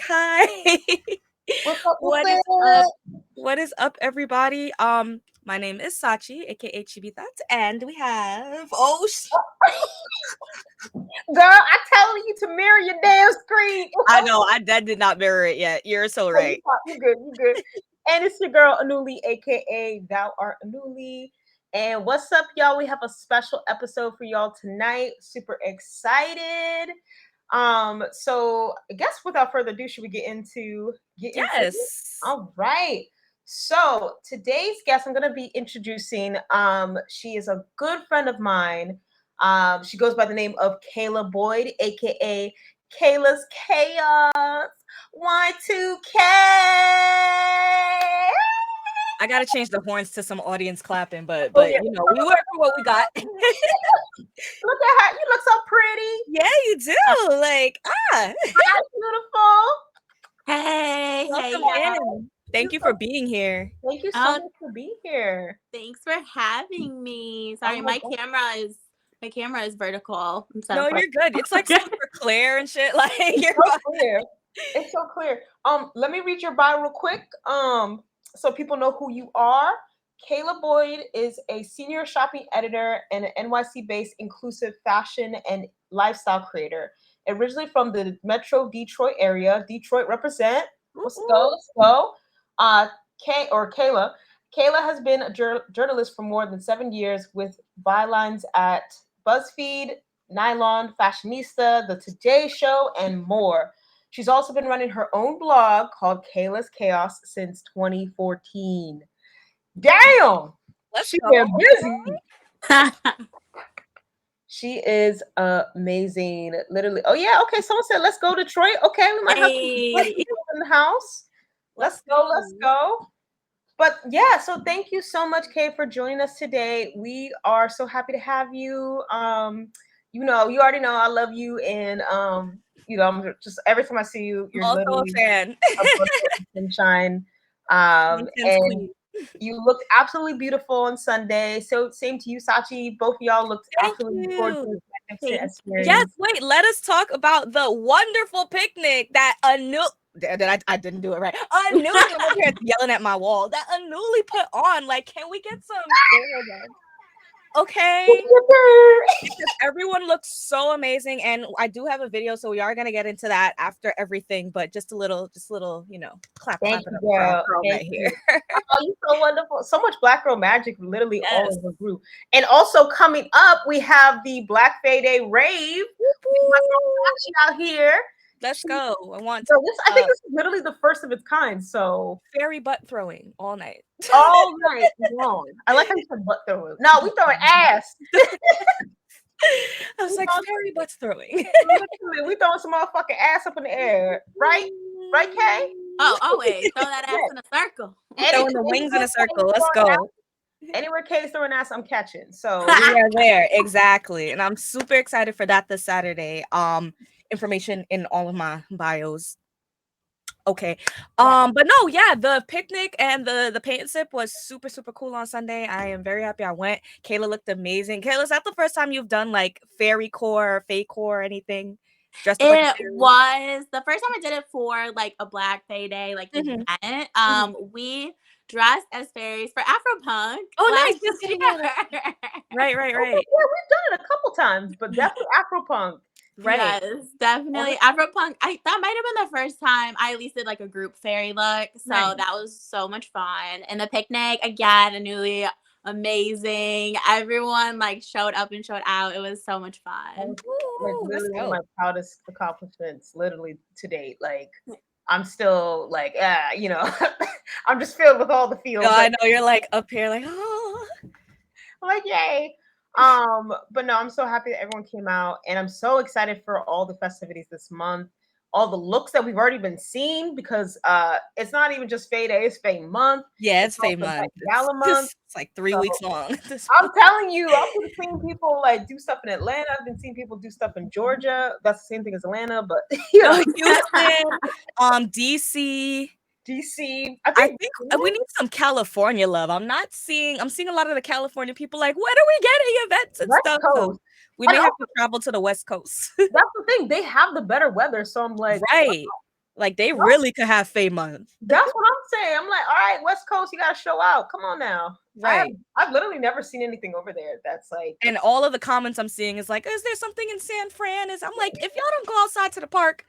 Hi. What's up? What is up? What is up, everybody? My name is Sachi, aka Chibitat, and we have Girl, I'm telling you to mirror your damn screen. I know I did not mirror it yet. You're so right. You good, you good. And it's your girl Anuli, aka Thou Art Anuli. And what's up, y'all? We have a special episode for y'all tonight. Super excited. So I guess without further ado, should we get into it? Yes. All right. So today's guest, I'm gonna be introducing. She is a good friend of mine. She goes by the name of Kayla Boyd, aka Kayla's Chaos. Y2K. I gotta change the horns to some audience clapping, but Yeah. you know, we work for what we got. Look at her. You look so pretty. Yeah, you do. Like, Hi, beautiful. Hey, welcome y'all. in. Thank you for being here. Thank you so much for being here. Thanks for having me. Sorry, my camera is vertical. No, you're good. It's like super clear and shit. Like you're so clear. It's so clear. Let me read your bio real quick. So people know who you are. Kayla Boyd is a senior shopping editor and an NYC-based inclusive fashion and lifestyle creator. Originally from the Metro Detroit area. Detroit represent. Let's go. Let's go. Kayla. Kayla has been a journalist for more than 7 years with bylines at BuzzFeed, Nylon, Fashionista, The Today Show, and more. She's also been running her own blog called Kayla's Chaos since 2014. Damn! She's busy. She is amazing. Literally. Oh, yeah. Okay. Someone said, let's go Detroit. Okay. We might have people in the house. Let's go. Let's go. But yeah, so thank you so much, Kay, for joining us today. We are so happy to have you. You already know I love you, and I'm just every time I see you, you're also literally a fan. Sunshine. And you looked absolutely beautiful on Sunday. So same to you, Sachi. Both of y'all looked absolutely gorgeous. Yes, wait, let us talk about the wonderful picnic that I didn't do it right. My parents yelling at my wall. That Anuli put on. Like, can we get some? Okay. Everyone looks so amazing, and I do have a video, so we are gonna get into that after everything. But just a little, clap right here. Oh, you're so wonderful! So much Black Girl magic, literally all over the group. And also coming up, we have the Black Day rave. Out here. Let's go. I think this is literally the first of its kind. So fairy butt throwing all night. All night long. I like how you said butt throwing. No, we throwing ass. I was like, fairy butt throwing. We throwing some motherfucking ass up in the air. Right? Right, Kay? Oh, always. Throw that ass in a circle. Throwing the wings in a circle. Let's go. Anywhere Kay's throwing ass, I'm catching. So we are there. Exactly. And I'm super excited for that this Saturday. Information in all of my bios. Okay. But no, yeah, the picnic and the paint and sip was super, super cool on Sunday. I am very happy I went. Kayla looked amazing. Kayla, is that the first time you've done like fairy core, fake core, anything? It was the first time I did it for like a Black Day, like event. We dressed as fairies for Afropunk. Oh, nice. Right. Yeah, we've done it a couple times, but definitely Afropunk. Right. Yes, definitely. Afropunk. That might have been the first time I at least did like a group fairy look. So that was so much fun. And the picnic, again, Anuli, amazing. Everyone like showed up and showed out. It was so much fun. Like literally one of my proudest accomplishments, literally to date. Like I'm still like, I'm just filled with all the feels. I know you're like up here, like, oh, like yay. But no, I'm so happy that everyone came out, and I'm so excited for all the festivities this month, all the looks that we've already been seeing, because it's not even just Faye Day, it's Faye Month. Yeah, it's Faye Month. Gala Month. It's like 3 weeks long. I'm telling you, I've been seeing people like do stuff in Atlanta. I've been seeing people do stuff in Georgia. That's the same thing as Atlanta, but Houston, DC. I think we need some California love. I'm seeing a lot of the California people like, when are we getting events and stuff? So we may have to travel to the West Coast. That's the thing. They have the better weather. So I'm like, right. Like they really could have Faye month. That's what I'm saying. I'm like, all right, West Coast, you gotta show out. Come on now. Right. I've literally never seen anything over there that's like. And all of the comments I'm seeing is like, is there something in San Fran? I'm like, if y'all don't go outside to the park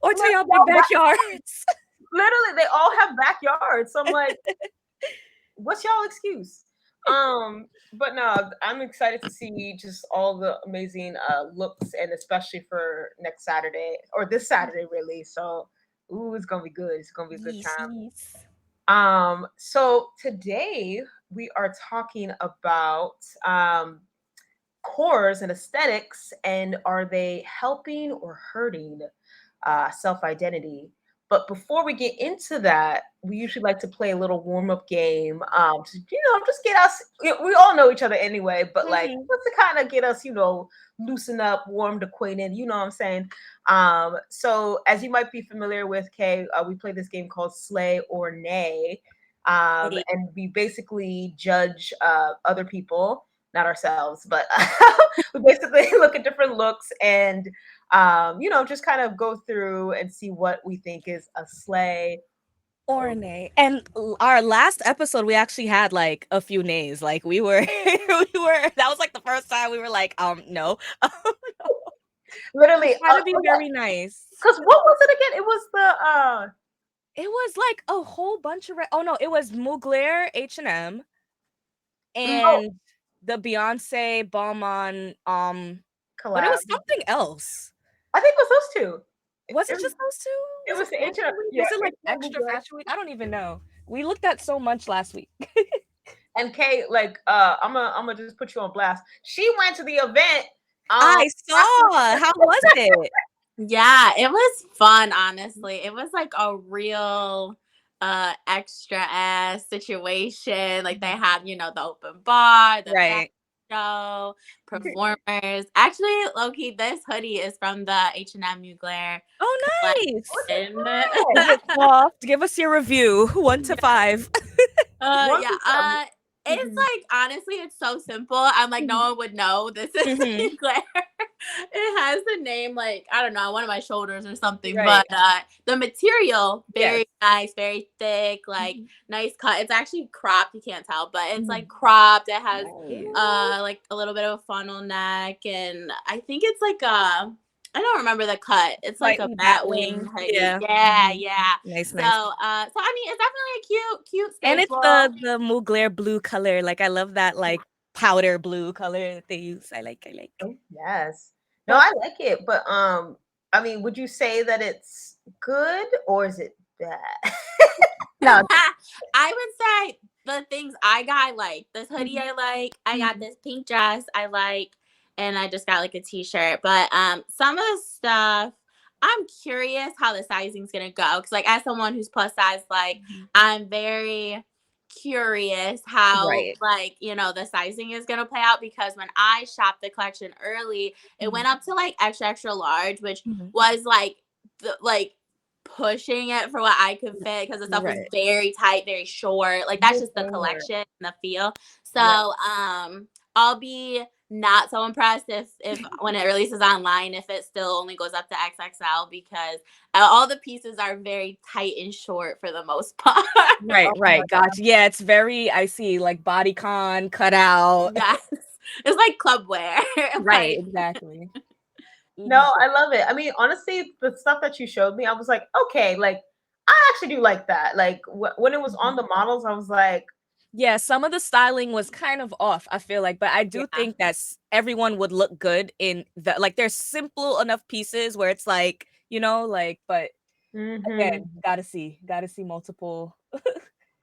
or to y'all big backyards. Literally, they all have backyards. So I'm like, what's y'all excuse? But no, I'm excited to see just all the amazing looks, and especially for next Saturday or this Saturday, really. So, ooh, it's gonna be good. It's gonna be a good time. So today we are talking about cores and aesthetics, and are they helping or hurting self-identity? But before we get into that, we usually like to play a little warm-up game. Just get us. We all know each other anyway, but like just to kind of get us, loosen up, warmed, acquainted. You know what I'm saying? So as you might be familiar with, Kay, we play this game called Slay or Nay, and we basically judge other people, not ourselves, but we basically look at different looks and just kind of go through and see what we think is a slay or nay. And our last episode, we actually had like a few nays. Like we were, that was like the first time we were like, no. Literally, try to be very nice. Because what was it again? It was it was like a whole bunch of it was Mugler H&M and the Beyonce Balmain collab. But it was something else. I think it was those two. Was it just those two? It was the H&M. Was it like extra fashion week? I don't even know. We looked at so much last week. And Kay, like, I'm gonna just put you on blast. She went to the event. I saw. How was it? Yeah, it was fun, honestly. It was like a real extra ass situation. Like they had, the open bar, the show, performers. Actually, low-key, this hoodie is from the H&M Mugler. Oh, nice. Give us your review, 1 to 5. It's like, honestly, it's so simple. I'm like, no one would know this is Mugler. It has the name, like, I don't know, on one of my shoulders or something. But the material, very nice, very thick, like nice cut. It's actually cropped. You can't tell, but it's like cropped. It has like a little bit of a funnel neck, and I think it's like I don't remember the cut. It's like a bat wing hoodie. Yeah. Nice. So I mean, it's definitely a cute staple. And it's the Mugler blue color. Like I love that like powder blue color that they use. I like. Oh, yes. No, I like it, but I mean, would you say that it's good or is it bad? No, I would say the things I got, like this hoodie, I like. I got this pink dress, I like. And I just got like a t-shirt. But some of the stuff, I'm curious how the sizing's gonna go. Because like as someone who's plus size, like I'm very curious how like the sizing is gonna play out, because when I shopped the collection early, it went up to like extra large, which was like pushing it for what I could fit, because the stuff was very tight, very short. Like that's just the collection and the feel. So I'll be not so impressed if when it releases online, if it still only goes up to XXL, because all the pieces are very tight and short for the most part. Right. Gotcha. Yeah, it's very, I see, like bodycon cut out. Yes. It's like club wear. Right, exactly. No, I love it. I mean, honestly, the stuff that you showed me, I was like, okay, like I actually do like that. Like when it was on the models, I was like, yeah, some of the styling was kind of off, I feel like, but I do think that everyone would look good in the, like, there's simple enough pieces where it's like, but again, gotta see multiple.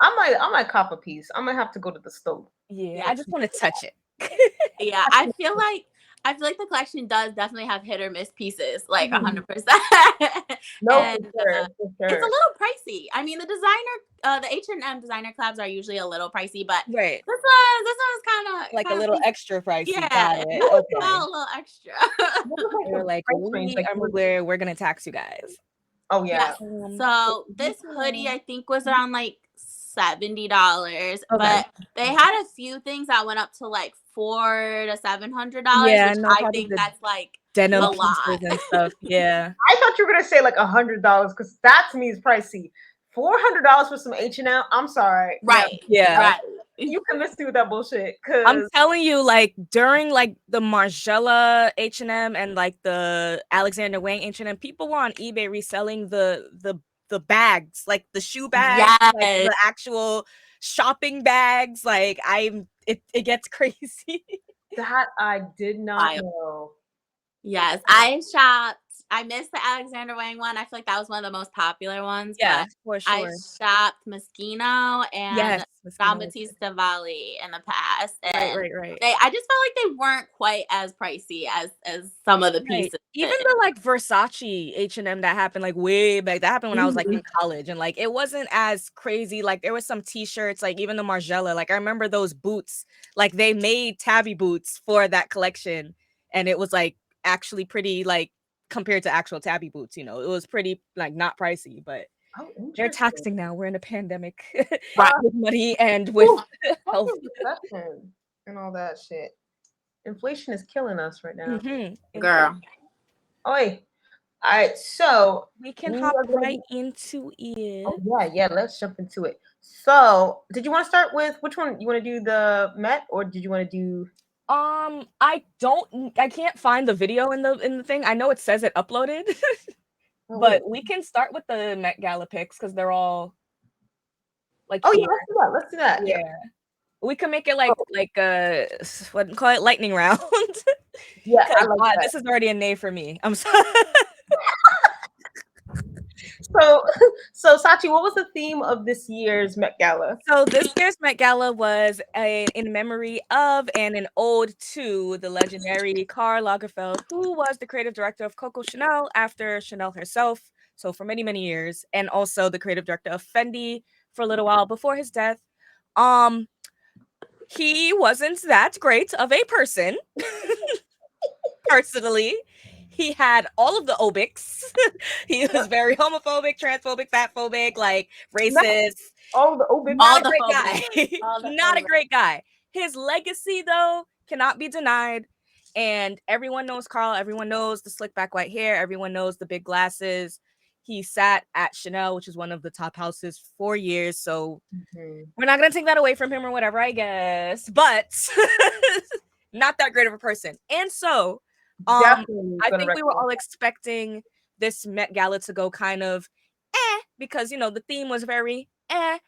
I might cop a piece. I might have to go to the store. Yeah, I just want to touch it. Yeah, I feel like the collection does definitely have hit or miss pieces, like 100%. No, and, for sure. It's a little pricey. I mean, the H&M designer collabs are usually a little pricey, but this one's kind of like a little extra pricey. Yeah, got it. Okay. A little extra. We're like, we're gonna tax you guys. Oh yeah. So this hoodie, I think, was around like $70, but they had a few things that went up to like $400 to $700. Yeah, which I think that's like denim A pieces lot. and stuff. Yeah. I thought you were gonna say like $100 because that to me is pricey. $400 for some H&M. I'm sorry. Right. Yeah. Right. You convinced me with that bullshit. I'm Cause telling you, like during like the Margiela H&M and like the Alexander Wang H&M, people were on eBay reselling the bags, like the shoe bags, like Yes. the actual shopping bags. Like it gets crazy. that I did not Wild. know. Yes, I shopped. I missed the Alexander Wang one. I feel like that was one of the most popular ones. Yeah, But for I sure. shopped Moschino and Yes, Jean Moschino was good. Baptiste Valli in the past, Right, and right. I just felt like they weren't quite as pricey as some of the Right. pieces. Even the like Versace H&M that happened like way back. That happened when I was like in college, and like it wasn't as crazy. Like there was some t-shirts, like even the Margiela. Like I remember those boots. Like they made tabby boots for that collection, and it was like actually pretty like compared to actual tabby boots. You know, it was pretty like not pricey, but Oh, they're interesting. taxing now. We're in a pandemic, Right. with money and with health. Fucking recession and all that shit. Inflation is killing us right now. Girl. Oi. All right, so We can we hop are gonna right be- into it. oh, yeah, let's jump into it. So, did you want to start with which one? You want to do the Met, or did you want to do? I can't find the video in the thing. I know it says it uploaded, Oh, but wait. we can start with the Met Gala pics because they're all like Oh yeah, here. let's do that. Let's do that. Yeah. We can make it Oh. like what do you call it, lightning round. Yeah, I 'Cause, like that. this is already a nay for me. I'm sorry. So Sachi, what was the theme of this year's Met Gala? So this year's Met Gala was in memory of and an ode to the legendary Karl Lagerfeld, who was the creative director of Coco Chanel after Chanel herself. So for many, many years, and also the creative director of Fendi for a little while before his death. He wasn't that great of a person. Personally, he had all of the obics. He was very homophobic, transphobic, fatphobic, like racist. All the old Not a the great phobic. guy. All the Not a phobic. great guy. His legacy, though, cannot be denied. And everyone knows Carl. Everyone knows the slick back white hair. Everyone knows the big glasses. He sat at Chanel, which is one of the top houses for years. So we're not going to take that away from him or whatever, I guess. But not that great of a person. And so I think we were all expecting this Met Gala to go kind of because, you know, the theme was very I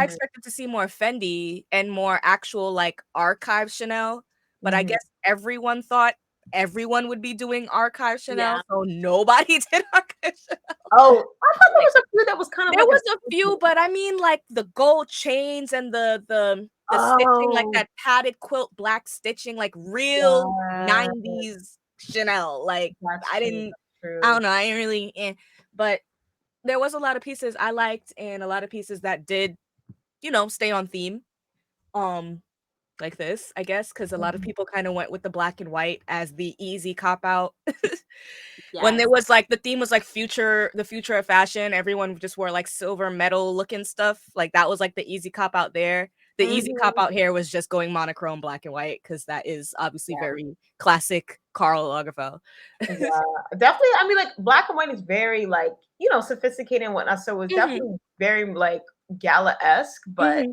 expected to see more Fendi and more actual like archive Chanel, but I guess everyone thought everyone would be doing archive Chanel, Yeah. so nobody did archive Chanel. Oh, I thought there was a few that was kind of There like was a few, but I mean like the gold chains and the stitching, like that padded quilt black stitching, like real 90s Chanel. Like I don't know, I didn't really but there was a lot of pieces I liked and a lot of pieces that did, you know, stay on theme. Like this, I guess, because a lot of people kind of went with the black and white as the easy cop out. When there was like the theme was like the future of fashion, everyone just wore like silver metal looking stuff. Like that was like the easy cop out there. The easy cop out here was just going monochrome black and white because that is obviously very classic Karl Lagerfeld. Yeah, definitely. I mean, like black and white is very like, you know, sophisticated and whatnot. So it was definitely very like gala-esque, but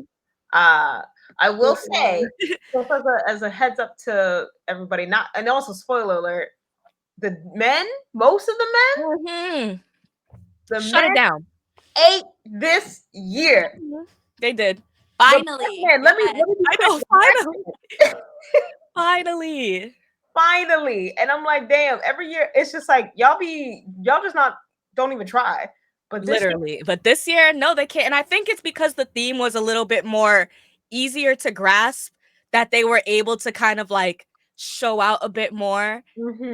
I will say, just as a heads up to everybody, not and also spoiler alert, the men, most of the men, shut it down. Ate this year. They did. Finally. Man, let me I know, finally. Finally. Finally. And I'm like, damn, every year it's just like y'all just don't even try. But literally, but this year, no, they can't. And I think it's because the theme was a little bit more easier to grasp that they were able to kind of like show out a bit more.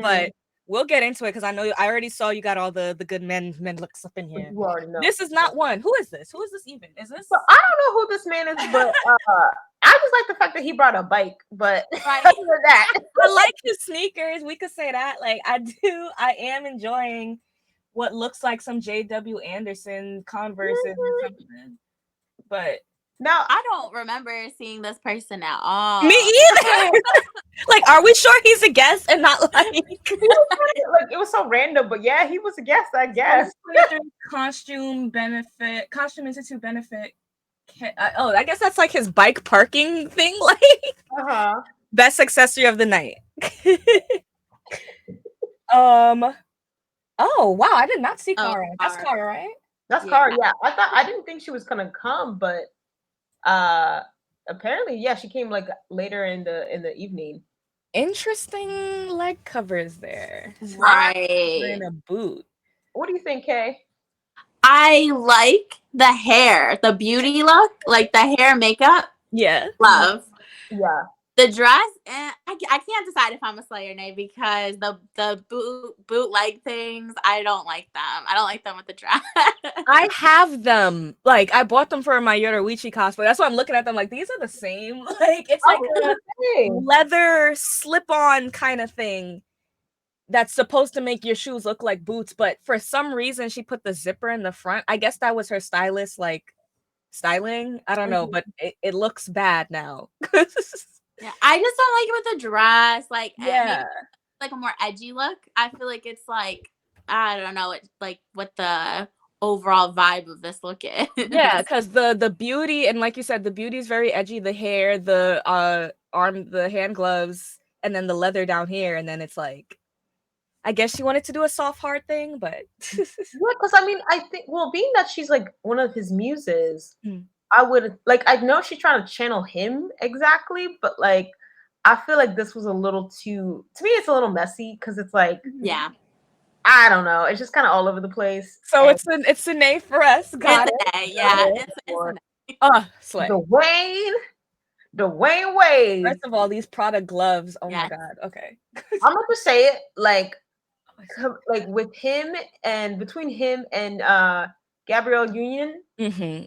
But we'll get into it because I already saw you got all the good men looks up in here. You already know. This is not one. Who is this? Who is this even? Is this? So I don't know who this man is, but I just like the fact that he brought a bike. But right. other than that, I like his sneakers. We could say that. Like I do. I am enjoying what looks like some J.W. Anderson Converse or something. But Now, I don't remember seeing this person at all. Me either. Like, are we sure he's a guest and not like he was like it was so random, but yeah, he was a guest, I guess. Costume Institute benefit. I guess that's like his bike parking thing. Like, best accessory of the night. Oh wow, I did not see Kara. That's Kara, right? That's Kara. Yeah, I didn't think she was gonna come, but apparently, yeah, she came like later in the evening. Interesting leg covers there. Right. In a boot. What do you think, Kay? I like the hair, the beauty look, like the hair makeup. Yeah. Love. Yeah. The dress, I can't decide if I'm a slay or nay because the boot leg things, I don't like them. I don't like them with the dress. I have them. Like, I bought them for my Yoruichi cosplay. That's why I'm looking at them like, these are the same. Like, it's like a leather slip-on kind of thing that's supposed to make your shoes look like boots, but for some reason she put the zipper in the front. I guess that was her stylist, like, styling. I don't know, but it looks bad now. Yeah, I just don't like it with the dress. Like, yeah, maybe like a more edgy look. I feel like it's like, I don't know, it's like what the overall vibe of this look is. Yeah, because the beauty, and like you said, the beauty is very edgy. The hair, the the hand gloves, and then the leather down here, and then it's like, I guess she wanted to do a soft hard thing, but yeah, because I mean, I think being that she's like one of his muses. I would like, I know she's trying to channel him exactly, but like, I feel like this was a little too, to me, it's a little messy because it's like, yeah, I don't know. It's just kind of all over the place. So it's a nay for us. Got it. Yeah, it's a nay. Slay. Dwayne Wade. First of all, these Prada gloves. Oh my god. Okay. I'm gonna just say it like with him and between him and Gabrielle Union.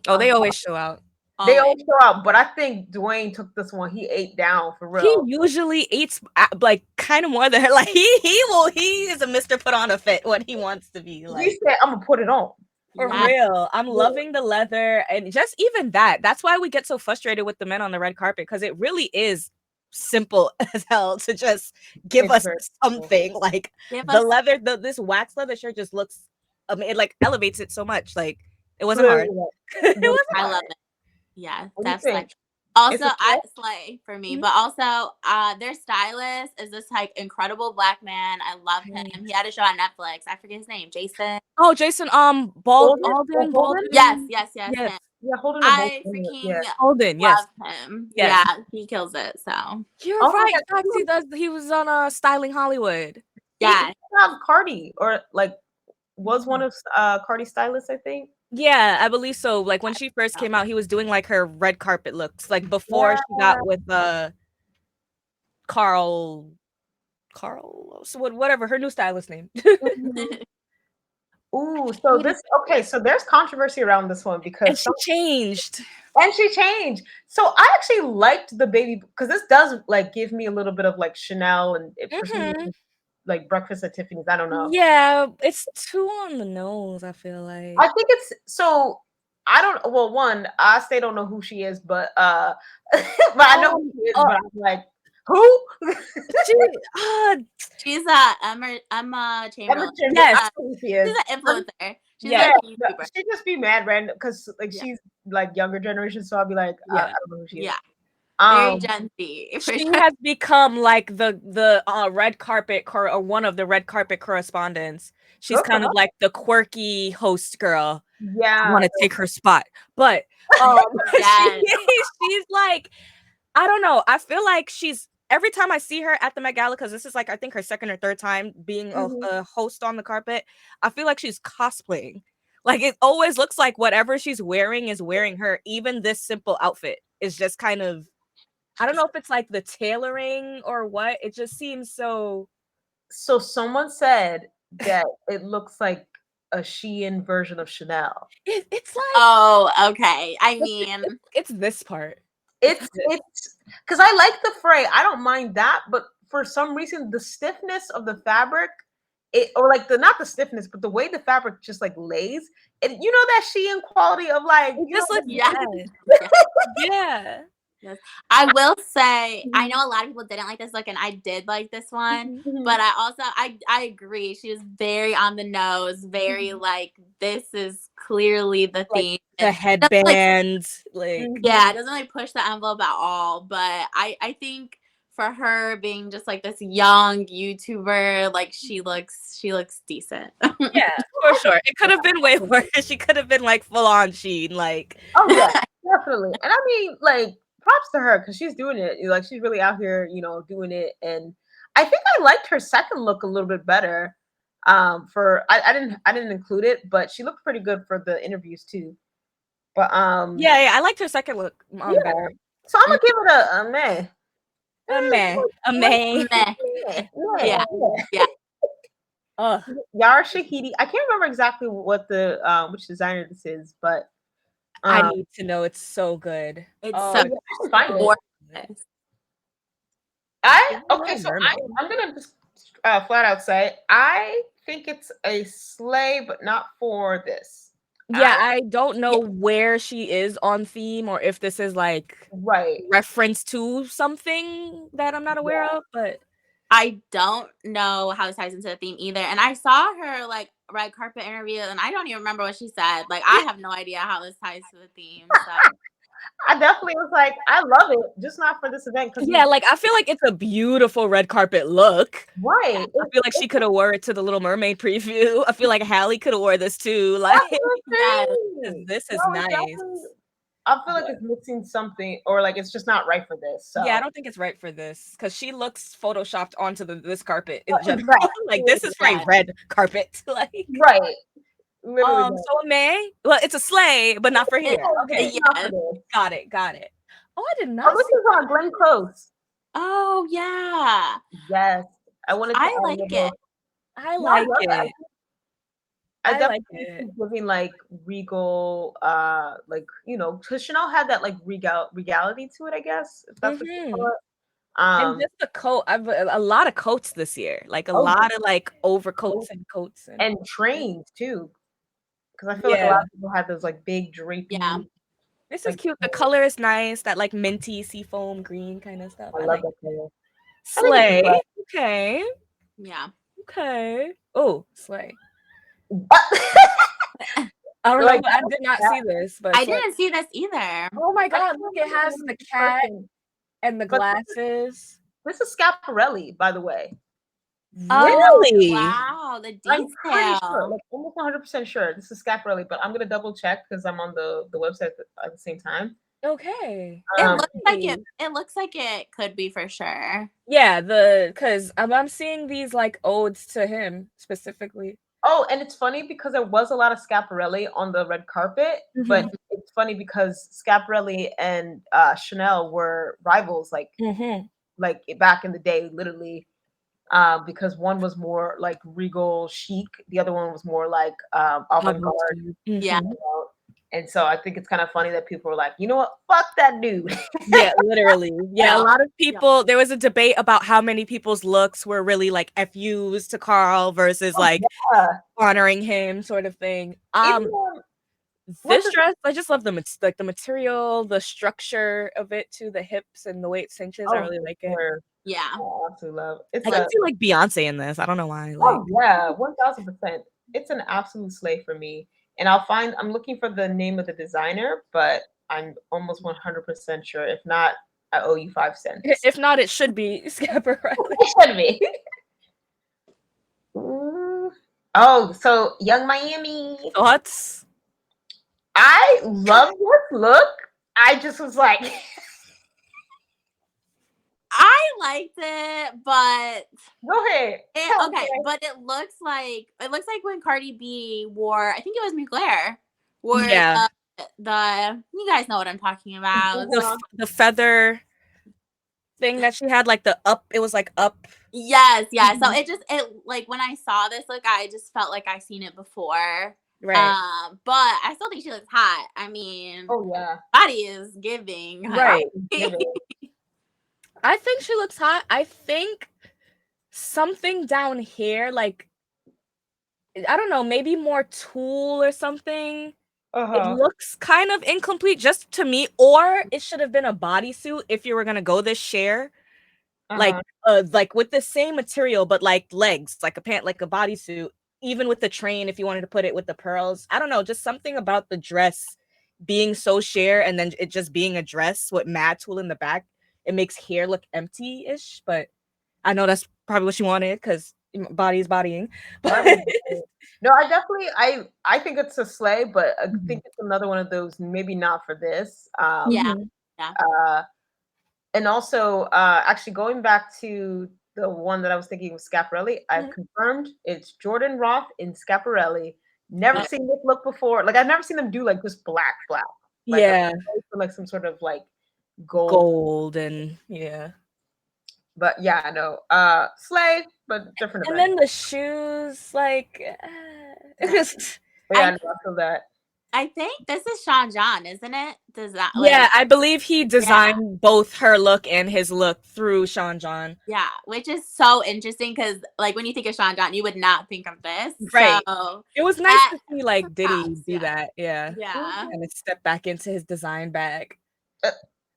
Oh, they always show out. They always show out, but I think Dwayne took this one. He ate down for real. He usually eats like kind of more than her. Like he is a Mr. Put on a fit when he wants to be. Like, he said, "I'm gonna put it on." For real. I'm loving the leather, and just even that. That's why we get so frustrated with the men on the red carpet, because it really is simple as hell to just give us something. Like the leather, this wax leather shirt just looks. It like elevates it so much. Like it wasn't hard. It wasn't hard. I love it. Yeah, that's like also I slay for me, but also their stylist is this like incredible black man. I love him. He had a show on Netflix. I forget his name. Jason. Oh, Jason. Baldwin. Yes. Yeah, Holden. I freaking Holden. Love him. Yes. Yeah, he kills it. So you're right. He was on Styling Hollywood. Yeah, Cardi or like was one of Cardi's stylists, I think. Yeah, I believe so. Like when she first came out, he was doing like her red carpet looks, like before she got with Carl, so whatever her new stylist name. Ooh, so so there's controversy around this one because she changed. So I actually liked the baby because this does like give me a little bit of like Chanel and like Breakfast at Tiffany's. I don't know. Yeah, it's too on the nose, I feel like. I think it's so. I don't. Well, one, I still don't know who she is, but but I know who she is. But I'm like, who? She's Emma Chamberlain. Yes, she is. She's an influencer. She's she just be mad random because like she's like younger generation, so I'll be like, I don't know who she is. Yeah. Very Gen Z. She has become like the red carpet or one of the red carpet correspondents. She's kind of like the quirky host girl. Yeah, I want to take her spot, but she's like, I don't know. I feel like every time I see her at the Met Gala, because this is like I think her second or third time being a host on the carpet, I feel like she's cosplaying. Like it always looks like whatever she's wearing is wearing her. Even this simple outfit is just kind of. I don't know if it's like the tailoring or what. It just seems so. So someone said that it looks like a Shein version of Chanel. It's like. Oh, okay. I mean, it's this part. It's because I like the fray. I don't mind that, but for some reason, the stiffness of the fabric it, or like not the stiffness, but the way the fabric just like lays. And you know that Shein quality of like, It you just know, looks bad. Yeah. Yes. I will say, I Mhm. know a lot of people didn't like this look, and I did like this one. Mhm. But I also, I agree. She was very on the nose, very like, this is clearly the Like theme. the It doesn't, like, headband, like yeah, it doesn't really push the envelope at all. But I think for her being just like this young YouTuber, like she looks decent. yeah, for sure. It could have been way worse. She could have been like full on Sheen, like Oh yeah, definitely. And I mean, like, props to her because she's doing it. Like, she's really out here, you know, doing it. And I think I liked her second look a little bit better. I didn't include it, but she looked pretty good for the interviews too. But yeah, I liked her second look yeah. better. So I'm gonna give it a meh. A meh. A meh. Meh. Yeah. Yeah. Ugh. Yara Shahidi. I can't remember exactly what the which designer this is, but I need to know. It's so good. It's Oh, so yeah, I can find it. gorgeous. Okay, so I'm gonna just flat out say I think it's a sleigh, but not for this. yeah, I don't know where she is on theme or if this is like Right. reference to something that I'm not aware of, but I don't know how this ties into the theme either. And I saw her like red carpet interview, and I don't even remember what she said. Like, I have no idea how this ties to the theme. So I definitely was like, I love it, just not for this event. yeah, like I feel like it's a beautiful red carpet look. Right. I feel like she could have wore it to the Little Mermaid preview. I feel like Hallie could have wore this too. Like yes. this is No, nice. I feel like it's missing something, or like it's just not right for this. So. Yeah, I don't think it's right for this because she looks photoshopped onto this carpet in Oh, general. exactly. Like this is for a red carpet. Like Right. Literally. so a May. Well, it's a sleigh, but not for here. Okay, Yes. got it. Oh, I did Oh, not. this is on Glenn Close. Oh yeah. Yes, I wanted. To I like it. I like it. I like definitely it. giving like regal, like, you know, because Chanel had that like regality to it, I guess, if that's what you call it. And just the coat. I've a lot of coats this year, like a lot of like overcoats and coats and trains too, because I feel like a lot of people have those like big drapey. Yeah. This is like, cute. The color is nice. That like minty seafoam green kind of stuff. I I love like that color. sleigh. Okay. Yeah. Okay. Oh, sleigh. I don't know. I did not see this, but I didn't see this either. oh my god! Look, it has the cat and the glasses. This is Schiaparelli, by the way. Really? Wow, the I'm pretty detail. sure, like almost 100% sure this is Schiaparelli, but I'm gonna double check because I'm on the website at the same time. Okay. It looks like it. It looks like it could be for sure. Yeah, because I'm seeing these like odes to him specifically. Oh, and it's funny because there was a lot of Schiaparelli on the red carpet, but it's funny because Schiaparelli and Chanel were rivals, like back in the day, literally. Because one was more like regal chic, the other one was more like avant-garde. Yeah. You know? And so I think it's kind of funny that people are like, you know what, fuck that dude. Yeah, literally. Yeah, a lot of people. There was a debate about how many people's looks were really like FUs to Carl versus like honoring him, sort of thing. This dress, I just love it's like the material, the structure of it too, the hips and the way it cinches. I really like it. Yeah, I absolutely love it. I can see like Beyonce in this. I don't know why. Like, oh yeah, 1000%. It's an absolute slay for me. And I'm looking for the name of the designer, but I'm almost 100% sure. If not, I owe you 5 cents. If not, it should be Schiaparelli. It should be. Oh, so Young Miami. Thoughts? I love this look. I just was like, I liked it, but go ahead. but it looks like when Cardi B wore, I think it was Mugler, wore the you guys know what I'm talking about. The feather thing that she had, like the up, it was like up. Yes. So it like when I saw this look, I just felt like I seen it before. Right. But I still think she looks hot. I mean, oh yeah, body is giving. Right. I think she looks hot. I think something down here, like I don't know, maybe more tulle or something. It Uh-huh. looks kind of incomplete just to me, or it should have been a bodysuit if you were gonna go this sheer, Uh-huh. like with the same material, but like legs, like a pant, like a bodysuit, even with the train, if you wanted to put it with the pearls. I don't know, just something about the dress being so sheer and then it just being a dress with mad tulle in the back. It makes hair look empty-ish, but I know that's probably what she wanted because body is bodying. But Body. No, I definitely I think it's a sleigh, but I Mhm. think it's another one of those maybe not for this. Yeah. Mhm. Yeah. Uh and also actually going back to the one that I was thinking was Scaparelli, I've Mhm. confirmed it's Jordan Roth in Scaparelli. Never Yep. seen this look before. Like I've never seen them do like this black. Like Yeah, like some sort of like gold. gold and yeah. But yeah, no. Slay, but different And event. then the shoes, like, Yeah. But yeah, I no, I feel that. I think this is Sean John, isn't it? Does that yeah, I believe he yeah. designed both her look and his look through Sean John. Yeah, which is so interesting because, like, when you think of Sean John, you would not think of this. Right. So It was nice that to see, like, Diddy props, do that, yeah, yeah. and then step back into his design bag. Uh,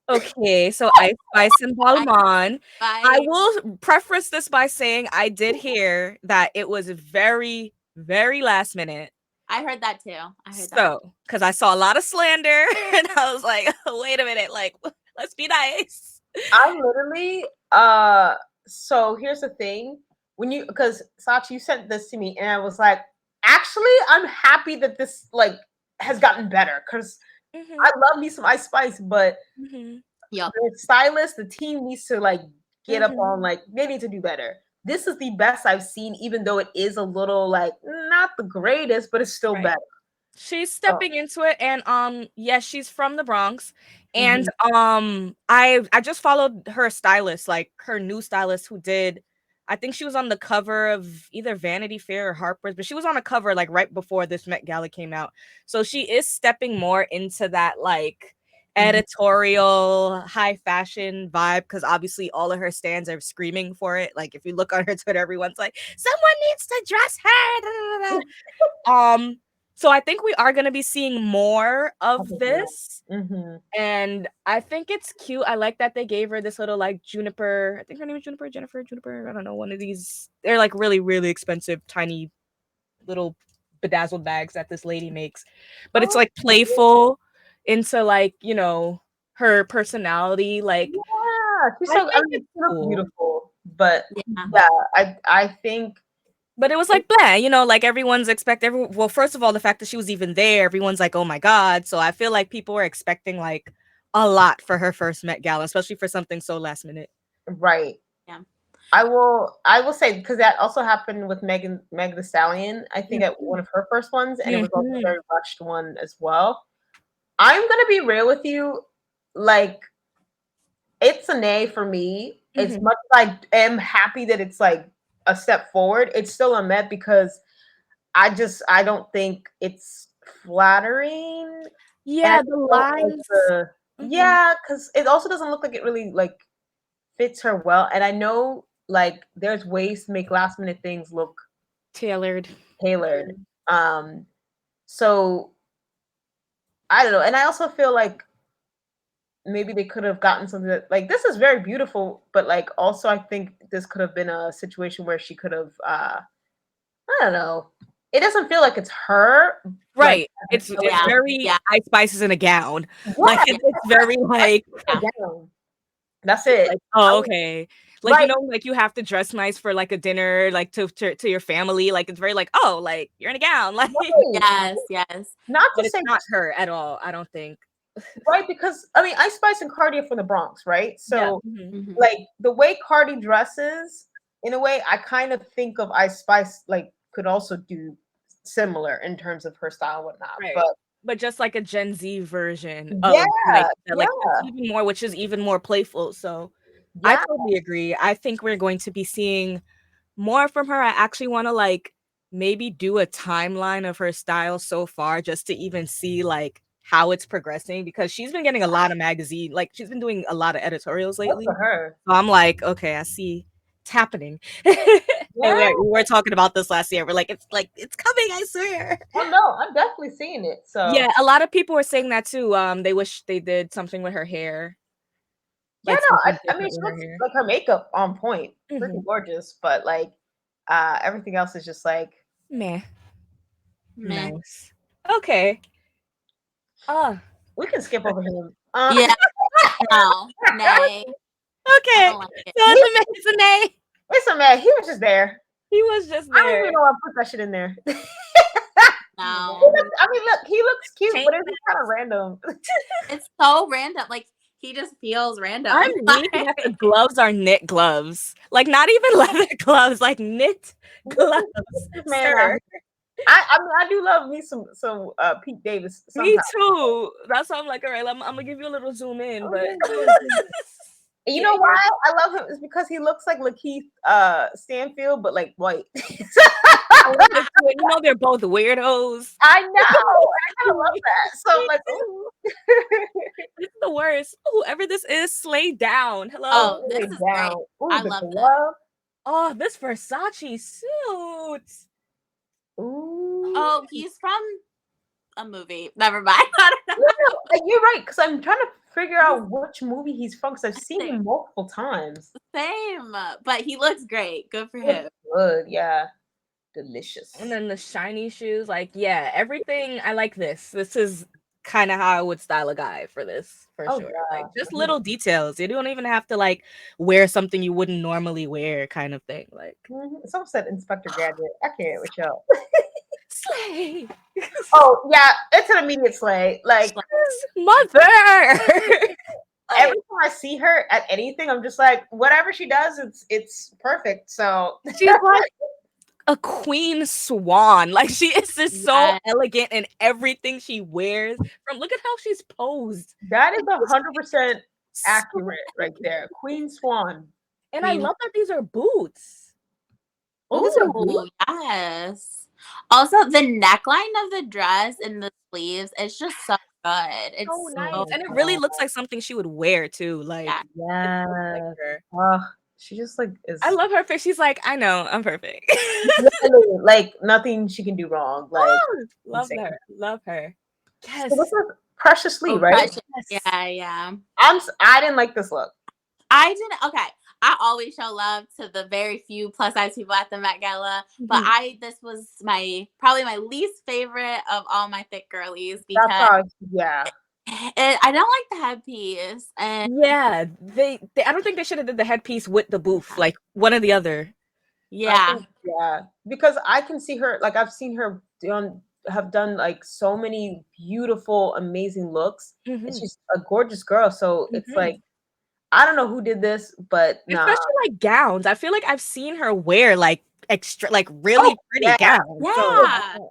Okay, so Ice Spice and I Balmain. I I will preface this by saying I did hear that it was very, very last minute. I heard that too. I heard that. So, because I saw a lot of slander, and I was like, wait a minute, like, let's be nice. I literally so here's the thing. When you because Sachi, you sent this to me and I was like, actually, I'm happy that this like has gotten better because Mhm, I love me some Ice Spice, but mhm, Yup. the stylist, the team needs to like get up mhm. on like they need to do better. This is the best I've seen, even though it is a little like not the greatest, but it's still Right. better. She's So, stepping into it, and yes, she's from the Bronx, and mhm. I just followed her stylist, like her new stylist who did. I think she was on the cover of either Vanity Fair or Harper's, but she was on a cover like right before this Met Gala came out. So she is stepping more into that like Mhm. editorial high fashion vibe because obviously all of her stands are screaming for it. Like if you look on her Twitter, everyone's like, someone needs to dress her. Da, da, da, da. So I think we are gonna be seeing more I of think we are. this, Mhm. and I think it's cute. I like that they gave her this little like juniper. I think her name is Juniper, Jennifer, Juniper. I don't know, one of these. They're like really, really expensive, tiny little bedazzled bags that this lady makes. But it's Oh, like playful into like, her personality. Like yeah, she's I so. I think mean, it's she looks cool. beautiful, but Yeah. yeah, I think But it was like blah, like everyone's well, first of all, the fact that she was even there, everyone's like, oh my God. So I feel like people were expecting like a lot for her first Met Gala, especially for something so last minute. right. Yeah. I will say because that also happened with Meg the Stallion. I think at one Mhm. of her first ones, and it was also a Mhm. very rushed one as well. I'm gonna be real with you, like it's a nay for me. As Mhm. much as I am happy that it's like a step forward, it's still a met because I don't think it's flattering, and I Yeah, just the don't like lines. the Mhm. yeah, because it also doesn't look like it really like fits her well. And I know like there's ways to make last minute things look Tailored. tailored. Um, so I don't know. And I also feel like maybe they could have gotten something that like this is very beautiful, but like also I think this could have been a situation where she could have I don't know. It doesn't feel like it's her, like Right. It's Yeah. very Yeah. Ice Spices in a gown. Like yeah, Yeah. it's very like Yeah. down. That's it. like, oh, I, okay. Like, right, like you have to dress nice for like a dinner, like to your family. Like it's very like, oh, like you're in a gown. Like right. Yes. Yes. Not but to it's say not her at all, I don't think. right because I mean Ice Spice and Cardi are from the Bronx, right? Yeah. So Mhm. Hmm. like the way Cardi dresses, in a way, I kind of think of Ice Spice like could also do similar in terms of her style and whatnot. But Right. But just like a Gen Z version yeah, of like yeah, it's even more, which is even more playful. So I yeah. totally agree. I think we're going to be seeing more from her. I actually want to like maybe do a timeline of her style so far just to even see like how it's progressing because she's been getting a lot of magazine, like she's been doing a lot of editorials Good lately. for her. So I'm like, okay, I see it's happening. And Yeah. we were talking about this last year. We're like, it's coming, I swear. Oh no, I'm definitely seeing it. So Yeah, a lot of people were saying that too. They wish they did something with her hair. yeah, Like no, something I mean different she with her looks hair. like her makeup on point, pretty Mhm. gorgeous, but like everything else is just like Meh. Meh. Nice. Okay. Uh, we can skip over him. Yeah. No. Nay. I okay. don't like it. So it's a Maisonette. It's a man. He was just there. He was just I don't there. even know why I put that shit in there. No. I mean, look, he looks cute, Change but it's just kind of random. It's so random. Like he just feels random. I'm reading that the gloves are knit gloves. Like not even leather gloves, like knit gloves. This man, Sir. I mean, I do love me some Pete Davis. Me Sometimes. too. That's why I'm like, all right, I'm gonna give you a little zoom in, but And you know why I love him is because he looks like Lakeith Stanfield, but like white. I love it too. And you know they're both weirdos. I know. I kind of love that. So I'm like, ooh. It's the worst. Whoever this is, slay down. Hello. Oh, this Lay is great. down. Ooh, I the love this. glove. Oh, this Versace suit. Ooh. Oh, he's from a movie. Never mind. I don't know. No, you're right, because I'm trying to figure out which movie he's from, because I've seen him multiple times. Same, but he looks great. Good for him. Good, yeah. Delicious. And then the shiny shoes, like, yeah, everything. I like this. This is kind of how I would style a guy for this, for Oh, sure. yeah. Like, just little details. You don't even have to like wear something you wouldn't normally wear, kind of thing. Like, Someone said Inspector Gadget. I can't with y'all. slay, Oh, yeah, it's an immediate slay. Like, mother. every time I see her at anything, I'm just like, whatever she does, it's perfect. So She's like a queen swan. Like she is just so Yes. elegant in everything she wears. From look at how she's posed. that is It's 100% so accurate right there. Queen Swan. And I love that these are boots. Oh, these are Ooh, good. yes. Also, the neckline of the dress and the sleeves, it's just so good. It's So nice. so And it really looks like something she would wear too. Like, Yeah. it looks like Yeah. her. She just like is I love her face. She's like, I know, I'm perfect. literally, like nothing she can do wrong. Like love insane. her. Love her. Yes. So this is Precious Lee, Oh, right? precious. Yes. Yeah. I didn't like this look. I didn't. Okay, I always show love to the very few plus size people at the Met Gala, but this was probably my least favorite of all my thick girlies because That's how, yeah. I don't like the headpiece, and Yeah, they I don't think they should have did the headpiece with the booth, like one or the other. yeah, Yeah, because I can see her, like I've seen her have done like so many beautiful, amazing looks. And she's a gorgeous girl. So it's like, I don't know who did this, but nah. Especially like gowns. I feel like I've seen her wear like extra, like really pretty gowns. yeah. So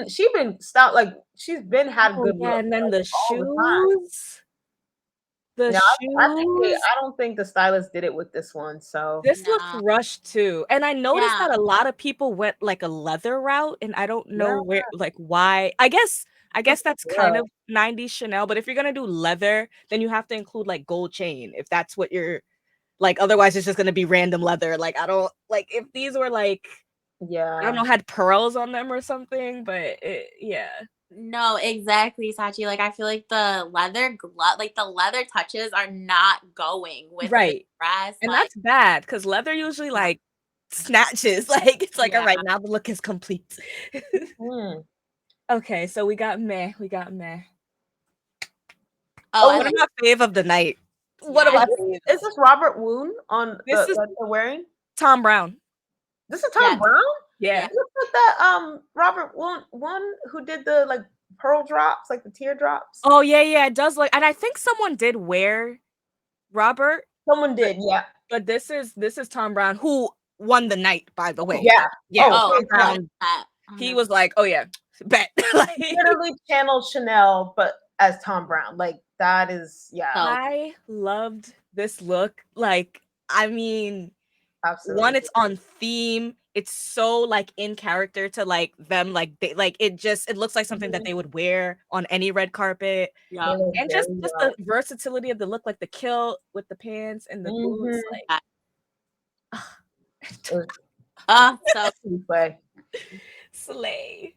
she been stopped, like she's been had good Yeah, looks. and then like, the all the time. shoes. The No, shoes. I don't think the stylist did it with this one. So This looks No. rushed too. And I noticed Yeah. that a lot of people went like a leather route, and I don't know Yeah. where, like why. I guess that's kind of 90s Chanel, but if you're gonna do leather, then you have to include like gold chain if that's what you're like. Otherwise, it's just gonna be random leather. Like I don't like if these were like I don't know, had pearls on them or something, but yeah. No, exactly, Sachi. Like I feel like the leather glove, like the leather touches are not going with the dress. And like, that's bad because leather usually like snatches. Like it's like, all right, Yeah. now the look is complete. Okay, so we got meh. Oh, What about fave of the night? What Yeah. about Is this Robert Woon on This is- that they're wearing? Tom Brown? This is Tom Yeah. Brown? Yeah. It looks like that Robert Woon one who did the like pearl drops, like the teardrops. Oh yeah, it does look. And I think someone did wear Robert, Someone did, yeah. but this is Tom Brown who won the night, by the way. Yeah. Yeah. Oh, Tom Brown. He was like, oh yeah, bet. Like, literally channeled Chanel, but as Tom Brown. Like that is, yeah. Oh. I loved this look. Like, I mean, Absolutely. one, it's on theme. It's so like in character to like them. Like they like it looks like something that they would wear on any red carpet. Yeah. And just the versatility of the look, like the kilt with the pants and the boots. Like So Slay. Slay.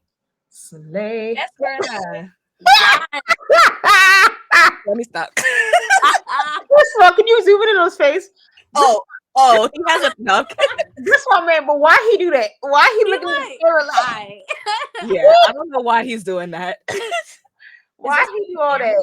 Slay. Yes, Verna. yeah. Let me stop. First of all, can you zoom in on his face? Oh, he has a no. This one man, but why he do that? Why he looking at the camera like? Hi. Yeah, I don't know why he's doing that. Why he do all that?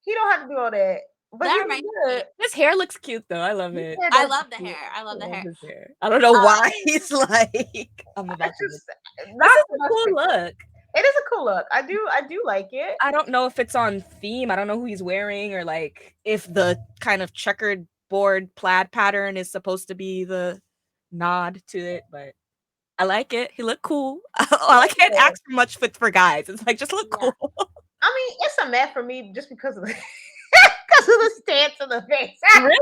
He don't have to do all that. But That he reminds good. His hair looks cute though. I love it. Yeah, I that's love the cute. hair. I love the I love hair. his hair. I don't know why he's like. I'm about It's to. just This not is for a us. cool look. It is a cool look. I do like it. I don't know if it's on theme. I don't know who he's wearing or like if the kind of checkered board plaid pattern is supposed to be the nod to it, but I like it. He looked cool. I can't ask for much for guys. It's like just look Yeah. cool. I mean, it's a meh for me just because of the because of the stance of the face. Really?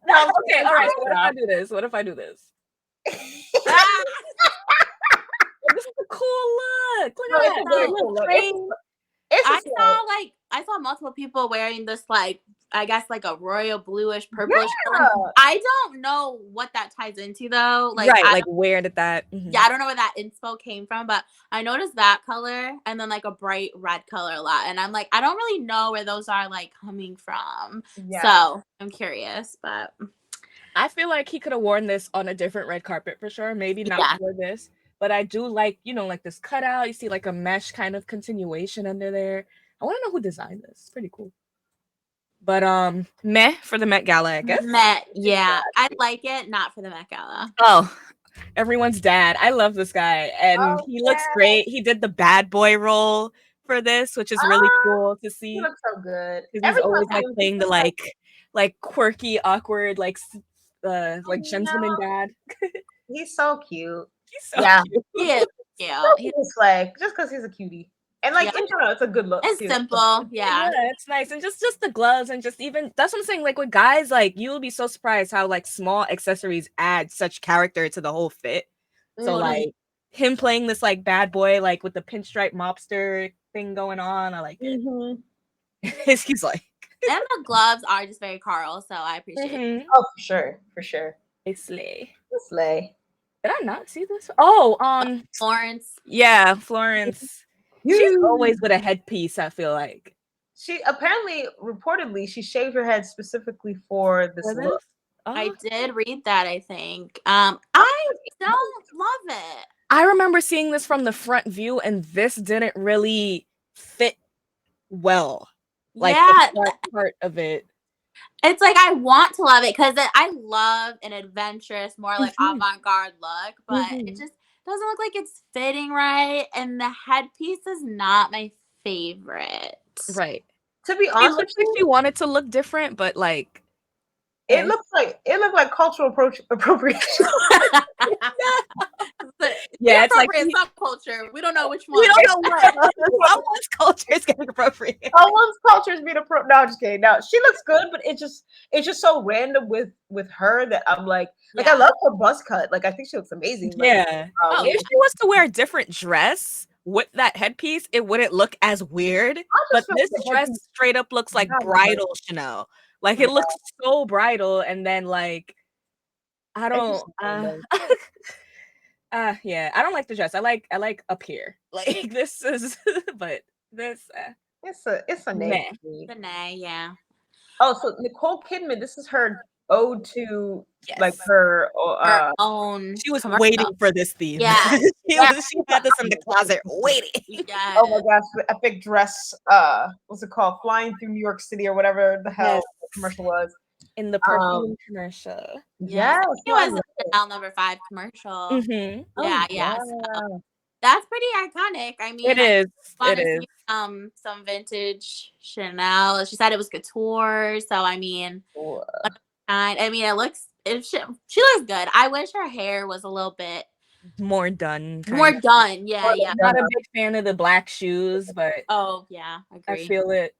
No, Okay, all right. So what if I do this? What if I do this? Ah, This is a cool look. Look No, at it's that. a very This cool looks look. great. It's a I saw multiple people wearing this, like, I guess like a royal bluish purplish color. Yeah. I don't know what that ties into though. Like, Right, I like where did that? Mhm. yeah, I don't know where that inspo came from, but I noticed that color and then like a bright red color a lot. And I'm like, I don't really know where those are like coming from. Yeah. So I'm curious, but I feel like he could have worn this on a different red carpet for sure. Maybe not Yeah. for this, but I do like, like this cutout. You see like a mesh kind of continuation under there. I want to know who designed this. It's pretty cool. But meh for the Met Gala, I guess. Met, yeah, I like it, not for the Met Gala. Oh, everyone's dad. I love this guy, and Oh, he looks yeah. great. He did the bad boy role for this, which is really cool to He see. looks so good. Because he's Every time always I like see him, playing the like quirky, awkward, like gentleman know. dad. He's so cute. He's so Yeah. cute. He is So cute. cute as swag, just because he's a cutie. And like Yeah. in general, it's a good look. It's too. simple, yeah. Yeah, it's nice. And just the gloves and just even that's what I'm saying. Like with guys, like you'll be so surprised how like small accessories add such character to the whole fit. So Mhm. like him playing this like bad boy, like with the pinstripe mobster thing going on, I like it. Mhm. He's like And the gloves are just very Carl, so I appreciate it. Oh, for sure. They slay. The slay. Did I not see this? Oh, Florence. yeah, Florence. She's always with a headpiece, I feel like. She apparently, reportedly, she shaved her head specifically for this For look. this? Oh, I did read that, I think. I don't love it. I remember seeing this from the front view, and this didn't really fit well. Like Yeah, the front part of it. it's like I want to love it because I love an adventurous, more like Mhm. avant-garde look, but Mhm. it just doesn't look like it's fitting right, and the headpiece is not my favorite. Right. To be She honest with looked like you, she wanted to look different, but like it looked like cultural appropriation. yeah, it's like appropriate subculture. We don't know which one. we don't know what someone's culture is getting appropriate. Someone's culture is being appropriate. No, just kidding. No, she looks good, but it's just so random with her that I'm like I love her buzz cut. Like I think she looks amazing. But, Yeah. If she was to wear a different dress with that headpiece, it wouldn't look as weird. But feel this like the dress headpiece- straight up looks like not bridal Chanel. Like it looks so bridal, and then like I don't yeah, I don't like the dress. I like up here. Like this is but this it's a meh. name. The nay, yeah. Oh, so Nicole Kidman, this is her ode to like Yes. her Her own. She was commercial. waiting for this theme. Yeah. she had this in the closet waiting. Yeah. oh my gosh, the epic dress, what's it called? Flying through New York City or whatever the hell Yes. the commercial was. In the perfume commercial. Yes. It was a Chanel number 5 commercial. Mm-hmm. Yeah, yeah. So that's pretty iconic. I mean, It is. I It is. see, some vintage Chanel. She said it was couture, so I mean, it looks. She looks good. I wish her hair was a little bit More done. more done. Yeah, yeah. Not a big fan of the black shoes, but Oh yeah, I agree. feel it.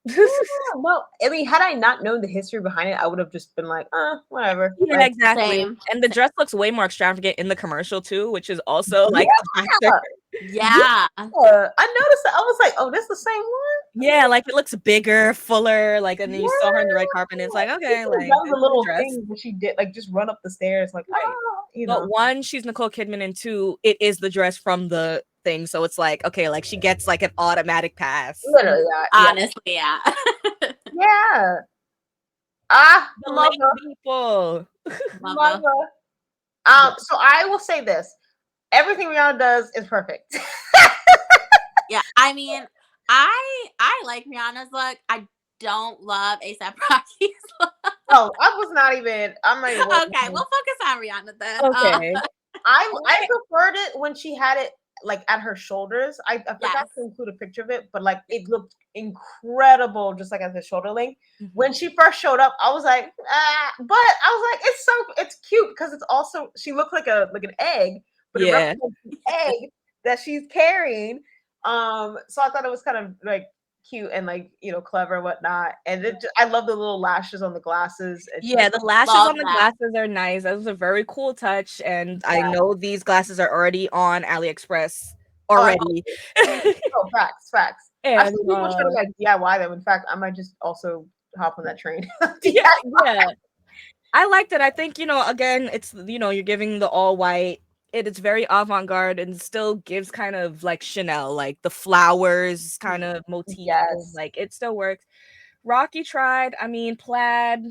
Well, I mean, had I not known the history behind it, I would have just been like, whatever. Yeah, Like, exactly. Same. And the dress looks way more extravagant in the commercial too, which is also like a factor. Yeah. I noticed that. I was like, oh, this the same one? Yeah, like it looks bigger, fuller, like, and then you saw her in the red carpet, and it's like, She okay, could have like done this the is a little dress. things that she did, like just run up the stairs, like Right. you But know. one, she's Nicole Kidman, and two, it is the dress from the thing. So it's like, okay, like she gets like an automatic pass. Literally that. Honestly, yeah. Yeah. Ah, The mother, late people. Mother. mother. So I will say this: everything Rihanna does is perfect. Yeah, I mean, I like Rihanna's look. I don't love ASAP Rocky's look. Oh, I was not even. I'm not even. Okay, we'll focus on Rihanna then. Okay. I preferred it when she had it like at her shoulders. I forgot Yes. to include a picture of it, but like it looked incredible just like at the shoulder length. Mhm. When she first showed up, I was like, ah, but I was like, it's cute because it's also she looked like an egg, but it Yeah. represents the egg that she's carrying. So I thought it was kind of like cute and like clever and whatnot. And I love the little lashes on the glasses. Yeah, the lashes Love on the that. glasses are nice. That was a very cool touch, and I Yeah. know these glasses are already on AliExpress already. Oh, facts. I've And seen people try to like DIY them. In fact, I might just also hop on that train. yeah. I liked it. I think, again, it's, you're giving the all white. It's very avant-garde and still gives kind of like Chanel, like the flowers kind of motif. Yes. Like it still works. Rocky tried. I mean, plaid.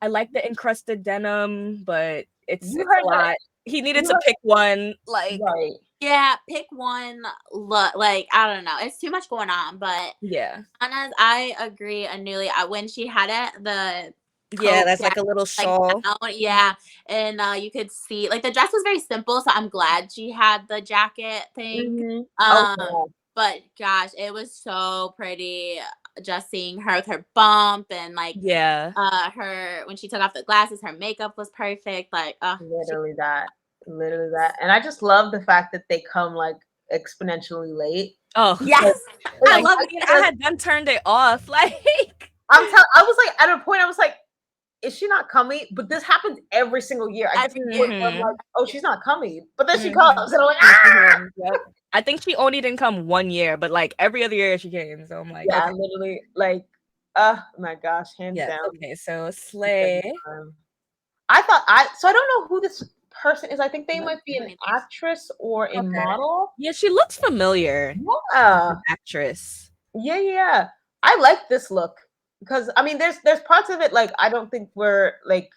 I like the encrusted denim, but it's You a heard that? lot. He needed You to heard pick one. Like, right. Yeah, pick one look. Like, I don't know. It's too much going on, but yeah. honest, I agree. Anulia, when she had it, the Yeah, coat that's like down, a little shawl. yeah, and you could see like the dress was very simple, so I'm glad she had the jacket thing. Mhm. Um, Oh, but gosh, it was so pretty just seeing her with her bump and like Yeah. her when she took off the glasses, her makeup was perfect. Like, literally that. And I just love the fact that they come like exponentially late. Oh, yes, I like, love I mean, I had done turned it off. Like, I was like at a point I was like, is she not coming? But this happens every single year. I get to the point where I'm like, oh, she's not coming. But then she comes, and I'm like, ah! Yep. I think she only didn't come one year, but like every other year she came. So I'm like, Yeah, okay. literally, like, oh my gosh, hands Yes. down. Okay. So Slay. So I don't know who this person is. I think they might be an actress or a model. Yeah, she looks familiar. Yeah. Actress. Yeah. I like this look because I mean, there's parts of it like I don't think we're like.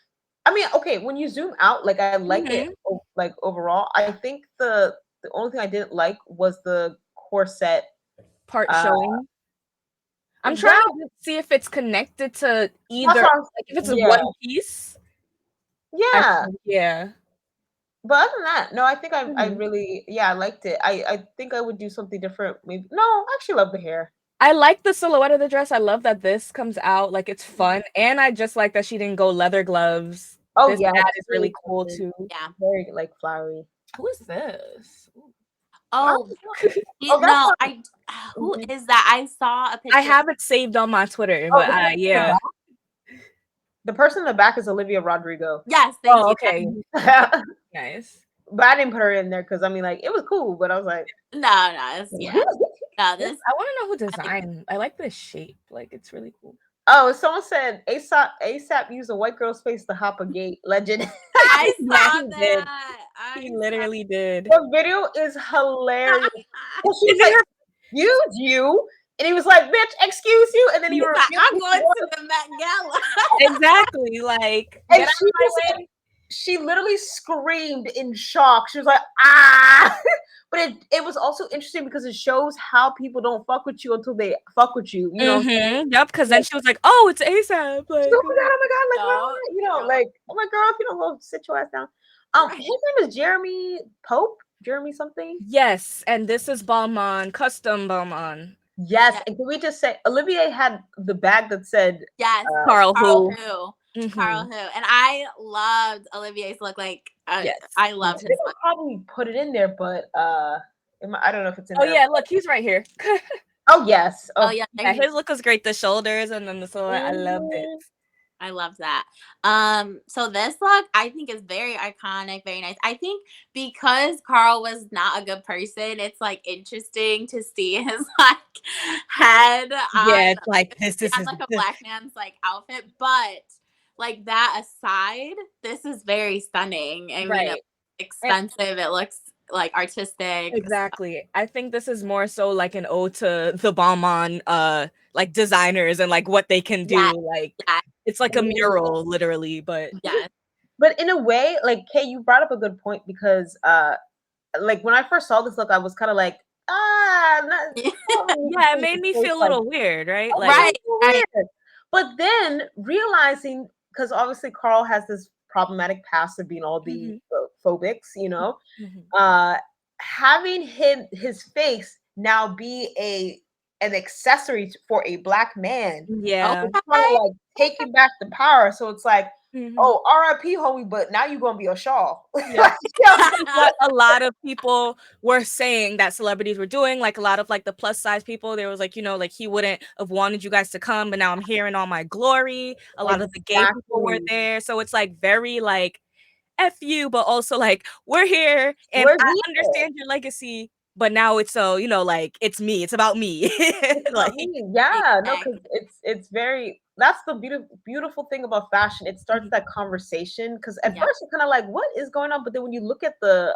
I mean, okay, when you zoom out, like I like it, like overall. I think the only thing I didn't like was the corset Part showing. I'm trying to see if it's connected to either, like if it's one piece. Yeah. Yeah. But other than that, no, I think I really, I liked it. I think I would do something different. Maybe no, I actually love the hair. I like the silhouette of the dress. I love that this comes out like it's fun, and I just like that she didn't go leather gloves. Oh this yeah, hat is really cool too. Yeah, very like flowery. Who is this? Oh, no, who is that? I saw a picture. I have it saved on my Twitter, but yeah. The person in the back is Olivia Rodrigo. Yes, thank you. Okay. Nice. But I didn't put her in there because I mean, like, it was cool, but I was like, no, it's, yeah, no, this. I want to know who designed. I like this shape. Like, it's really cool. Oh, someone said ASAP used a white girl's face to hop a gate. Legend. I saw that. He literally did. The video is hilarious. She was like, "Use you," and he was like, "Bitch, excuse you," and then he was like, "I'm going to the Met Gala." Exactly, like, and she literally screamed in shock. She was like, "Ah!" But it was also interesting because it shows how people don't fuck with you until they fuck with you. You know? Yep. Because then she was like, "Oh, it's ASAP." Like, oh my god, like, like, oh my girl, if you don't go sit your ass down. His name is Jeremy Pope. Jeremy something. Yes, and this is Balmain, custom Balmain. Yes, and can we just say Olivier had the bag that said Carl who. Carl who, and I loved Olivier's look. Like, I loved his look. Probably put it in there, but I don't know if it's in there. Oh yeah, look, he's right here. Oh yes. Oh yeah, his look was great. The shoulders and then the silhouette. I loved it. I love that. So this look I think is very iconic, very nice. I think because Carl was not a good person, it's like interesting to see his like head Yeah, on it's like this on is like a this. black man's like outfit, but like that aside, this is very stunning. I mean, Right. it's expensive. It looks like artistic. Exactly. I think this is more so like an ode to the Balmain like designers and like what they can Yeah, do. Like yeah, it's like a mural literally, but yeah. But in a way, like Kay, you brought up a good point because like when I first saw this look, I was kind of like, not, yeah, it made me feel a like, little weird, right? okay, Like Right, right. weird. But then realizing, because obviously Carl has this problematic past of being all the mhm, phobics, you know, mhm. uh, having his face now be an accessory for a black man, Yeah. it's kind of Okay. like taking back the power. So it's like, Mhm. oh, R.I.P. homie, but now you're gonna be a shawl. Yeah. What a lot of people were saying that celebrities were doing, like a lot of like the plus size people, there was like, like he wouldn't have wanted you guys to come, but now I'm here in all my glory. A lot of the gay people were Exactly. there. So it's like very like F you, but also like we're here and We're I here. understand your legacy, but now it's so, like it's me. It's about me. It's Like about me. Yeah, no, because Exactly. it's very that's the beautiful thing about fashion. It starts Mhm. that conversation because at Yeah. first you're kind of like, what is going on? But then when you look at the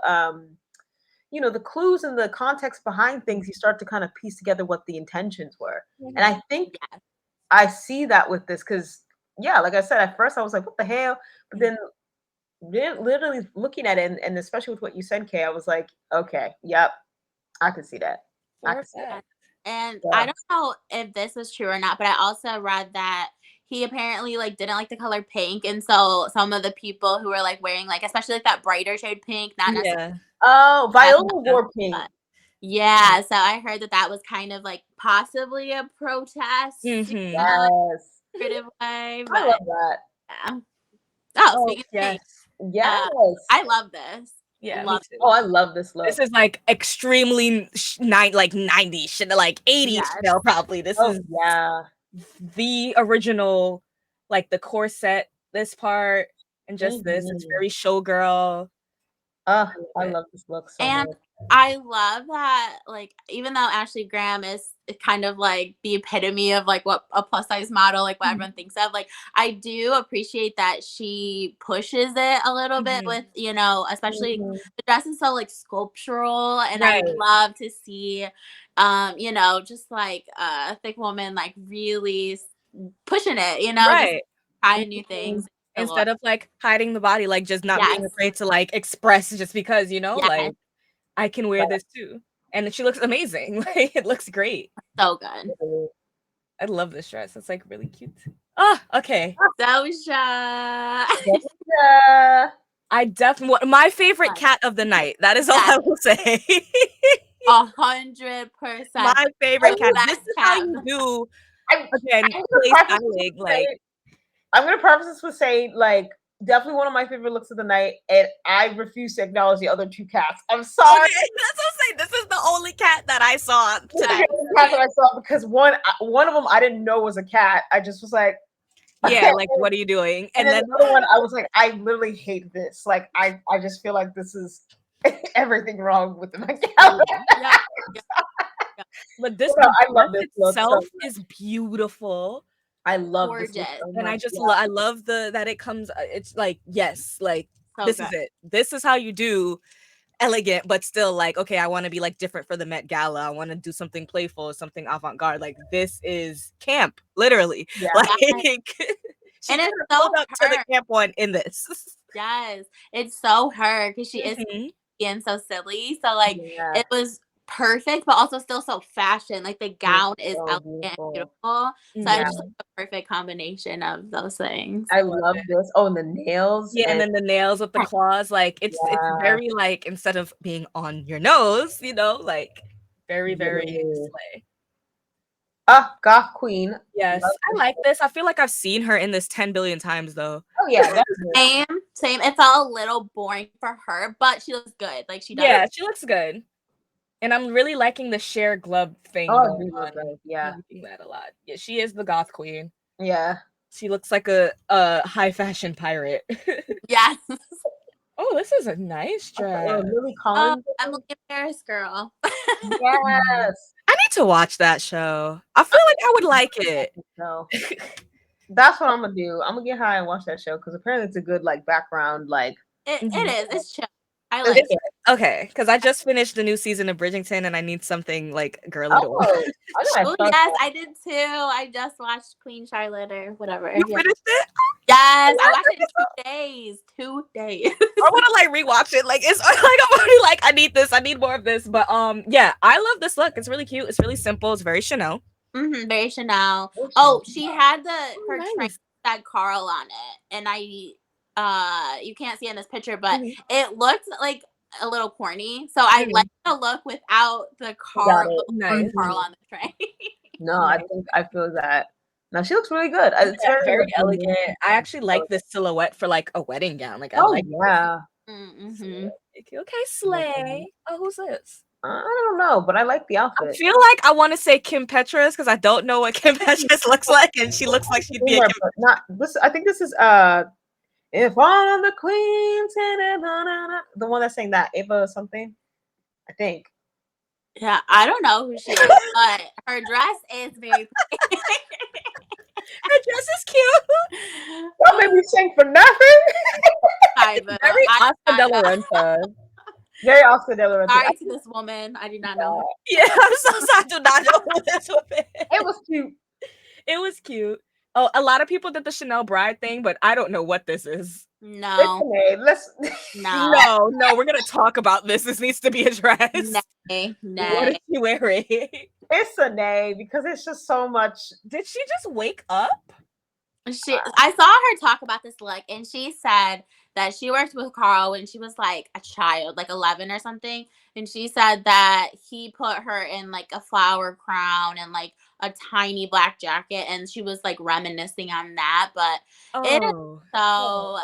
the clues and the context behind things, you start to kind of piece together what the intentions were. And Mhm. I think Yeah. I see that with this because yeah, like I said, at first I was like, what the hell? But Mhm. then literally looking at it and especially with what you said, Kay, I was like, okay, yep, I can see that. I For a can see that. Yeah. fact. And I Yeah. don't know if this is true or not, but I also read that he apparently like didn't like the color pink, and so some of the people who were like wearing like especially like that brighter shade pink, not necessarily Yeah. Oh, that, Viola Yeah. wore pink. but yeah. So I heard that that was kind of like possibly a protest, Mhm. like Yes. creative way, I love but that. yeah. Oh, Oh, speaking of pink, Yes. yes. I love this. Yeah, me Love too. Oh, I love this This look. is like extremely like 90s shit, like 80s yes. Chanel probably. This Oh, is yeah. the original, like the corset, this part, and just this. It's Mhm. very showgirl. I love I it. love this look so And much. I love that, like, even though Ashley Graham is kind of like the epitome of like what a plus size model, like what Mhm, everyone thinks of, like, I do appreciate that she pushes it a little bit mhm. with, especially Mhm. the dress is so like sculptural, and I would Right, love to see, just like a thick woman like really pushing it, just right. trying new Mhm. things. The look. Instead of like hiding the body, like just not being Yes, afraid to like express just because, yes, like I can wear this too. And she looks amazing. Like it looks great. so good. I love this dress. It's like really cute. Oh, okay. Doja. Yeah. I definitely my favorite cat of the night. That is all Yes, I will say. 100%. My The favorite cat. This best is how cat. you do I'm, again I'm gonna play preface this styling. with Like saying, I'm gonna preface this with saying, like, definitely one of my favorite looks of the night, and I refuse to acknowledge the other two cats. I'm sorry. okay, that's what I'm saying. This is the only cat that I saw This is today. the only cat that I saw because one of them I didn't know was a cat. I just was like, Yeah, like what are you doing? and And then then the other one, I was like, I literally hate this. Like, I just feel like this is everything wrong with my cat. Yep. Yep. Yep. but this No, the I love dress this look so itself much. is beautiful. I love this look Gorgeous. so And much. I love the that it comes it's like yes, like So this good. is it. This is how you do elegant, but still like, okay, I want to be like different for the Met Gala. I want to do something playful, something avant-garde. Like this is camp, literally. Yeah. Like Yes. she And could it's have pulled so up to the her. camp one in this. Yes. It's so her because she is Mhm. being so silly. So, like, Yeah. it was perfect, but also still so fashion. Like, the It's gown is so elegant and beautiful. beautiful. So, Yeah, it's Yeah. just like the perfect combination of those things. I I love love it. this. Oh, and the nails Yeah, and and then the nails with the claws, like it's yeah, very like instead of being on your nose, like very, very literally. slay. Goth Queen. Yes, Love I this like shit. this. I feel like I've seen her in this 10 billion times though. Oh yeah, definitely. Same, same. It felt a little boring for her, but she looks good. Like, she does. Yeah, she looks good. And I'm really liking the share glove thing Oh, going these look on. good. I'm Yeah. liking that a lot. Yeah, she is the goth queen. Yeah. She looks like a high fashion pirate. Yes. Oh, this is a nice dress. Lily Collins. Emily in Paris, girl. Yes. I need to watch that show. I feel like I would like it. So that's what I'm gonna do. I'm gonna get high and watch that show because apparently it's a good like background like. It is. It's chill. I It's like good. it. Okay, because I just finished the new season of Bridgerton and I need something like girly to watch. Oh, I gotta Oh start yes, that. I did too. I just watched Queen Charlotte or whatever. You Yeah. finished it? Yes, I watched it in 2 days. 2 days. I want to like rewatch it. Like it's like I'm already like I need this. I need more of this. But yeah, I love this look. It's really cute. It's really simple. It's very Chanel. Very Chanel. Oh, she had her nice. train that Carl on it, and you can't see in this picture, but it looked like a little corny. So I like the look without the Carl Nice. Carl on the train. No, I think I feel that. No, she looks really good. It's Very elegant. I actually like this silhouette for like a wedding gown. Like I like. Yeah. Okay, slay. Oh, who's this? I don't know, but I like the outfit. I feel like I want to say Kim Petras because I don't know what Kim Petras looks like, and she looks like she'd be a Kim. Not this. I think this is if all the queens the one that sang that Ava something. I think. Yeah, I don't know who she is, but her dress is very pretty. Her dress is cute. Don't make me sing for nothing. Very Oscar de la Renta. Very Oscar de la Renta. Sorry to this woman. I do not know her. Yeah, I'm so sorry. I do not know who this woman is. It was cute. It was cute. Oh, a lot of people did the Chanel bride thing, but I don't know what this is. No. No, we're gonna talk about this. This needs to be addressed. Nay. What is she wearing? It's a nay because it's just so much. Did she just wake up? I saw her talk about this look, and she said that she worked with Carl when she was like a child, like 11 or something. And she said that he put her in like a flower crown and like a tiny black jacket, and she was like reminiscing on that. But it is so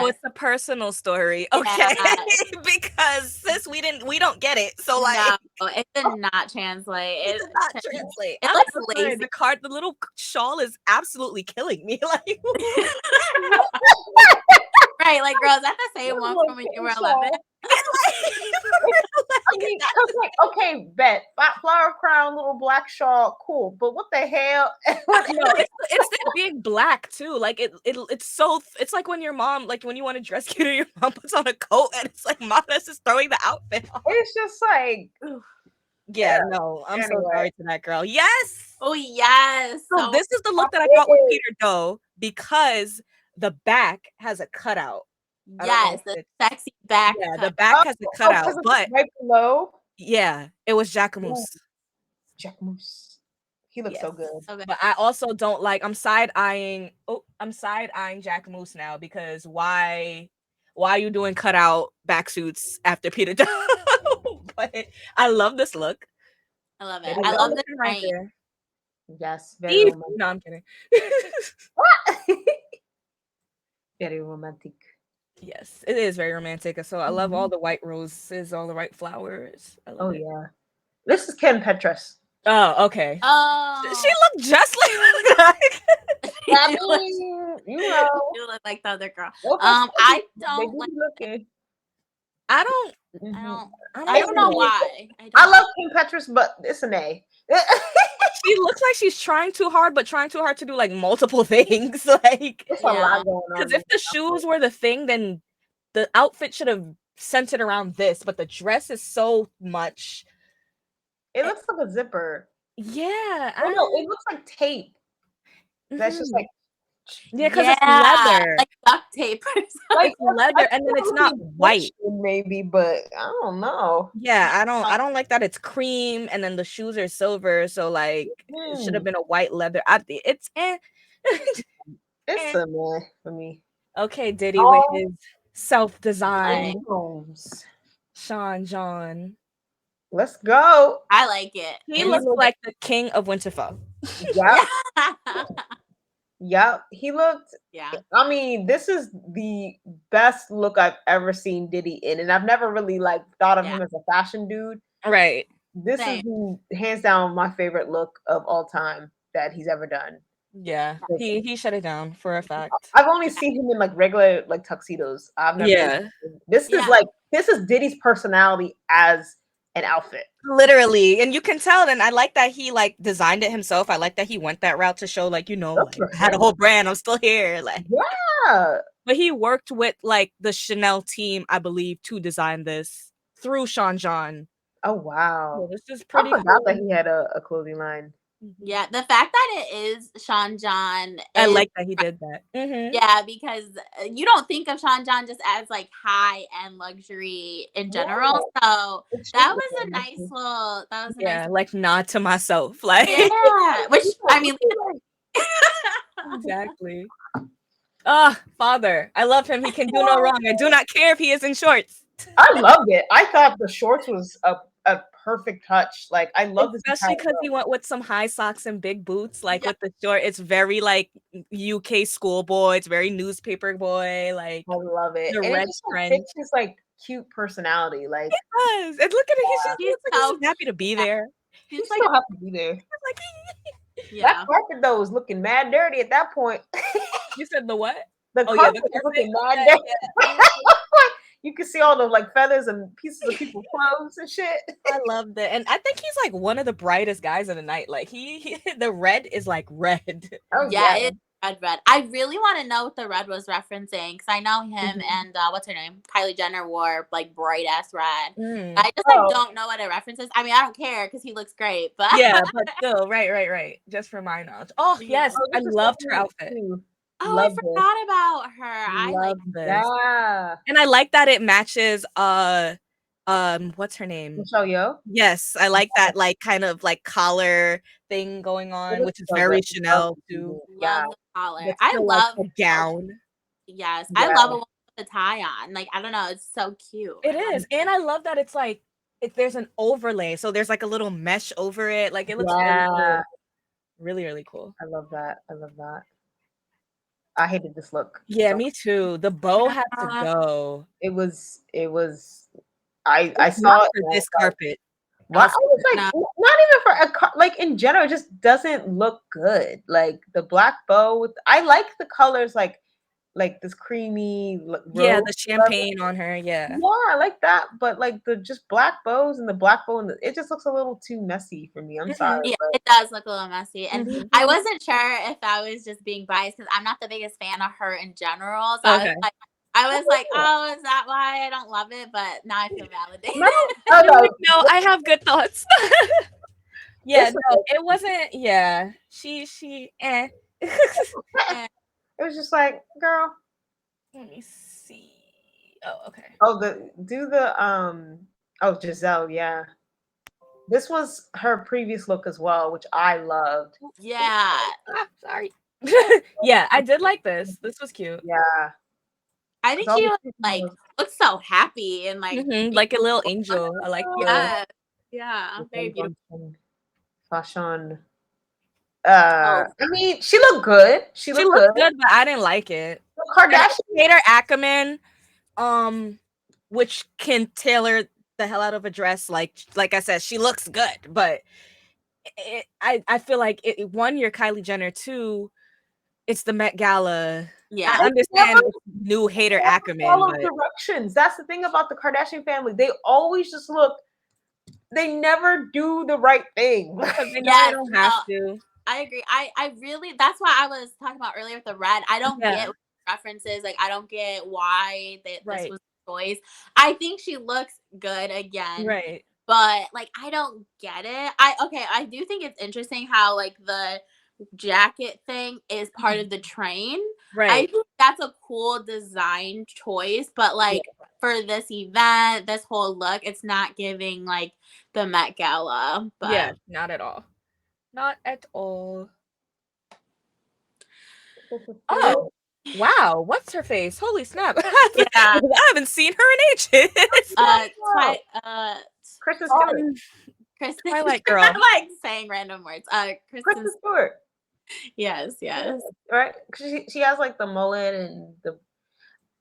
it's a personal story, okay? Yeah. Because sis, we don't get it. So like, no, it did not translate. It did not translate. It looks lazy. The little shawl is absolutely killing me. Like, right, like girls, that's the same one from when you were 11. Okay, bet flower crown, little black shawl, cool. But what the hell? it's the big black too. Like it's like when your mom, like when you want to dress cuter, your mom puts on a coat, and it's like mom is just throwing the outfit on. It's just like. Yeah, no, I'm so sorry to that girl. Yes. Oh yes. So this is the look that I got with Peter Doe because the back has a cutout. Yes, the sexy back. Yeah, the back has a cutout, but right below. Yeah, it was Jacquemus. Jacquemus. He looks so good. But I also don't like. I'm side eyeing Jacquemus now because why are you doing cutout back suits after Peter Doe? But I love this look. I love it. I love the right there. Yes, very romantic. No, I'm kidding. Very romantic. Yes, it is very romantic. So I love all the white roses, all the white flowers. Yeah. This is Kim Petras. Oh, okay. Oh. She looked just like I mean, you look like the other girl. I don't like it. I don't know why. I love Kim Petras, but it's an A. She looks like she's trying too hard, but trying too hard to do like multiple things. Like it's a lot going on. Because if the shoes were the thing, then the outfit should have centered around this. But the dress is so much. It looks like a zipper. Yeah, I don't know. It looks like tape. That's just like. Yeah, because it's leather, like duct tape. Like leather, and then it's not white, maybe, but I don't know. Yeah, I don't like that. It's cream, and then the shoes are silver, so like it should have been a white leather. It's it's a meh for me. Okay, Diddy with his self-design Sean John. Let's go. I like it. He looks like the king of Winterfell. Yeah. Yep, he looked. Yeah, I mean, this is the best look I've ever seen Diddy in, and I've never really like thought of him as a fashion dude. Right. This is hands down my favorite look of all time that he's ever done. Yeah, he shut it down for a fact. I've only seen him in like regular like tuxedos. I've never. Yeah, This is like Diddy's personality as an outfit. literally, and you can tell. And I like that he like designed it himself. I like that he went that route to show like Good like for I had a him. whole brand. I'm still here. Like, Yeah. but he worked with like the Chanel team, I believe, to design this through Sean John. Oh wow. So this is I pretty forgot that cool. he had a clothing line. Yeah, the fact that it is Sean John I is like that he did that. yeah, because you don't think of Sean John just as like high end luxury in general. So that was a nice little. That was a Yeah, nice. like nod to myself, like Yeah, which I mean. exactly. Ah, father, I love him. He can do no wrong. I do not care if he is in shorts. I loved it. I thought the shorts was a perfect touch. Like I love this, Especially because he went with some high socks and big boots, like with the short. It's very like UK schoolboy. It's very newspaper boy. Like I love it, the and it red just like, trench. fits his like cute personality. Like It does. And look at it. He's He's like so he's happy to be there. he's so happy to be there. Like That carpet though was looking mad dirty at that point. you said the what? The Oh carpet yeah, was looking mad dirty. yeah. You can see all the like feathers and pieces of people's clothes and shit. I loved it, and I think he's like one of the brightest guys of the night. Like he the red is like red. Oh yeah, it's red. I really want to know what the red was referencing because I know him and what's her name, Kylie Jenner wore like bright ass red. I just like don't know what it references. I mean, I don't care because he looks great, but yeah, but still, right. Just for my knowledge. Oh yes, I loved her outfit. Oh, I forgot about her. I like this. Yeah. And I like that it matches what's her name? Michelle Yeoh. Yes, I like that like kind of like collar thing going on, which is very Chanel too. Love the collar. But I still, love like, the gown. Yes, I love a woman with a tie on. Like I don't know, it's so cute. It is, and I love that it's like there's an overlay, so there's like a little mesh over it. Like it looks really cool. Really cool. I love that. I love that. I hated this look. Yeah, me too. The bow had to go. It was. I saw it for this carpet. What? I was like, not even for like in general, it just doesn't look good. Like the black bow with, I like the colors, like this creamy yeah, the champagne on her. Yeah, I like that, but like the just black bows and the black bow and it just looks a little too messy for me. I'm sorry. Yeah, it does look a little messy, and I wasn't sure if I was just being biased because I'm not the biggest fan of her in general. So I was like, oh, is that why I don't love it? But now I feel validated. No, I have good thoughts. Yeah, no, it wasn't. Yeah, she. It was just like, girl. Let me see. Oh, okay. Oh, Giselle, yeah. This was her previous look as well, which I loved. Yeah. Sorry. Yeah, I did like this. This was cute. Yeah. I think she like looks so happy and like like a little angel. I like yeah, very beautiful. Fashion. I mean, she looked good. She looked good, but I didn't like it. Kardashian Hater Ackerman, which can tailor the hell out of a dress. Like I said, she looks good, but I feel like one, you're Kylie Jenner. Two, it's the Met Gala. Yeah, I understand new Hater Ackerman. Follow directions. That's the thing about the Kardashian family. They always just look. They never do the right thing. They don't have to. I agree. I really, that's why I was talking about earlier with the red. I don't get references. Like, I don't get why this was the choice. I think she looks good again. Right. But, like, I don't get it. I do think it's interesting how, like, the jacket thing is part of the train. Right. I think that's a cool design choice. But, like, for this event, this whole look, it's not giving, like, the Met Gala. But yeah, not at all. Not at all. Oh, wow. What's her face? Holy snap. I haven't seen her in ages. Kristen Twilight girl. I'm like saying random words. Kristen Stewart. Yes. Right? She has like the mullet and the.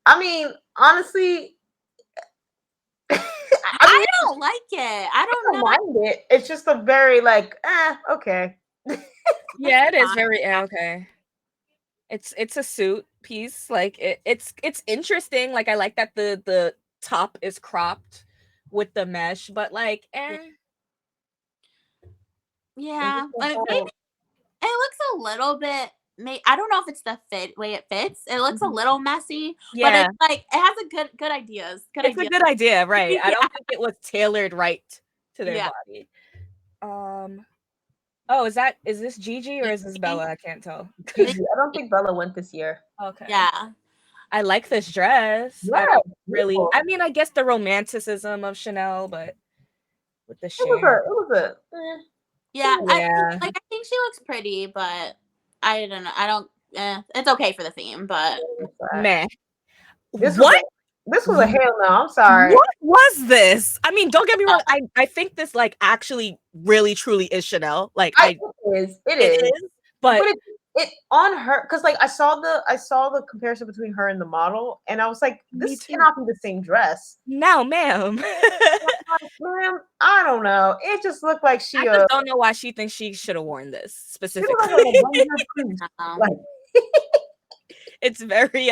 I mean, honestly, I don't like it. I don't know. mind it. It's just a very like, okay. Yeah, it is fine. very okay. It's a suit piece. Like it's interesting. Like I like that the top is cropped with the mesh, but like And just Yeah, the like maybe whole, it looks a little bit. I don't know if it's the way it fits. It looks a mhm. little messy, but yeah, it's like it has a good ideas. Good it's a ideas. good idea, right? I Yeah, don't think it was tailored right to their yeah. body. Um oh, is this Gigi or is this Bella? I can't tell. I think Gigi. I don't think Bella went this year. Okay. yeah. I like this dress. I Yeah, don't it's really beautiful. I mean, I guess the romanticism of Chanel, but with the It was share. Yeah, Yeah. I think she looks pretty, but I don't know. I don't. It's okay for the theme, but Meh. This was What? this was a hell no. I'm sorry. What was this? I mean, don't get me wrong. I think this like actually really truly is Chanel. Like It it is, is, but but it on her because like I saw the comparison between her and the model, and I was like, me this too. cannot be the same dress. No, ma'am. Like, ma'am, I don't know. It just looked like I she just don't know why she thinks she should have worn this she looked specifically. like a dangerous priest. um, Like It's very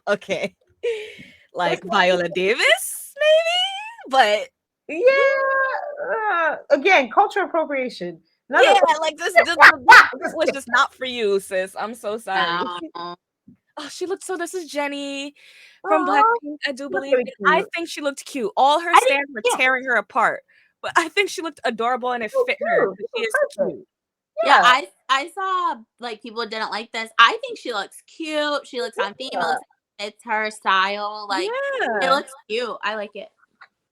okay. it's Like like, Viola Davis, maybe? But yeah. Again, cultural appropriation. Another. yeah, like this was just not for you, sis. I'm so sorry. no. Oh, she looked so this is Jenny from Aw, Blackpink, I do that's believe, really and I cute. think she looked cute. All her I think stands were yeah, tearing her apart, but I think she looked adorable and it So fit her cute. 'cause she So is perfect. cute. yeah. Yeah. I saw like people didn't like this. I think she looks cute. She looks on theme. It looks like it's her style. Like it Yeah. looks cute. I like it.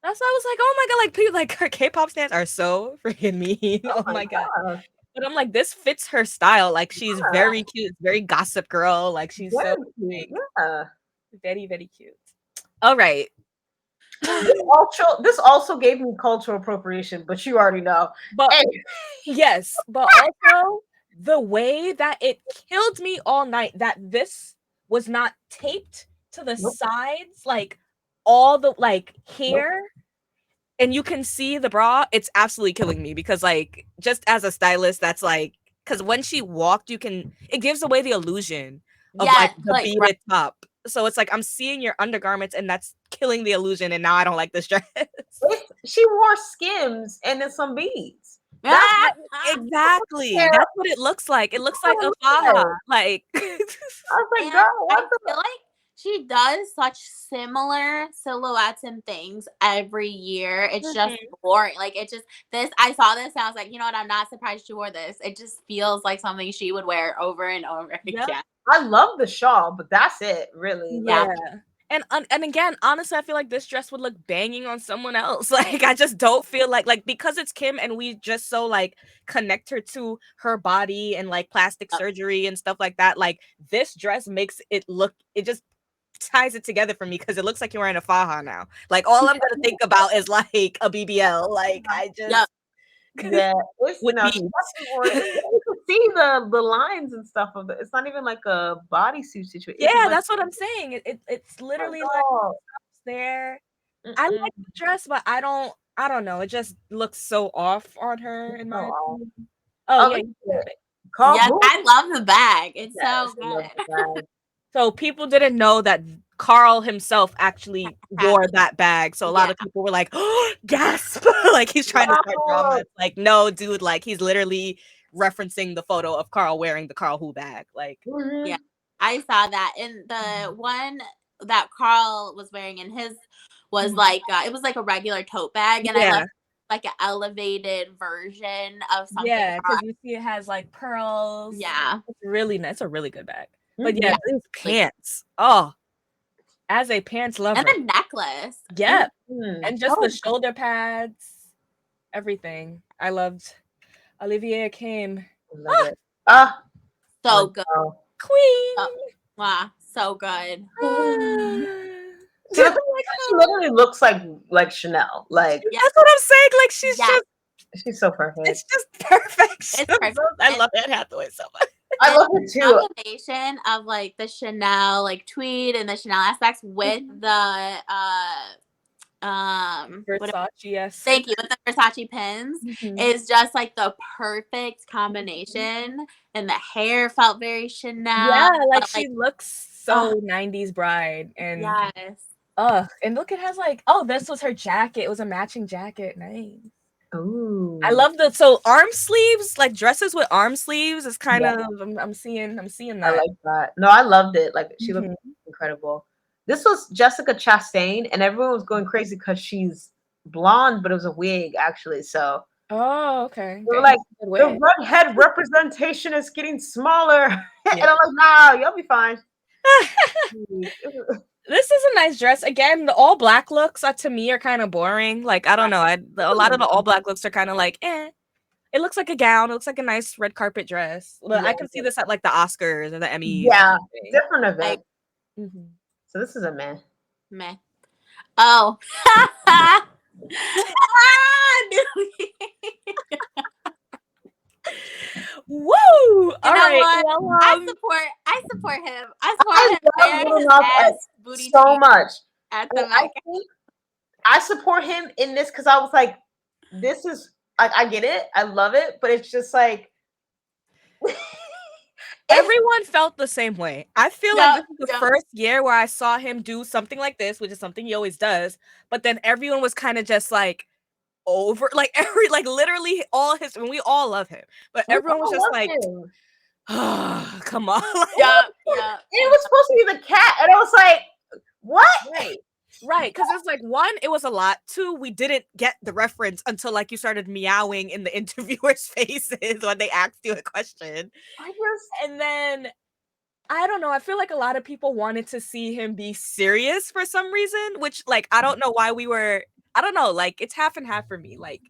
That's why I was like, "Oh my god," like, people like, her K-pop stans are so freaking mean. Oh Oh my my god. gosh. But I'm like, this fits her style, like, she's Yeah. very cute, very gossip girl, like, she's so, Very cute. like, Yeah. very, very cute. Alright. This also gave me cultural appropriation, but you already know. But Hey, yes, but also the way that it killed me all night that this was not taped to the nope, sides, like, all the, like, nope. here, and you can see the bra, it's absolutely killing me because, like, just as a stylist, that's, like, because when she walked, it gives away the illusion of, Yeah, like, the like right. beaded top. So it's like, I'm seeing your undergarments, and that's killing the illusion, and now I don't like this dress. She wore Skims and then some beads. That's Ah, Exactly. yeah, That's what it looks like. It looks like a I faja. Like was like, and girl, I what the feel like she does such similar silhouettes and things every year. It's just Mhm. boring. Like it just this. I saw this and I was like, you know what? I'm not surprised she wore this. It just feels like something she would wear over and over Yep. again. I love the shawl, but that's it, really. Yeah. Like, Yeah. And again, honestly, I feel like this dress would look banging on someone else. Like I just don't feel like because it's Kim and we just so like connect her to her body and like plastic surgery and stuff like that. Like this dress makes it just ties it together for me because it looks like you're wearing a faja now. Like all I'm gonna think about is like a BBL. Like I Yep. just yeah, it's would no, be she definitely wore it. You can see the lines and stuff of it. It's not even like a bodysuit situation. It's just yeah, like, that's what I'm saying. It's literally like oh, there. I mm-mm, like the dress, but I don't know. It just looks so off on her in so my off. opinion. Oh Oh, yeah, look you at have it. it. Call Yes, boom. I love the bag. It's so Yes, I love the good. bag. So people didn't know that Carl himself actually wore that bag. So a lot Yeah. of people were like, oh, gasp. Like he's trying to start drama. Oh, It's like, no, dude, like he's literally referencing the photo of Carl wearing the Carl Who bag. Like, Yeah. mhm. I saw that. And the one that Carl was wearing in his was Mhm. like it was like a regular tote bag, and I love yeah. like an elevated version of something. Yeah, because you see it has like pearls. Yeah. It's really nice. It's a really good bag. But yeah, Yeah. Mhm. these Like, pants. Oh, as a pants and lover. the necklace. Yeah. Mhm. And just the So shoulder pads, everything. I loved Olivier came. Love it. Ah, so let's good. go. So, Queen. wow, so good. So the thing is, she literally looks like Chanel. Like Yeah. That's what I'm saying. Like Yeah. she's so perfect. it's just perfection. It's perfect. I love Anne Hathaway so much. I And love it too. combination of like the Chanel like tweed and the Chanel aspects with the Versace-esque. Thank you, with the Versace pins, is just like the perfect combination, and the hair felt very Chanel. Yeah, like but, she looks so 90s bride, and yes. and look, it has like, this was her jacket. It was a matching jacket. Nice. Ooh. I love so arm sleeves, like dresses with arm sleeves is kind of I'm seeing that. I like that. No, I loved it. Like she looked incredible. This was Jessica Chastain, and everyone was going crazy because she's blonde, but it was a wig actually. So okay. they were like, the redhead representation is getting smaller, and I'm like, nah, you'll be fine. This is a nice dress. Again, the all black looks to me are kind of boring. Like, I don't know. A lot of the all black looks are kind of like, eh. It looks like a gown. It looks like a nice red carpet dress. I can see this at like the Oscars or the Emmys. Yeah, different event. So this is a meh. Meh. Oh. Woo! All right. Well, I support him. I support him so much. At the I support him in this because I was like, this is I get it. I love it, but it's just like everyone felt the same way. I feel like this is the first year where I saw him do something like this, which is something he always does. But then everyone was kind of just like over, like literally all his. We all love him, but everyone was just like, oh, come on. Yeah. It was supposed to be the cat, and I was like, what? Right, because it's like, one, it was a lot. Two, we didn't get the reference until like you started meowing in the interviewers' faces when they asked you a question. And then I don't know. I feel like a lot of people wanted to see him be serious for some reason, which like I don't know why we were. I don't know. Like it's half and half for me. Like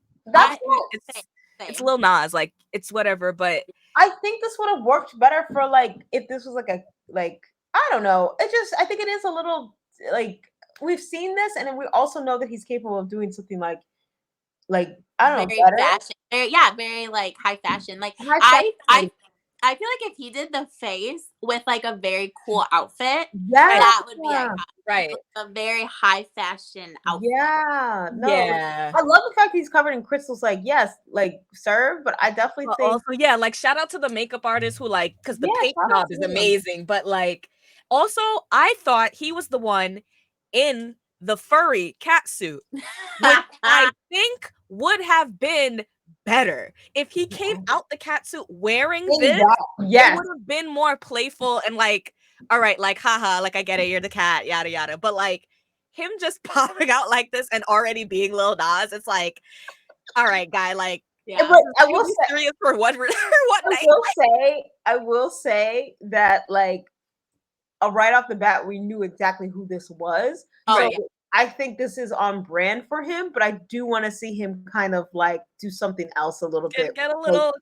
it's Lil Nas. Like it's whatever. But I think this would have worked better for like if this was like I don't know. I think it is a little like. We've seen this, and then we also know that he's capable of doing something like I don't know, better. Fashion. Very like high fashion. Like I feel like if he did the face with like a very cool outfit, that would be iconic. Right. A very high fashion outfit. Yeah. No. Yeah. I love the fact he's covered in crystals. Like, yes, like serve, but I definitely think also, like shout out to the makeup artist who like because the paint job is amazing, but like also I thought he was the one in the furry cat suit, which I think would have been better if he came out the cat suit wearing this. It would have been more playful and like, all right, like haha, like I get it, you're the cat, yada yada. But like him just popping out like this and already being Lil Nas, it's like, all right, guy, like, but I will say serious for what I will say that like right off the bat, we knew exactly who this was. So I think this is on brand for him, but I do want to see him kind of like do something else a little bit. Get a little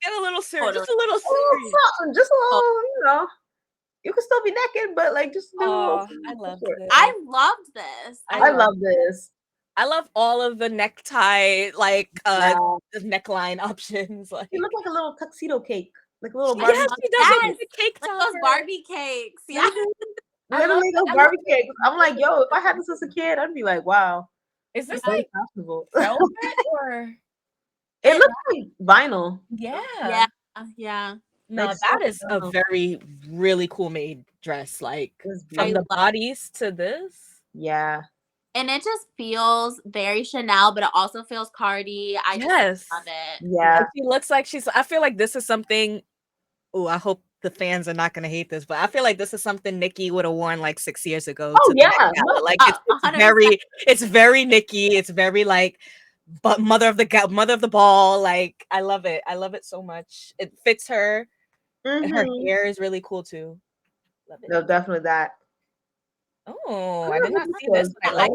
serious, just a little serious. Something, just a little, you know. You can still be naked, but like just do a little. I love this. I loved this. I love this. I love all of the necktie, like the neckline options. Like you look like a little tuxedo cake. Like a little Barbie. Yes, she does. Like a cake like those Barbie cakes. Yeah. Literally those Barbie cakes. I'm like, yo, if I had this as a kid, I'd be like, wow. Is this like possible? or it looks like vinyl. Yeah. No, like, that is a very really cool made dress. Like from the bodies to this. Yeah. And it just feels very Chanel, but it also feels Cardi. I just love it. Yeah. She looks like I feel like this is something. Oh, I hope the fans are not going to hate this, but I feel like this is something Nicki would have worn like 6 years ago. Oh, yeah. Like it's very Nicki. It's very like, but mother of the ball. Like, I love it. I love it so much. It fits her. And her hair is really cool too. Love it. No, definitely that. Oh, I did not see this. I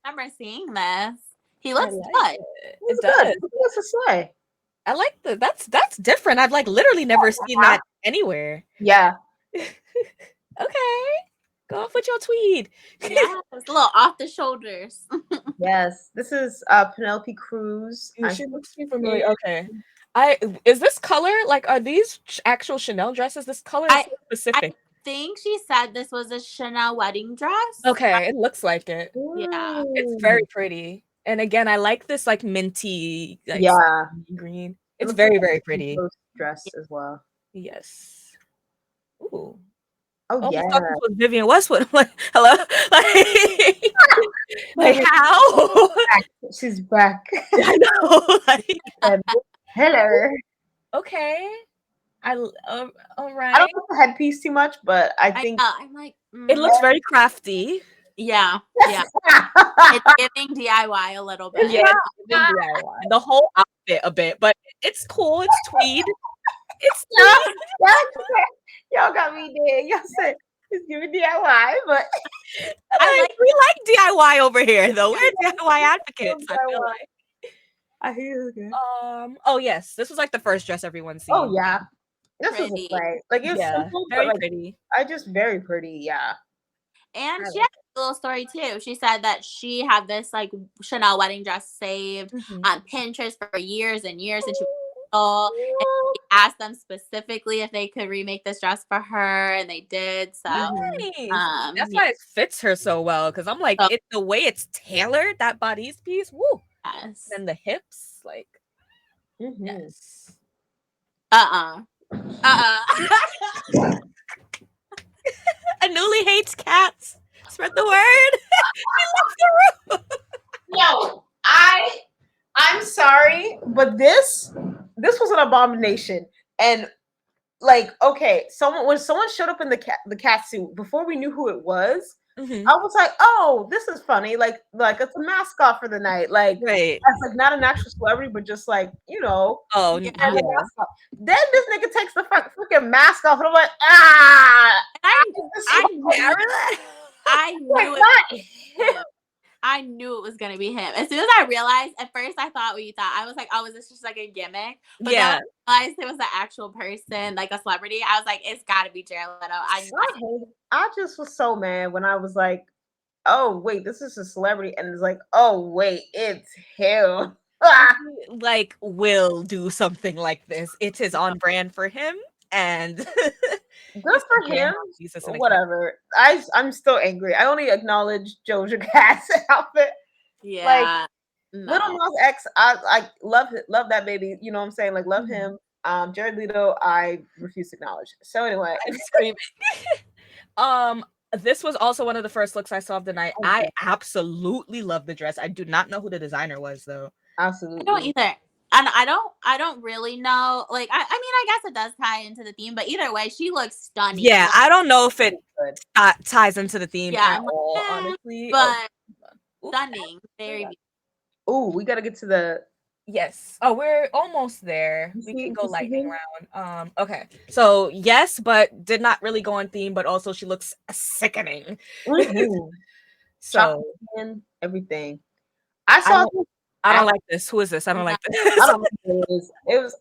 remember seeing this. He looks good. It does. What's to say? I like that's different. I've like literally never seen that anywhere. Yeah. Okay. Go off with your tweed. Yeah, it's a little off the shoulders. Yes. This is Penelope Cruz. She looks familiar. Okay. Is this color like are these actual Chanel dresses? This color is specific. think she said this was a Chanel wedding dress. Okay, it looks like it. Yeah. It's very pretty. And again, I like this like minty, like Yeah. green. It It's looks like very, a very pretty. dress as well. Yes. Ooh. Oh Almost yeah. thought this was Vivian Westwood. I'm like, hello? Like how? She's back. I know. Like, Hello. okay. All I right. don't like the headpiece too much, but I think I'm like, It looks very crafty. yeah. It's giving DIY a little bit. Yeah, it's giving DIY. The whole outfit a bit, but it's cool. It's tweed. It's tweed. y'all got me there. Y'all said it's giving DIY, but We like DIY over here, though. We're DIY advocates. I feel like. I hear it again. Oh yes, this was like the first dress everyone's seen. Oh yeah, this was Pretty. great. Like it's simple, very but like pretty. very pretty. Yeah. And she had a little story too. She said that she had this like Chanel wedding dress saved on Pinterest for years and years, and she and she asked them specifically if they could remake this dress for her, and they did. So that's why it fits her so well. Because I'm like, the way it's tailored, that bodice piece, woo. Yes. And the hips, like, yes. Anuli hates cats. Spread the word. He loves the room. No, I'm sorry, but this was an abomination. And like, okay, when someone showed up in the cat suit before we knew who it was, I was like, oh, this is funny. Like it's a mascot for the night. Like that's like not an actual celebrity, but just like, you know. Oh yeah. Then this nigga takes the freaking mask off, and I'm like, I knew it. I knew it was gonna be him. As soon as I realized, at first I thought what you thought. I was like, oh, is this just like a gimmick? But then I realized it was an actual person, like a celebrity. I was like, it's gotta be Jared Leto. I just was so mad when I was like, oh wait, this is a celebrity, and it's like, oh wait, it's him. Like will do something like this. It is on brand for him, and good for him. Whatever. I'm still angry. I only acknowledge Doja Cat's outfit. Yeah. Like Little Nas X, I love that baby. You know what I'm saying? Like love him. Jared Leto, I refuse to acknowledge. So anyway, I'm screaming. This was also one of the first looks I saw of the night. Okay. I absolutely love the dress. I do not know who the designer was though. Absolutely. I don't either. And I don't really know. Like, I mean, I guess it does tie into the theme, but either way, she looks stunning. Yeah, I don't know if it ties into the theme at all, honestly. But stunning. Very beautiful. Oh, we got to get to the... Yes. Oh, we're almost there. We can go lightning round. Okay. So, yes, but did not really go on theme, but also she looks sickening. So, everything. I don't like this. Who is this? I don't like this. I don't know who it is.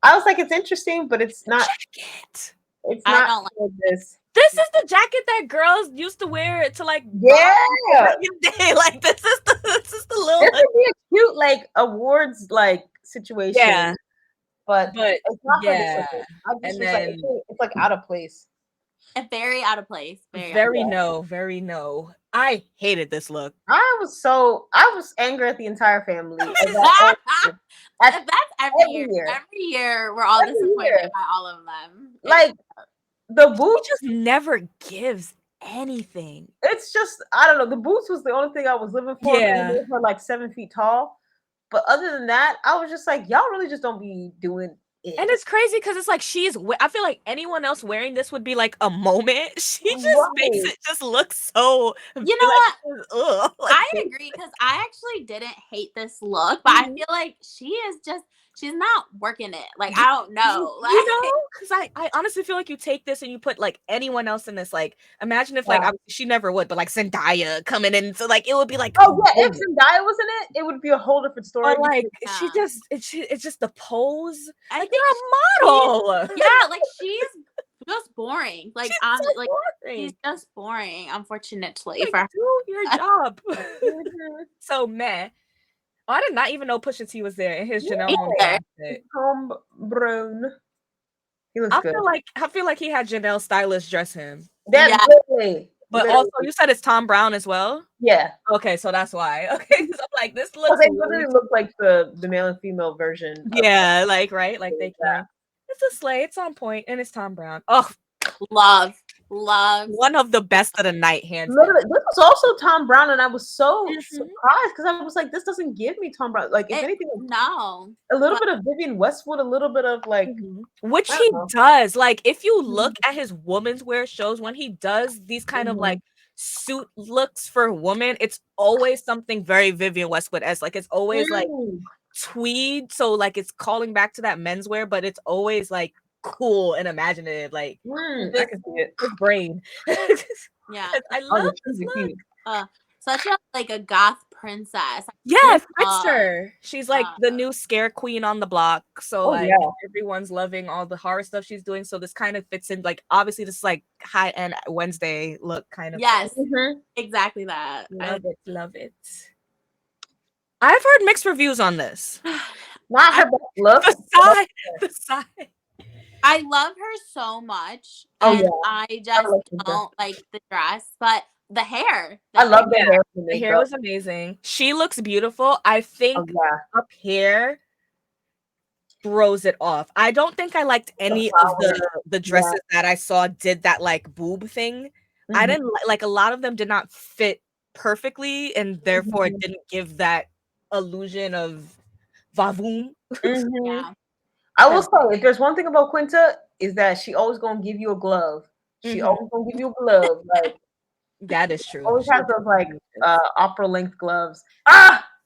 I was like, it's interesting, but it's not. Jacket. It's not. I don't like this. This is the jacket that girls used to wear to like day. Like this is the little. This would be a cute like awards like situation. Yeah, but it's not for this. And then it's like out of place. Very out of place. Very no. I hated this look. I was angry at the entire family. That's every year. Every year we're all disappointed by all of them. Like the boots just never gives anything. It's just I don't know. The boots was the only thing I was living for. Yeah, they were like 7 feet tall. But other than that, I was just like, y'all really just don't be doing it. And it's crazy because it's like I feel like anyone else wearing this would be like a moment. She just makes it just look so. You know what? I agree because I actually didn't hate this look, but I feel like she's not working it. Like I don't know. Like, you know, because I honestly feel like you take this and you put like anyone else in this. Like imagine if like she never would, but like Zendaya coming in, so like it would be like if Zendaya was in it, it would be a whole different story. But like it's just the pose. Like you're a model. Yeah, like she's just boring. Like she's just boring. Unfortunately, like, for do your job. So meh. Oh, I did not even know Pusha T was there in his Janelle Monáe outfit. Home brown He looks good. I feel like he had Janelle stylist dress him. That Yeah. literally. But also, you said it's Tom Brown as well. Yeah. Okay, so that's why. Okay, because I'm like, this looks. They literally look like the male and female version. Yeah, like right, like they can. It's a slay. It's on point, and it's Tom Brown. Oh, love. One of the best of the night, hands down. Literally, this was also Tom Brown, and I was so surprised because I was like, this doesn't give me Tom Brown. Like, if anything, no, a little bit of Vivian Westwood, a little bit of like, which he does. Like, if you look at his women's wear shows, when he does these kind of like suit looks for women, it's always something very Vivian Westwood-esque. Like, it's always like tweed, so like it's calling back to that menswear, but it's always like cool and imaginative. Like, I can see it. His brain. Yeah, I love this look. Such a goth princess. Yeah, Fritzster. She's like the new scare queen on the block. So everyone's loving all the horror stuff she's doing. So this kind of fits in, like, obviously this like high end Wednesday look kind of. Yes, exactly that. Love it. I've heard mixed reviews on this. Not her best look. The side. I love her so much. I just don't like the dress, but the hair. I love the hair. The hair was amazing. She looks beautiful. I think up here throws it off. I don't think I liked any of the dresses that I saw did that like boob thing. I didn't like a lot of them did not fit perfectly, and therefore it didn't give that illusion of vavoom. Yeah. I will say, if there's one thing about Quinta, is that she always gonna give you a glove. She always gonna give you a glove. Like, that is true. Always has those like opera length gloves.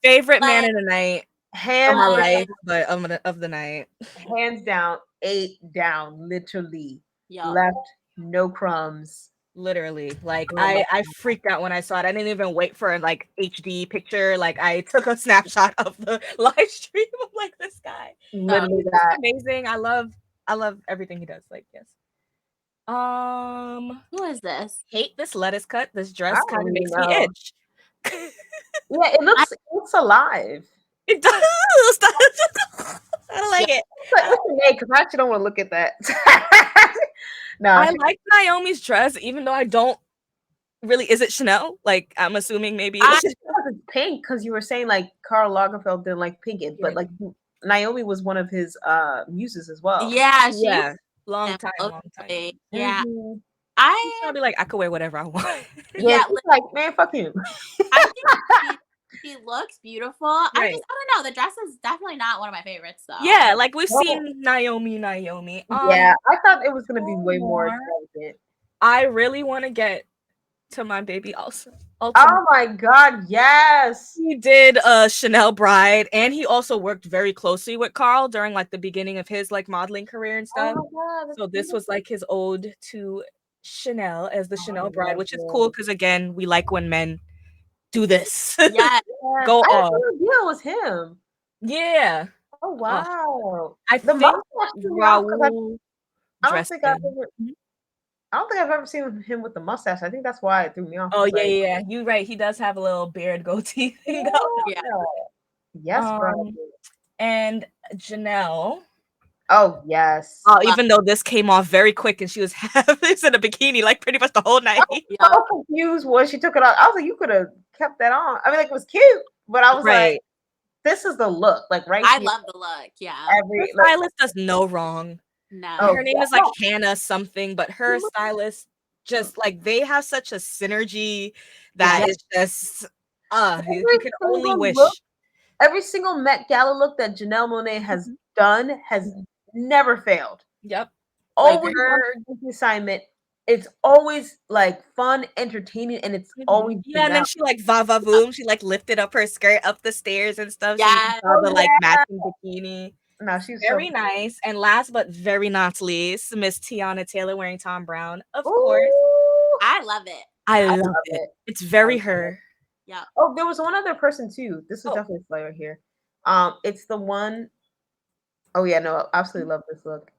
Favorite man of the night. Hands of my life, but of the night. Hands down, 8 down, literally. Left no crumbs. Literally, like I freaked out when I saw it. I didn't even wait for like HD picture. Like, I took a snapshot of the live stream of like this guy. Literally, that's amazing. I love everything he does. Like, yes. Who is this? Hate this lettuce cut. This dress kind of makes me itch. Yeah, it looks alive. It does. I don't like it. Because I actually don't want to look at that. No, I like Naomi's dress, even though I don't really. Is it Chanel? Like, I'm assuming maybe it's pink, because you were saying like Karl Lagerfeld didn't like pink, but like Naomi was one of his muses as well. Yeah, long time. Yeah, I probably like I could wear whatever I want. Yeah, like, man, fuck you. I think she looks beautiful. I don't know. The dress is definitely not one of my favorites, though. Yeah, like we've seen Naomi. Yeah, I thought it was gonna be way more extravagant. I really want to get to my baby also. Oh my god, yes. He did Chanel Bride, and he also worked very closely with Karl during like the beginning of his like modeling career and stuff. Oh my god, so this was like his ode to Chanel as the Chanel Bride, which is cool because again, we like when men do this. Yeah. Go I off. didn't know it was him. Yeah. Oh wow. I think Raul I don't think I've ever seen him with the mustache. I think that's why it threw me off. Oh yeah. You're right. He does have a little beard goatee thing. Yes, bro. And Janelle. Oh yes. Even though this came off very quick and she was in a bikini like pretty much the whole night. I was so confused when she took it off. I was like, you could have kept that on. I mean, like, it was cute, but I was like, this is the look. Like, right? I love the look. Yeah. Her stylist does no wrong. No. Her name is like Hannah something, but her stylist just like they have such a synergy that is just you can only wish. Every single Met Gala look that Janelle Monáe has done has never failed. Yep. Always the assignment. It's always like fun, entertaining, and it's always and then she like va-va-voom. She like lifted up her skirt up the stairs and stuff. Yeah. She saw the like matching bikini. No, she's very nice. And last but very not least, Miss Tiana Taylor wearing Tom Brown. Of course. I love it. I love it. It's very her. Yeah. Oh, there was one other person too. This is definitely a slayer here. It's the one. Oh yeah, no, I absolutely love this look.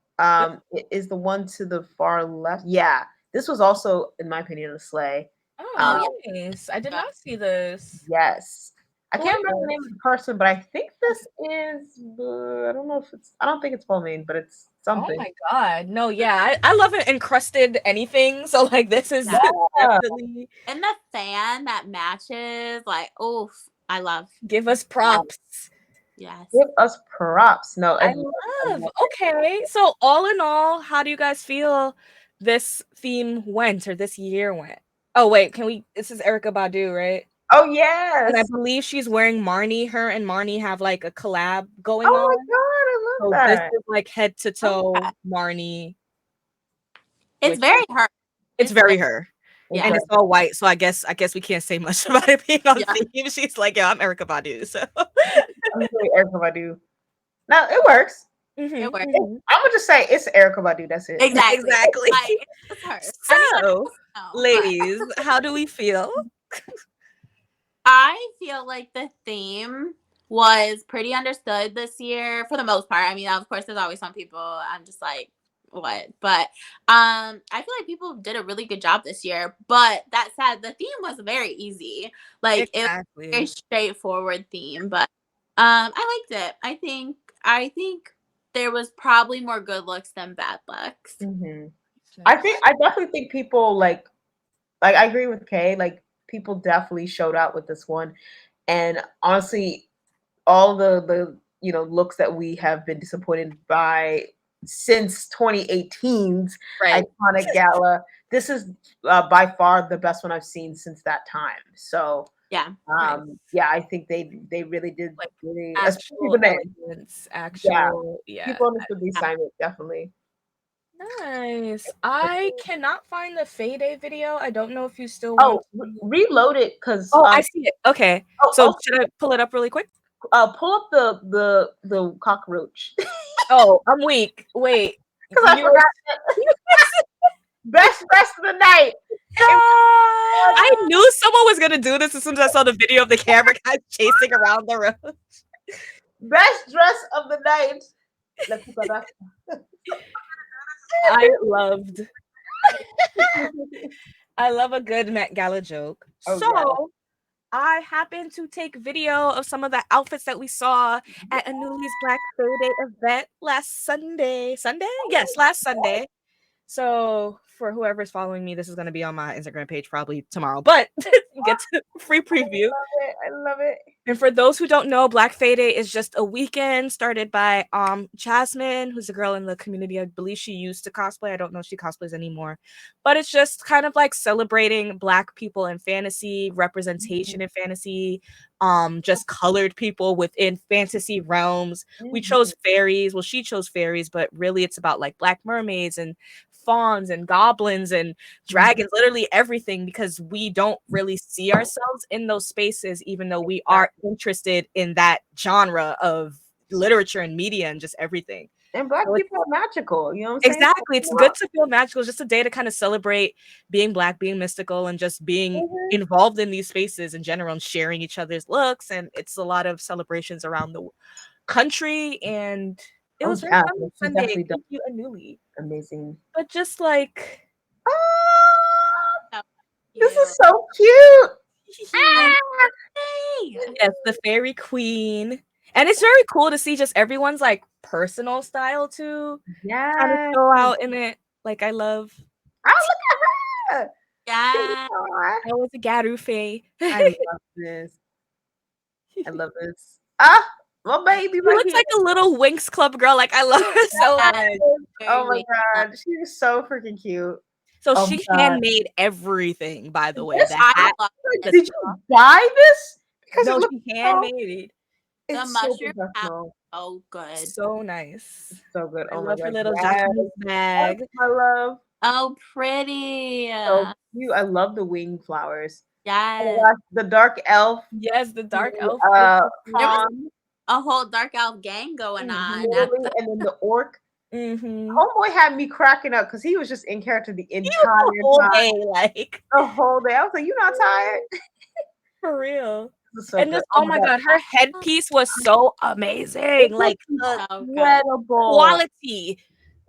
It is the one to the far left. Yeah, this was also, in my opinion, a slay. Oh, nice. I did not see this. Yes. I can't remember the name of the person, but I think this is I don't know if it's I don't think it's Pauline, but it's something. Oh my god. No, yeah. I love an encrusted anything. So like this is definitely And the fan that matches, like, oof, I love. give us props. Yes. Give us props. No, I love. Okay. So all in all, how do you guys feel this theme went or this year went? Oh wait, this is Erykah Badu, right? Oh And yes. I believe she's wearing Marnie. Her and Marnie have like a collab going Oh on. my god, I So love this that. is like head to toe Marnie. It's very her. It's very her. Yeah. And it's all white, so I guess we can't say much about it being on theme. She's like, yeah, I'm Erykah Badu, so I'm really Erykah Badu. No, it works. It works. I'm gonna just say it's Erykah Badu. That's it. Exactly. Exactly. It's her. So, ladies, how do we feel? I feel like the theme was pretty understood this year for the most part. I mean, of course, there's always some people I'm just like, what? But I feel like people did a really good job this year. But that said, the theme was very easy. Like it was a very straightforward theme, but I liked it. I think there was probably more good looks than bad looks. I definitely think people like I agree with Kay. Like people definitely showed out with this one, and honestly, all the looks that we have been disappointed by since 2018's iconic gala, this is by far the best one I've seen since that time. So yeah, I think they really did like really actual elegance, people understood the assignment definitely. Nice. I cannot find the Fade video. I don't know if you still want to reload it because I see it. Okay. So should I pull it up really quick? Pull up the cockroach. Oh, I'm weak. Wait. Because I forgot best dress of the night. I knew someone was gonna do this as soon as I saw the video of the camera guys chasing around the road. Best dress of the night. I love a good Met Gala joke. I happened to take video of some of the outfits that we saw at Anuli's Black Friday event last Sunday. Yes, last Sunday. So for whoever's following me, this is going to be on my Instagram page probably tomorrow, but you get to free preview. I love it. And for those who don't know, Black Friday is just a weekend started by Jasmine, who's a girl in the community. I believe she used to cosplay. I don't know if she cosplays anymore. But it's just kind of like celebrating Black people in fantasy, representation in fantasy, just colored people within fantasy realms. We chose fairies. Well, she chose fairies, but really it's about like Black mermaids and fauns and goblins and dragons, literally everything, because we don't really see ourselves in those spaces, even though we are interested in that genre of literature and media and just everything. And Black people are magical, you know what I'm saying? Exactly. It's good to feel magical. It's just a day to kind of celebrate being Black, being mystical, and just being involved in these spaces in general and sharing each other's looks. And it's a lot of celebrations around the country, and it was very fun Sunday. Thank you, Anuli. Amazing. But just like, this is so cute. Yes, the fairy queen. And it's very cool to see just everyone's like personal style too. Yeah. Kind of show out in it. Like I love. Oh, look at her. Yeah. I was a Garufe. I love this. I love this. Well, baby, she looks like a little Winx Club girl. Like I love her so much. Oh my god, she is so freaking cute. So she handmade everything, by the way. Did you buy this? Because no, she handmade. The mushroom so good. So nice. So good. I love her little Japanese bag. I love. Oh, pretty. So cute. I love the wing flowers. Yes. Oh, the dark elf. Yes, the dark elf. There was a whole dark elf gang going on. And then the orc. Homeboy had me cracking up because he was just in character the entire time. The whole day. I was like, "You not tired?" For real. So and this, oh my god, her headpiece was so amazing. Like incredible quality.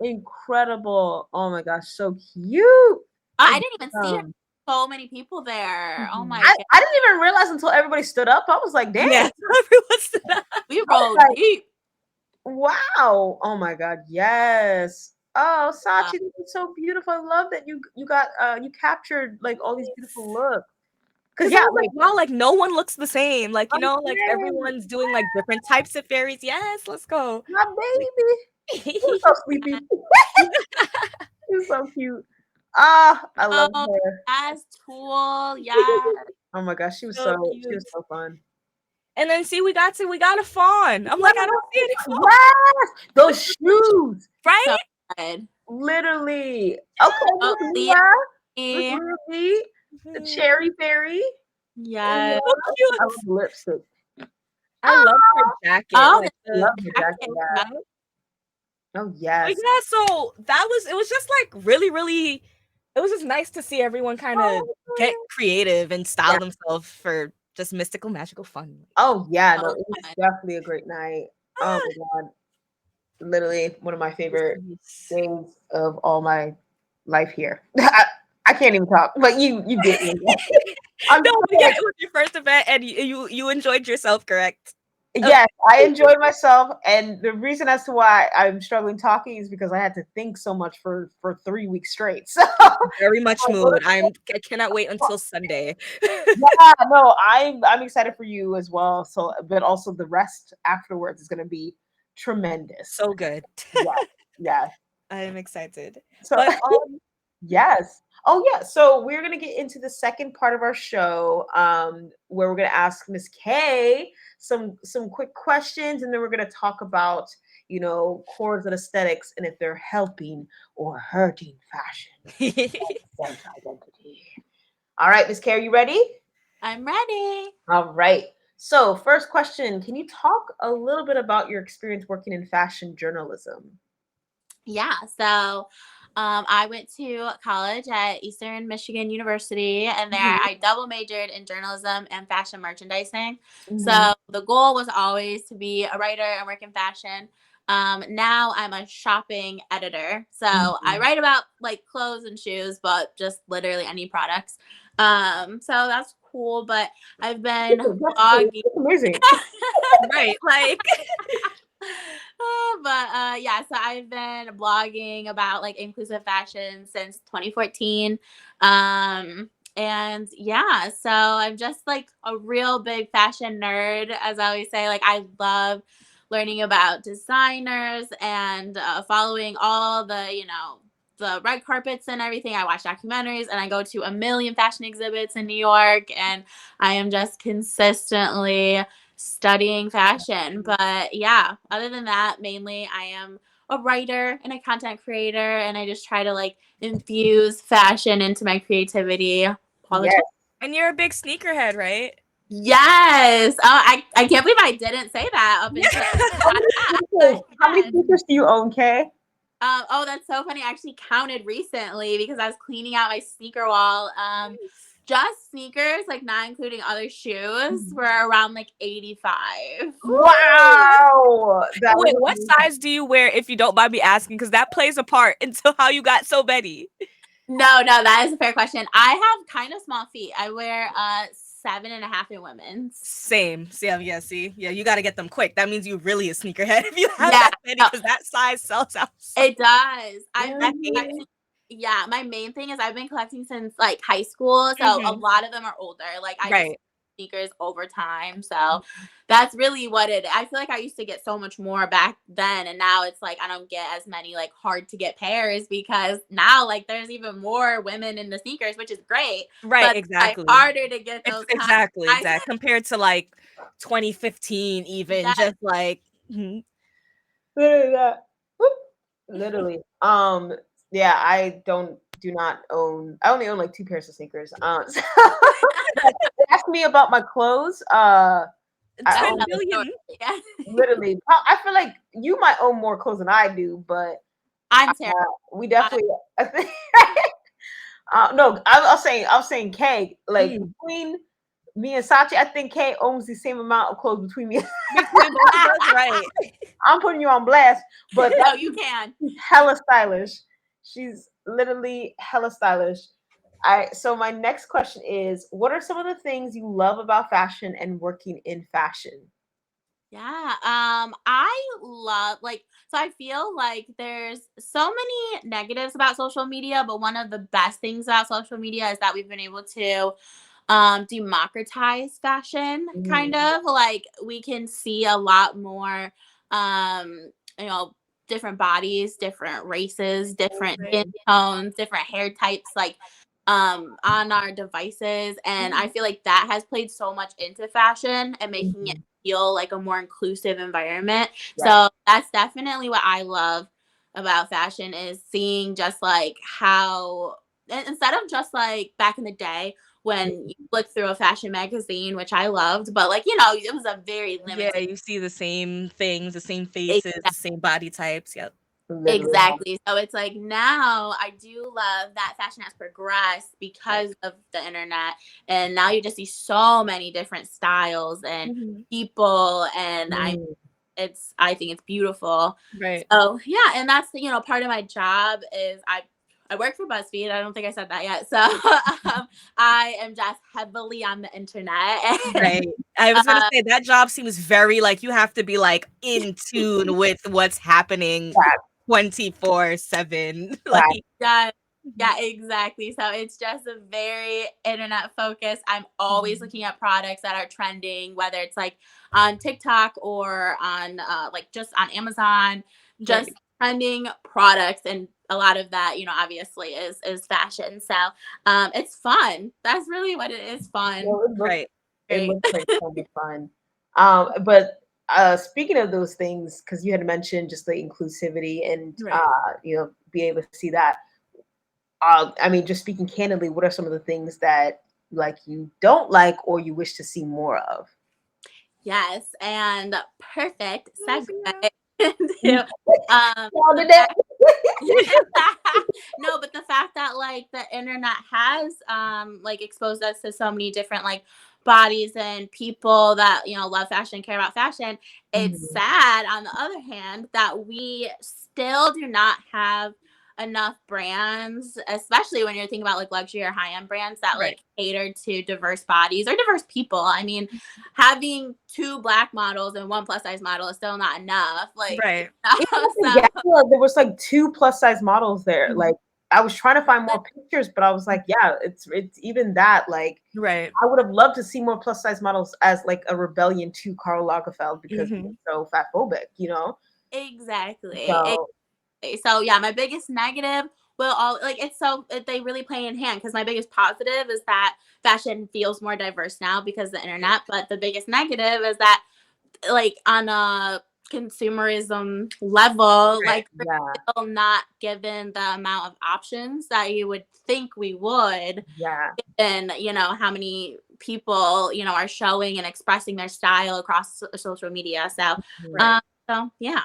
Incredible. Oh my gosh, so cute. I didn't even see her. So many people there. Oh my god. I didn't even realize until everybody stood up. I was like, damn. Yeah, everyone stood up. We rolled deep. Wow. Oh my God. Yes. Oh, Uh, Sachi, this is so beautiful. I love that you got you captured like all these beautiful looks. Cause Because I yeah, was like, like wow, like no one looks the same. Like, you know, like okay, everyone's doing like different types of fairies. Yes, let's go. my Like, baby. You're so sleepy. You're so cute. Ah, I love oh, her. yes, Tool. Yeah. Oh my gosh, so she cute. was so fun. And then see, we got a fawn. I'm like, I don't see any fawn. Yes, those shoes. Right? So good. Literally. Okay, Oh, Miss Leah. Leah. Miss Ruby. The Mhm. cherry fairy. And Yes. So I cute. love the lipstick. I love her Oh, jacket. Oh, Like the love the the jacket. jacket. Yeah. Oh but yes. yeah, so it was just like really it was just nice to see everyone kind of get Oh, creative and yeah. style themselves for just mystical magical fun. Oh yeah. No, So it was fun. definitely a great night. Oh Ah, my God. Literally one of my favorite yes. days of all my life here. I can't even talk, but you get me. I'm No, just but yeah, like, it was your first event and you enjoyed yourself, correct? Okay. yes, I enjoyed myself, and the reason as to why I'm struggling talking is because I had to think so much for 3 weeks straight. So, Very much like, mood. I cannot wait until Sunday. yeah, no, I'm excited for you as well. So, but also the rest afterwards is going to be tremendous. So good. Yeah, yeah. I am excited. So, But yes. Oh, yeah. So we're gonna get into the second part of our show, where we're gonna ask Miss K some quick questions, and then we're gonna talk about chords and aesthetics, and if they're helping or hurting fashion and sense identity. All right, Miss K, are you ready? I'm ready. All right. So first question: can you talk a little bit about your experience working in fashion journalism? Yeah. So I went to college at Eastern Michigan University, and there Mhm, I double majored in journalism and fashion merchandising. mhm, So the goal was always to be a writer and work in fashion. Now I'm a shopping editor. So I mhm. write about like clothes and shoes, but just literally any products. So that's cool. But I've been That's cool. blogging. That's amazing. right, like But yeah, so I've been blogging about like inclusive fashion since 2014. And yeah, so I'm just like a real big fashion nerd, as I always say. Like, I love learning about designers and following all the red carpets and everything. I watch documentaries and I go to a million fashion exhibits in New York, and I am just consistently studying fashion. But yeah, other than that, mainly I am a writer and a content creator, and I just try to like infuse fashion into my creativity all the Yes. time. and you're a big sneakerhead, right? Yes. Oh, I can't believe I didn't say that up Yeah. until How many but sneakers? How many yes. sneakers do you own, Kay? Oh, that's so funny. I actually counted recently because I was cleaning out my sneaker wall. Just sneakers, like not including other shoes, Mhm. were around like 85. Ooh, that's Wow, that wait, is what amazing. size do you wear if you don't mind me asking? Because that plays a part into how you got so many. No, that is a fair question. I have kind of small feet. I wear 7.5 in women's. Same. See, yeah, see, yeah, you got to get them quick. That means you really a sneakerhead if you have Yeah, that many, no, because that size sells out so it does. I've that been Mhm. collecting. Yeah, my main thing is I've been collecting since like high school, so a Mhm. lot of them are older. Like I just Right. sneakers over time, so that's really what it. I feel like I used to get so much more back then, and now it's like I don't get as many like hard to get pairs because now like there's even more women in the sneakers, which is great, Right, but it's like exactly. harder to get It's those kind. I exactly compared to like 2015 even yes, just like mhm. Literally that. Whoop. Literally. Yeah, I do not own. I only own like two pairs of sneakers. So ask me about my clothes. I 10 that's own another story. billion. Yeah, literally. I feel like you might own more clothes than I do, but I'm terrible. we definitely. I think. No, I was saying Kay. Like Mm. between me and Sachi, I think Kay owns the same amount of clothes between me. Between both of us, right. I'm putting you on blast, but No, you can. she's hella stylish. She's literally hella stylish. So my next question is, what are some of the things you love about fashion and working in fashion? Yeah, I love so I feel like there's so many negatives about social media, but one of the best things about social media is that we've been able to democratize fashion, kind of. Like we can see a lot more you know, different bodies, different races, different skin tones, different hair types, like on our devices. And I feel like that has played so much into fashion and making it feel like a more inclusive environment. Right. So that's definitely what I love about fashion, is seeing just like how instead of just like back in the day when you look through a fashion magazine, which I loved, but like, you know, it was a very Yeah, limited. you see the same things, the same faces, the same body types. Yep. Literally. Exactly. So it's like now I do love that fashion has progressed Right. because of the internet. And now you just see so many different styles and Mhm. people. And Mm. I think it's beautiful. Right. So yeah, and that's you know, part of my job is I work for BuzzFeed. I don't think I said that yet. So I am just heavily on the internet. And, Right. I was gonna uh, say that job seems very like you have to be like in tune with what's happening Fact, 24/7. fact. Like yeah, Mhm. yeah, exactly. So it's just a very internet focus. I'm always Mhm. looking at products that are trending, whether it's like on TikTok or on like just on Amazon, just Right. trending products, and a lot of that, you know, obviously is fashion. So it's fun. That's really what it is. Fun. Well, Right. it Great. looks like so much fun. But speaking of those things, because you had mentioned just the inclusivity and Right. be able to see that. I mean, just speaking candidly, what are some of the things that like you don't like or you wish to see more of? Yes, and perfect Yes, segue yeah. into Sound the of that. fact. No, but the fact that like the internet has like exposed us to so many different like bodies and people that you know love fashion, care about fashion. It's Mhm. sad on the other hand that we still do not have enough brands, especially when you're thinking about like luxury or high end brands that Right. like cater to diverse bodies or diverse people. I mean, having two black models and one plus size model is still not enough. Like, Right. Even at the so Gala, there was like two plus size models there. Mhm. Like I was trying to find more pictures, but I was like, yeah, it's even that. Like Right. I would have loved to see more plus size models as like a rebellion to Karl Lagerfeld because he was Mhm. so fat phobic. exactly. So So yeah, my biggest negative will all like they really play in hand because my biggest positive is that fashion feels more diverse now because of the internet, but the biggest negative is that like on a consumerism level, Right. like we're yeah, still not given the amount of options that you would think we would, yeah. and you know how many people you know are showing and expressing their style across social media. So, Mhm. Right. yeah.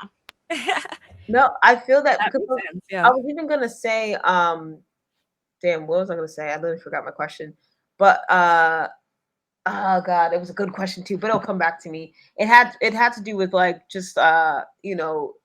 No, I feel that That because makes sense. I Yeah. was even gonna say, damn, what was I gonna say? I literally forgot my question. But oh god, it was a good question too, but it'll come back to me. It had to do with like just oh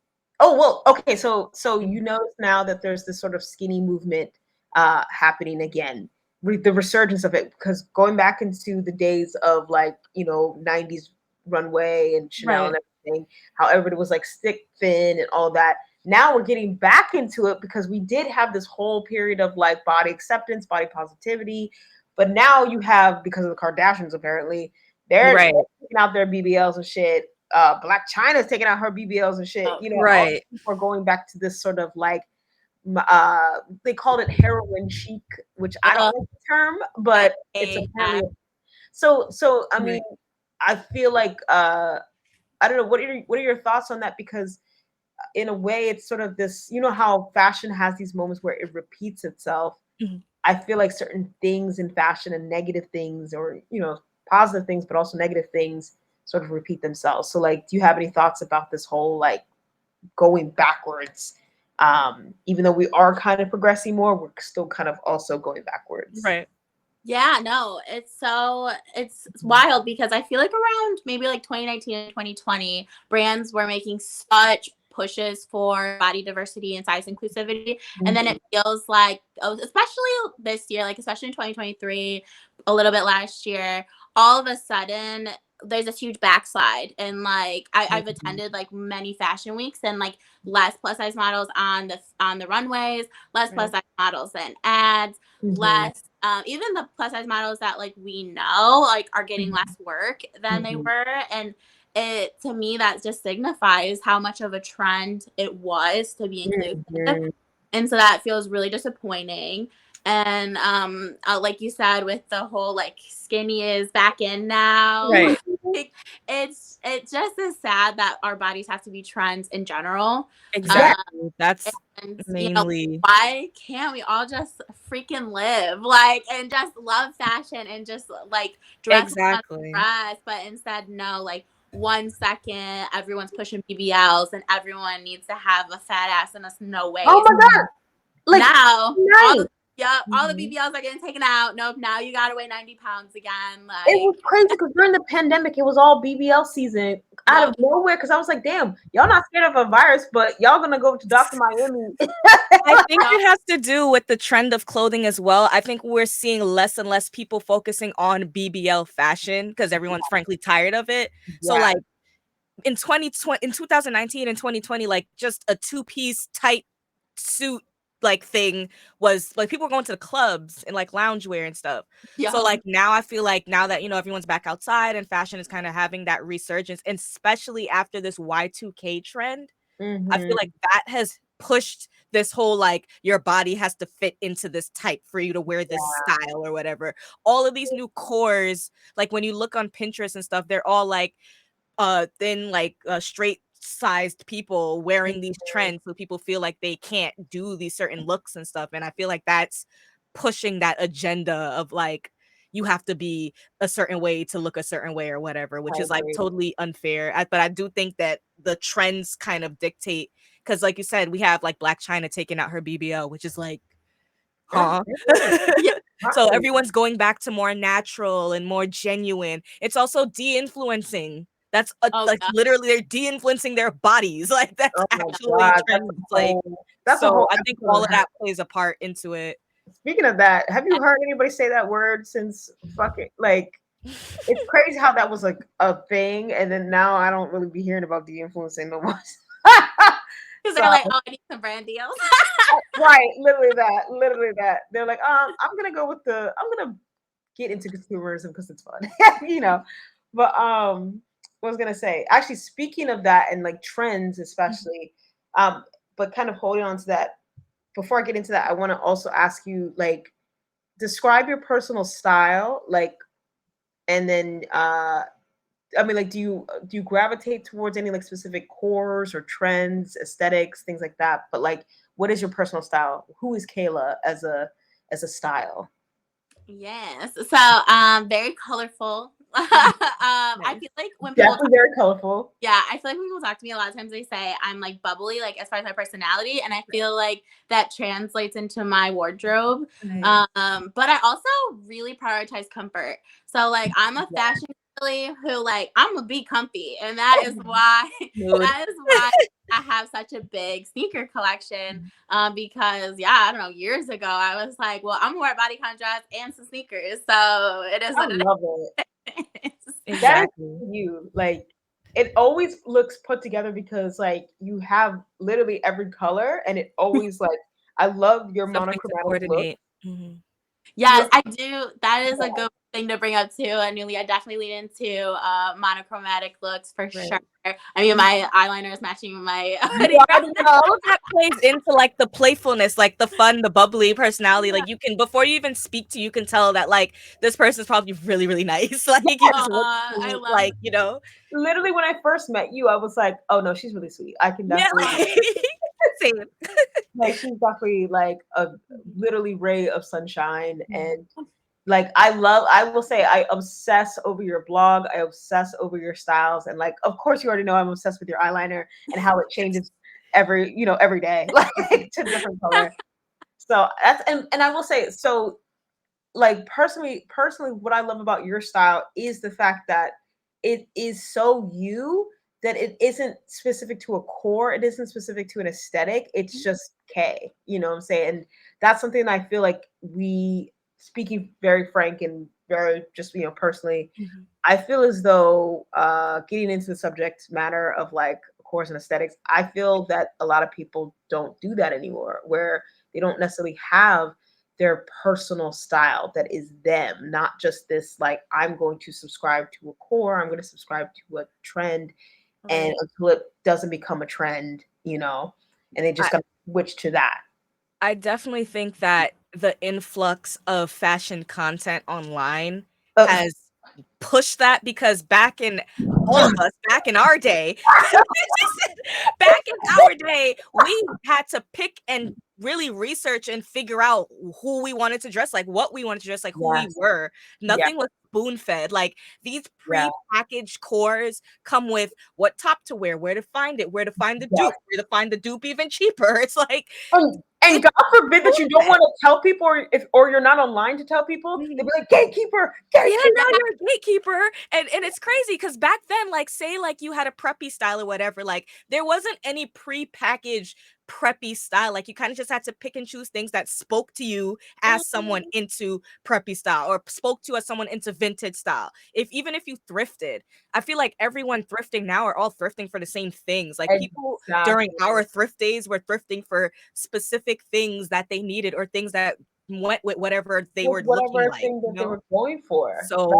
well, okay, so you Mhm. notice now that there's this sort of skinny movement happening again. The resurgence of it, because going back into the days of like, 90s runway and Chanel Right. and everything, however it was like stick thin and all that. Now we're getting back into it because we did have this whole period of like body acceptance, body positivity, but now you have, because of the Kardashians, apparently, they're Right. taking out their BBLs and shit. Black China's taking out her BBLs and shit. Oh, All Right. these people are going back to this sort of like, they called it heroin chic, which I don't uh, like the term, but it's yeah. apparently so. I mean, Right. I feel like I don't know. What are your thoughts on that? Because in a way, it's sort of this. You know how fashion has these moments where it repeats itself. Mhm. I feel like certain things in fashion and negative things, or positive things, but also negative things, sort of repeat themselves. So, like, do you have any thoughts about this whole like going backwards? Even though we are kind of progressing more, we're still kind of also going backwards. Right. Yeah, no, it's wild because I feel like around maybe like 2019 and 2020, brands were making such pushes for body diversity and size inclusivity. And then Mhm. it feels like, oh, especially this year, like especially in 2023, a little bit last year, all of a sudden, there's this huge backslide, and like I've attended like many fashion weeks, and like less plus size models on the runways, less plus size models in ads, less even the plus size models that like we know like are getting less work than they were. And it, to me, that just signifies how much of a trend it was to be inclusive. And so that feels really disappointing. And like you said, with the whole like skinny is back in now, Right. like, it just is sad that our bodies have to be trends in general. Exactly. That's And mainly why can't we all just freaking live like and just love fashion and just like dress exactly. dress, but instead no, like 1 second everyone's pushing BBLs and everyone needs to have a fat ass and us no way. Oh my god! Like now, nice. all the BBLs are getting taken out. Nope, now you gotta weigh 90 pounds again. Like it was crazy because during the pandemic, it was all BBL season out of nowhere. Because I was like, damn, y'all not scared of a virus, but y'all gonna go to Dr. Miami. I think it has to do with the trend of clothing as well. I think we're seeing less and less people focusing on BBL fashion because everyone's frankly tired of it. So like in 2019 and 2020, like just a two-piece tight suit like thing was like people were going to the clubs and like loungewear and stuff. So like now I feel like now that everyone's back outside and fashion is kind of having that resurgence, and especially after this Y2K trend, I feel like that has pushed this whole like your body has to fit into this type for you to wear this style or whatever. All of these new cores, like when you look on Pinterest and stuff, they're all like thin, like straight sized people wearing these trends, so people feel like they can't do these certain looks and stuff. And I feel like that's pushing that agenda of like you have to be a certain way to look a certain way or whatever, which is like totally unfair. But I do think that the trends kind of dictate, because like you said, we have like Black China taking out her BBL, which is like, huh? So everyone's going back to more natural and more genuine. It's also de-influencing. That's like literally they're de-influencing their bodies. Like that's actually trends. Like so I think all of that plays a part into it. Speaking of that, have you heard anybody say that word since fucking like it's crazy how that was like a thing, and then now I don't really be hearing about de-influencing no more. Because they're like, oh, I need some brand deals. Right, literally that. They're like, I'm gonna get into consumerism because it's fun, But what I was gonna say, actually, speaking of that and like trends, especially, but kind of holding on to that. Before I get into that, I want to also ask you, like, describe your personal style, like, and then I mean, like, do you gravitate towards any like specific cores or trends, aesthetics, things like that? But like, what is your personal style? Who is Kayla as a style? Yes, so very colorful. I feel like when people definitely very colorful. Yeah, I feel like when people talk to me, a lot of times they say I'm like bubbly, like as far as my personality, and I feel like that translates into my wardrobe. But I also really prioritize comfort. So like I'm a fashion girly who like I'm gonna be comfy, and that is why I have such a big sneaker collection. Because I don't know, years ago I was like, well, I'm gonna wear bodycon dress and some sneakers, so it is what it love is. Exactly. That is you. Like it always looks put together because like you have literally every color, and it always like I love your monochromatic look. Yes, I do. That is a good thing to bring up too. And Newly, I definitely lean into monochromatic looks for sure. I mean, my eyeliner is matching my hoodie. All of that plays into like the playfulness, like the fun, the bubbly personality. Like you can, before you even speak to, you can tell that like this person's probably really, really nice. Like you just look sweet, like Literally, when I first met you, I was like, "Oh no, she's really sweet. I can definitely." Same. Like she's definitely like a literally ray of sunshine, and like I will say I obsess over your blog. I obsess over your styles, and like of course you already know I'm obsessed with your eyeliner and how it changes every day, like to different color. So that's and I will say so. Like personally, what I love about your style is the fact that it is so you that it isn't specific to a core, it isn't specific to an aesthetic, it's just you know what I'm saying? And that's something I feel like we, speaking very frank and very just personally, Mhm. I feel as though getting into the subject matter of like course and aesthetics, I feel that a lot of people don't do that anymore, where they don't necessarily have their personal style that is them, not just this like I'm going to subscribe to a core, I'm going to subscribe to a trend, and Right. until it doesn't become a trend, and they just I got to switch to that. I definitely think that the influx of fashion content online Uh, has pushed that, because back in all of us, back in our day, back in our day, we had to pick and really research and figure out who we wanted to dress like, what we wanted to dress like, who we yes, were. yeah, Nothing was spoon fed. Like these yeah, pre-packaged cores come with what top to wear, where to find it, where to find the yeah. dupe, where to find the dupe even cheaper. It's like And it's God forbid that you don't spoon-fed. want to tell people, or you're not online to tell people. They'll Mhm. be like, gatekeeper, Yeah, gatekeeper. now you're a gatekeeper, and it's crazy because back then, like, say, like, you had a preppy style or whatever, like, there wasn't any prepackaged preppy style, like, you kinda just had to pick and choose things that spoke to you as someone Mhm. into preppy style or spoke to you as someone into vintage style. Even if you thrifted, I feel like everyone thrifting now are all thrifting for the same things, like, people during Exactly. our thrift days were thrifting for specific things that they needed or things that went with whatever they With were looking whatever like, thing you that they know? were going for. So,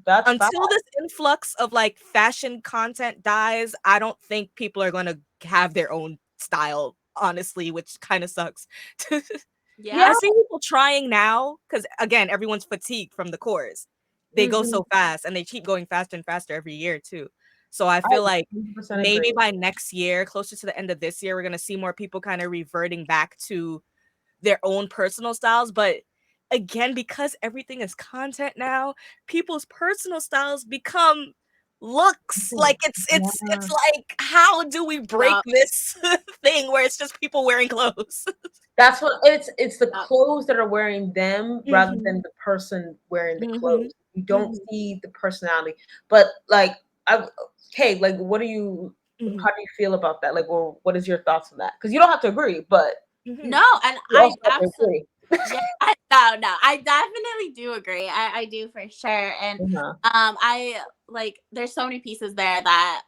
That's fact. until this influx of, like, fashion content dies, I don't think people are gonna have their own style, honestly, which kinda sucks. Yeah. I Yeah. see people trying now, because again, everyone's fatigued from the cores. They go Hmm. so fast, and they keep going faster and faster every year too. So I I feel like 100% maybe agree. by next year, closer to the end of this year, we're gonna see more people kinda reverting back to their own personal styles, but again, because everything is content now, people's personal styles become looks. Like it's Yeah. like, how do we break Yup. this thing where it's just people wearing clothes? That's what it's the Yup. clothes that are wearing them rather Mhm, than the person wearing the mhm, clothes. You don't mhm, see the personality. But like I okay, like what do you mhm, how do you feel about that? Like, or what is your thoughts on that? Because you don't have to agree, but mhm. No, and you I also have to absolutely. agree. Yeah, no, I definitely do agree. I do for sure. And Uh-huh. I like there's so many pieces there that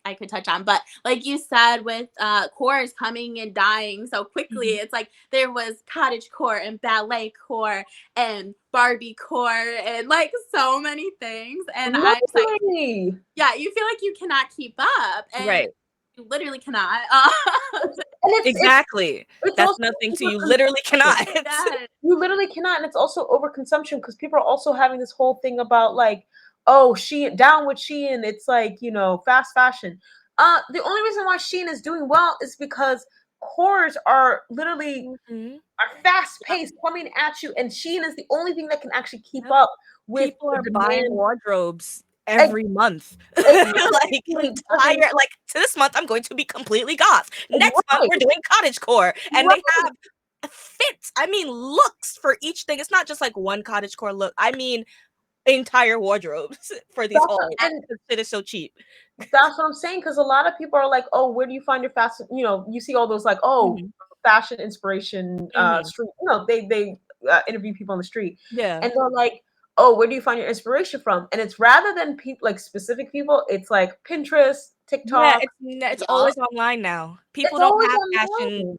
I could touch on. But like you said, with cores coming and dying so quickly, Mhm. it's like there was cottage core and ballet core and Barbie core and like so many things. And No I'm just like, way. yeah, you feel like you cannot keep up. And Right. you literally cannot. And Exactly. it's That's also nothing to you literally overconsumption. cannot. Yeah. You literally cannot, and it's also overconsumption because people are also having this whole thing about like, oh, she down with Shein. It's like fast fashion. The only reason why Shein is doing well is because cores are literally Mhm. are fast Yep. paced coming at you, and Shein is the only thing that can actually keep Yep. up with People the are buying demand. wardrobes Ex- every month. Like, Exactly, entire like, this month, I'm going to be completely goth. Next month, right, we're doing cottagecore, and they right. have fits, I mean, looks for each thing. It's not just, like, one cottagecore look. I mean, entire wardrobes for these That's hauls. and 'Cause shit is so cheap. That's what I'm saying, because a lot of people are like, "Oh, where do you find your fashion?" You see all those like, "Oh, Mhm, fashion inspiration mhm. street." They interview people on the street, Yeah. and they're like, "Oh, where do you find your inspiration from?" And it's rather than people like specific people, it's like Pinterest, Yeah, TikTok. it's Yup. always online now. People It's don't always have fashion, online.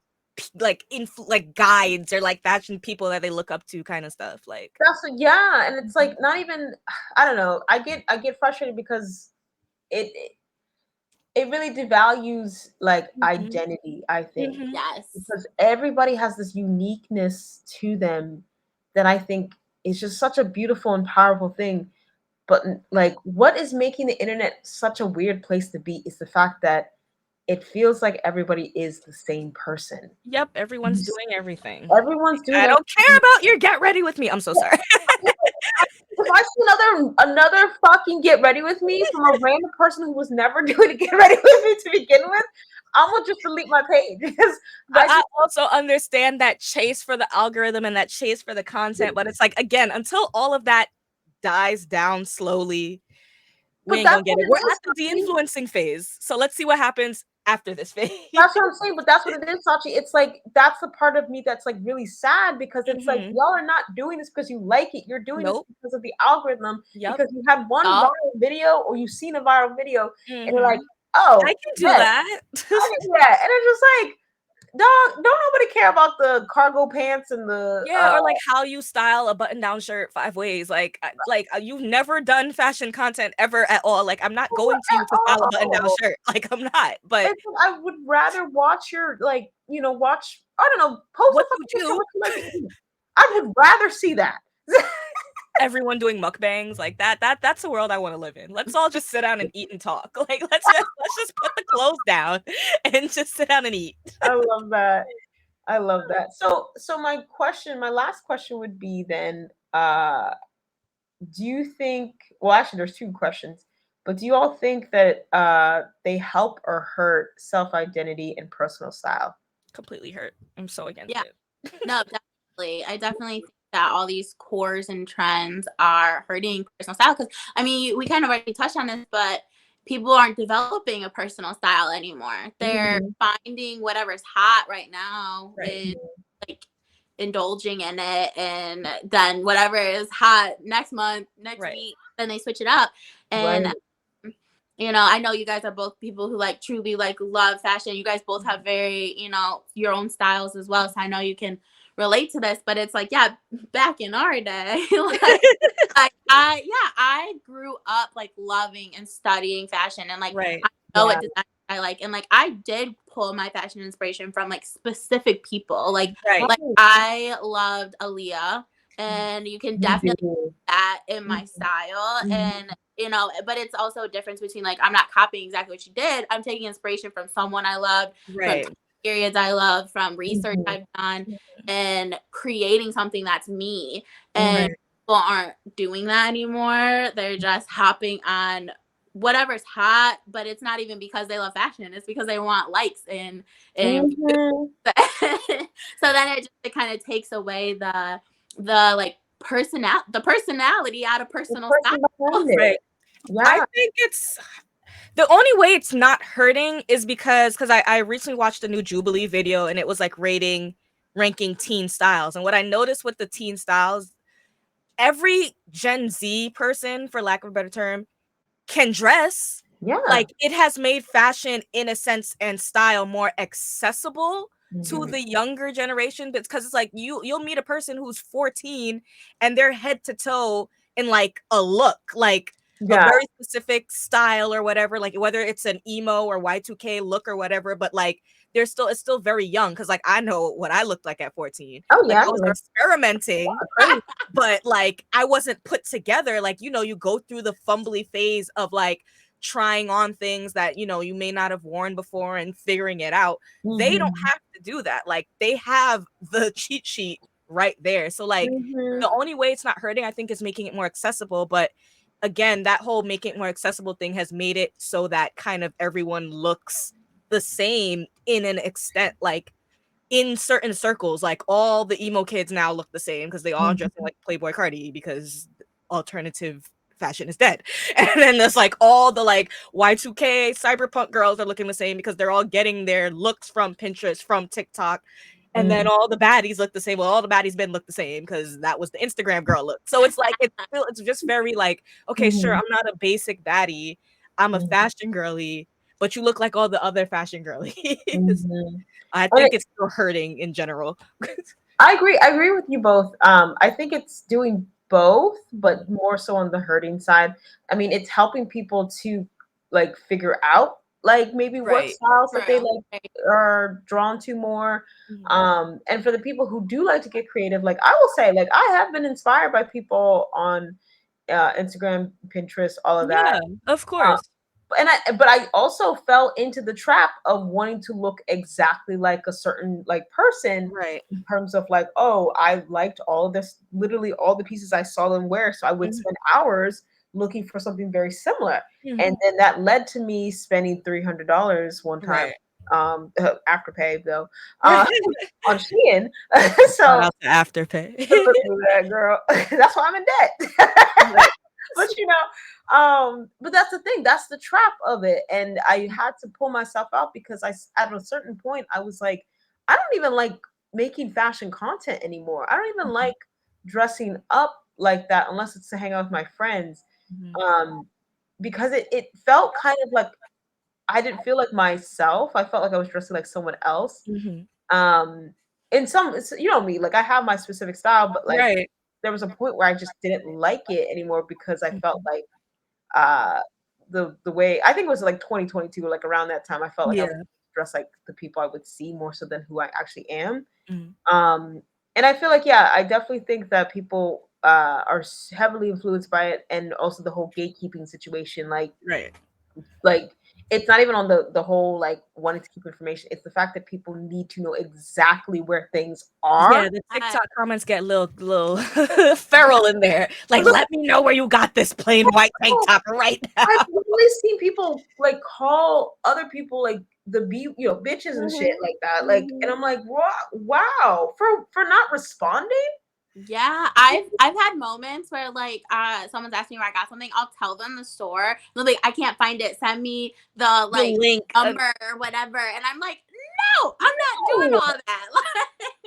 like, like, guides or, like, fashion people that they look up to kinda stuff, like Yeah, and it's Mhm, like not even. I don't know. I get frustrated because it it really devalues like mhm, identity, I think, mhm. Yes. because everybody has this uniqueness to them that I think is just such a beautiful and powerful thing. But like what is making the internet such a weird place to be is the fact that it feels like everybody is the same person. Yep, You everyone's s- doing everything. Everyone's doing I don't care everything. about your get ready with me. I'm so sorry. If I see another fucking get ready with me from a random person who was never doing a get ready with me to begin with, I'm gonna just delete my page because But I I just also understand that chase for the algorithm and that chase for the content, but it's like, again, until all of that dies down slowly, we but ain't that's gonna get what it. it We're is at the for me. de-influencing phase, so let's see what happens after this phase. That's what I'm saying, but that's what it is, Sachi. It's like that's the part of me that's like really sad because it's like y'all are not doing this because you like it. You're doing this Nope. because of the algorithm. Yep. Because you had one viral video or you've seen a viral video and you're like, Mhm. oh, I can do yes, that. I can do that. And it's just like, dog, don't nobody care about the cargo pants and the Yeah, or like how you style a button-down shirt 5 ways. Like, you've never done fashion content ever at all. Like, I'm not going to you to style a button-down all. shirt. Like, I'm not. But It's like, I would rather watch your like, you know, watch, I don't know, post what a you fucking picture of do, what you like to eat. I would rather see that. everyone doing mukbangs like that's the world I want to live in. Let's all just sit down and eat and talk. Like, let's just put the clothes down and just sit down and eat. I love that. I love that. So my last question would be then, do you think, well, actually there's two questions, but do you all think that they help or hurt self-identity and personal style? Completely hurt. I'm so against Yeah. it. No, definitely. I definitely think that all these cores and trends are hurting personal style because, I mean, we kind of already touched on this, but people aren't developing a personal style anymore. They're finding whatever's hot right now and like indulging in it, and then whatever is hot next month, next week, then they switch it up. And you know, I know you guys are both people who like truly like love fashion. You guys both have very, you know, your own styles as well. So I know you can relate to this, but it's like, yeah, back in our day, I grew up like loving and studying fashion, and like I know what design I like, and like I did pull my fashion inspiration from like specific people. Like I loved Aaliyah, and you can definitely see that in my style. And you know, but it's also a difference between like I'm not copying exactly what you did. I'm taking inspiration from someone I love, from periods I love, from research I've done, and creating something that's me. And people aren't doing that anymore. They're just hopping on whatever's hot, but it's not even because they love fashion. It's because they want likes and so then it kind of takes away the like the personality out of personal style. Right. I think it's the only way it's not hurting is because I recently watched a new Jubilee video and it was like ranking teen styles. And what I noticed with the teen styles, every Gen Z person, for lack of a better term, can dress. Like, it has made fashion in a sense and style more accessible to the younger generation, because it's like you'll meet a person who's 14 and they're head to toe in like a look, like a very specific style or whatever, like whether it's an emo or Y2K look or whatever, but like it's still very young, because like I know what I looked like at 14. Like, I was experimenting, but like I wasn't put together. Like, you know, you go through the fumbly phase of like trying on things that, you know, you may not have worn before and figuring it out. They don't have to do that. Like, they have the cheat sheet right there. So like the only way it's not hurting, I think, is making it more accessible. But again, that whole make it more accessible thing has made it so that kind of everyone looks the same in an extent. Like, in certain circles, like all the emo kids now look the same because they all dressing like Playboy Cardi, because alternative fashion is dead. And then there's like all the like Y2K cyberpunk girls are looking the same because they're all getting their looks from Pinterest, from TikTok. And then all the baddies look the same. Well, all the baddies been look the same because that was the Instagram girl look. So it's like it's just very like, okay, sure, I'm not a basic baddie, I'm a fashion girly, but you look like all the other fashion girlies. I think it's still hurting in general. I agree with you both. I think it's doing both, but more so on the hurting side. I mean, it's helping people to like figure out like maybe what styles that they like are drawn to more. And for the people who do like to get creative, like I will say, like I have been inspired by people on Instagram, Pinterest, all of that. Of course. But I also fell into the trap of wanting to look exactly like a certain like person, in terms of like, oh, I liked all of this, literally all the pieces I saw them wear, so I would spend hours looking for something very similar. And then that led to me spending $300 one time, Afterpay though, on Shein. So Afterpay, look at that, girl. That's why I'm in debt. But but that's the thing. That's the trap of it. And I had to pull myself out because at a certain point, I was like, I don't even like making fashion content anymore. I don't even like dressing up like that unless it's to hang out with my friends. Mhm. Because it felt kind of like I didn't feel like myself. I felt like I was dressing like someone else. Mhm. Um, in some, you know me, like I have my specific style, but like Right. there was a point where I just didn't like it anymore because I felt Mhm. like uh the way I think it was like 2022, like around that time, I felt like I was Yeah. dressed like the people I would see more so than who I actually am. Mhm. And I feel like I definitely think that people are heavily influenced by it, and also the whole gatekeeping situation, Right. like it's not even on the whole like wanting to keep information. It's the fact that people need to know exactly where things Yeah, are. the TikTok comments get a little feral in there. Like, let me know where you got this plain white tank top right I've now. literally seen people like call other people like bitches and shit Mhm. like that. Like, and I'm like, what? Wow, for not responding. Yeah, I've had moments where like someone's asking me where I got something, I'll tell them the store. They're like, I can't find it. Send me the The like link. number or whatever. And I'm like, no, I'm not doing No. all that.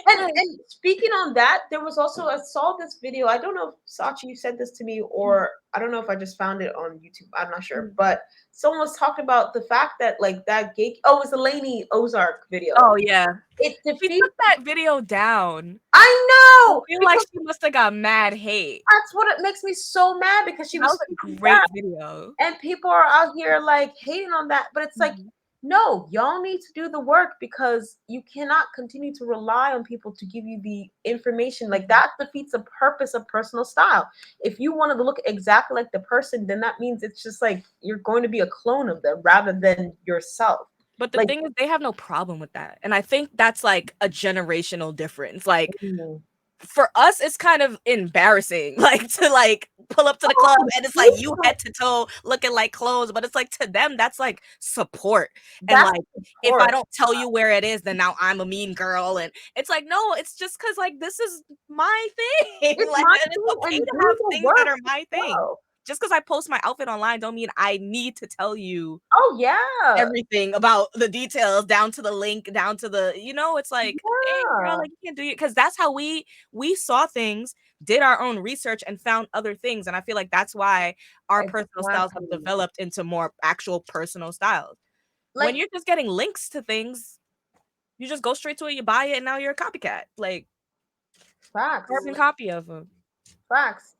And speaking on that, there was also I saw this video. I don't know if Sachi you sent this to me or I don't know if I just found it on YouTube. I'm not sure, but someone was talking about the fact that like that gate. Oh, it was the Lainey Ozark video. Oh yeah. It She defeats. took that video down. I I know feel like because she must have got mad hate. that's what it makes me so mad because she That was was a saying great that, video. and people are out here like hating on that. But it's like, Mhm. no, y'all need to do the work because you cannot continue to rely on people to give you the information. Like that defeats the purpose of personal style. If you wanted to look exactly like the person, then that means it's just like you're going to be a clone of them rather than yourself. But the Like, thing is, they have no problem with that. And I think that's like a generational difference. Like, mm, for us, it's kind of embarrassing, like to like pull up to the club oh, and it's like you beautiful. head to toe looking like clothes, but it's like to them that's like support. And That's like if I support. don't tell you where it is, then now I'm a mean girl. And it's like, no, it's just because like this is my thing. It's Like, my and it's thing, okay and to do have the things that work are as my thing. well. Just because I post my outfit online don't mean I need to tell you Oh yeah, everything about the details down to the link, down to the, it's like, hey girl, yeah. like you can't do it because that's how we saw things, did our own research and found other things. And I feel like that's why our personal styles have Exactly. developed into more actual personal styles. When Like you're just getting links to things, you just go straight to it, you buy it, and now you're a copycat, like facts, carbon copy of them. facts.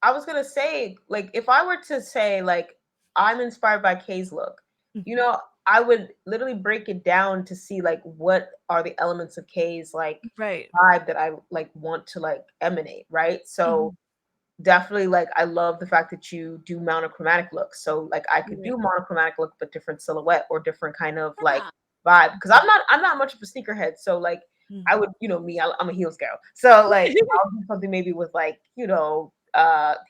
I was gonna say, like, if I were to say, like, I'm inspired by Kay's look, I would literally break it down to see like what are the elements of Kay's like Right. vibe that I like want to like emanate, right? So Mhm. definitely like I love the fact that you do monochromatic looks. So like I could Right. do monochromatic look but different silhouette or different kind of like Yeah. vibe because I'm not much of a sneakerhead. So like I Mhm. would, me, I'm a heels girl. So like I'll do something maybe with like,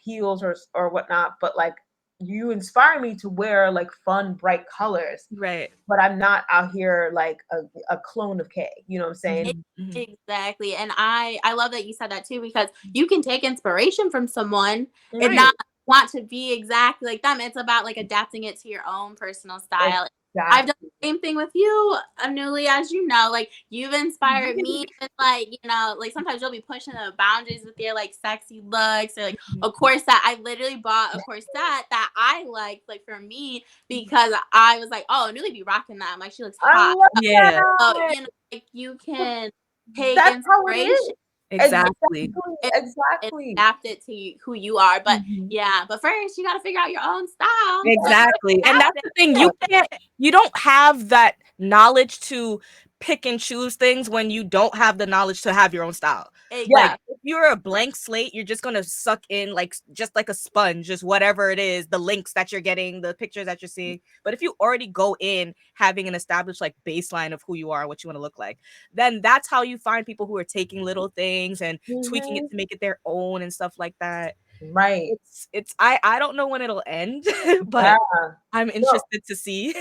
heels or whatnot, but like you inspire me to wear like fun bright colors, Right. but I'm not out here like a clone of K. You know what I'm saying? E Mhm. Mhm. exactly, and I love that you said that too because you can take inspiration from someone and Right. Mhm. not want to be exactly like them. It's about, like, adapting it to your own personal style. I've done Exactly. the same thing with you, Anulia, as you know, like, you've inspired me with, like, like, sometimes you'll be pushing the boundaries with your, like, sexy looks or, like, Mhm. a corset. I literally bought a corset that I liked, like, for me because I was like, "Oh, Anulia be rocking that." I'm like, "She looks I hot." love Yeah, So, that. like, you can take That's how it is. inspiration exactly. Exactly. and Exactly. adapt it to who you are. But Mhm. yeah, but first you got to figure out your own style. Exactly, and Adapt that's it. the thing, you don't have that knowledge to pick and choose things when you don't have the knowledge to have your own style. Like, Yeah. if you're a blank slate, you're just gonna suck in, like, just like a sponge, just whatever it is, the links that you're getting, the pictures that you're seeing. But if you already go in having an established, like, baseline of who you are, what you wanna look like, then that's how you find people who are taking little things and tweaking it Hmm. to make it their own and stuff like that. Right. I don't know when it'll end, but Yeah. I'm No, interested to see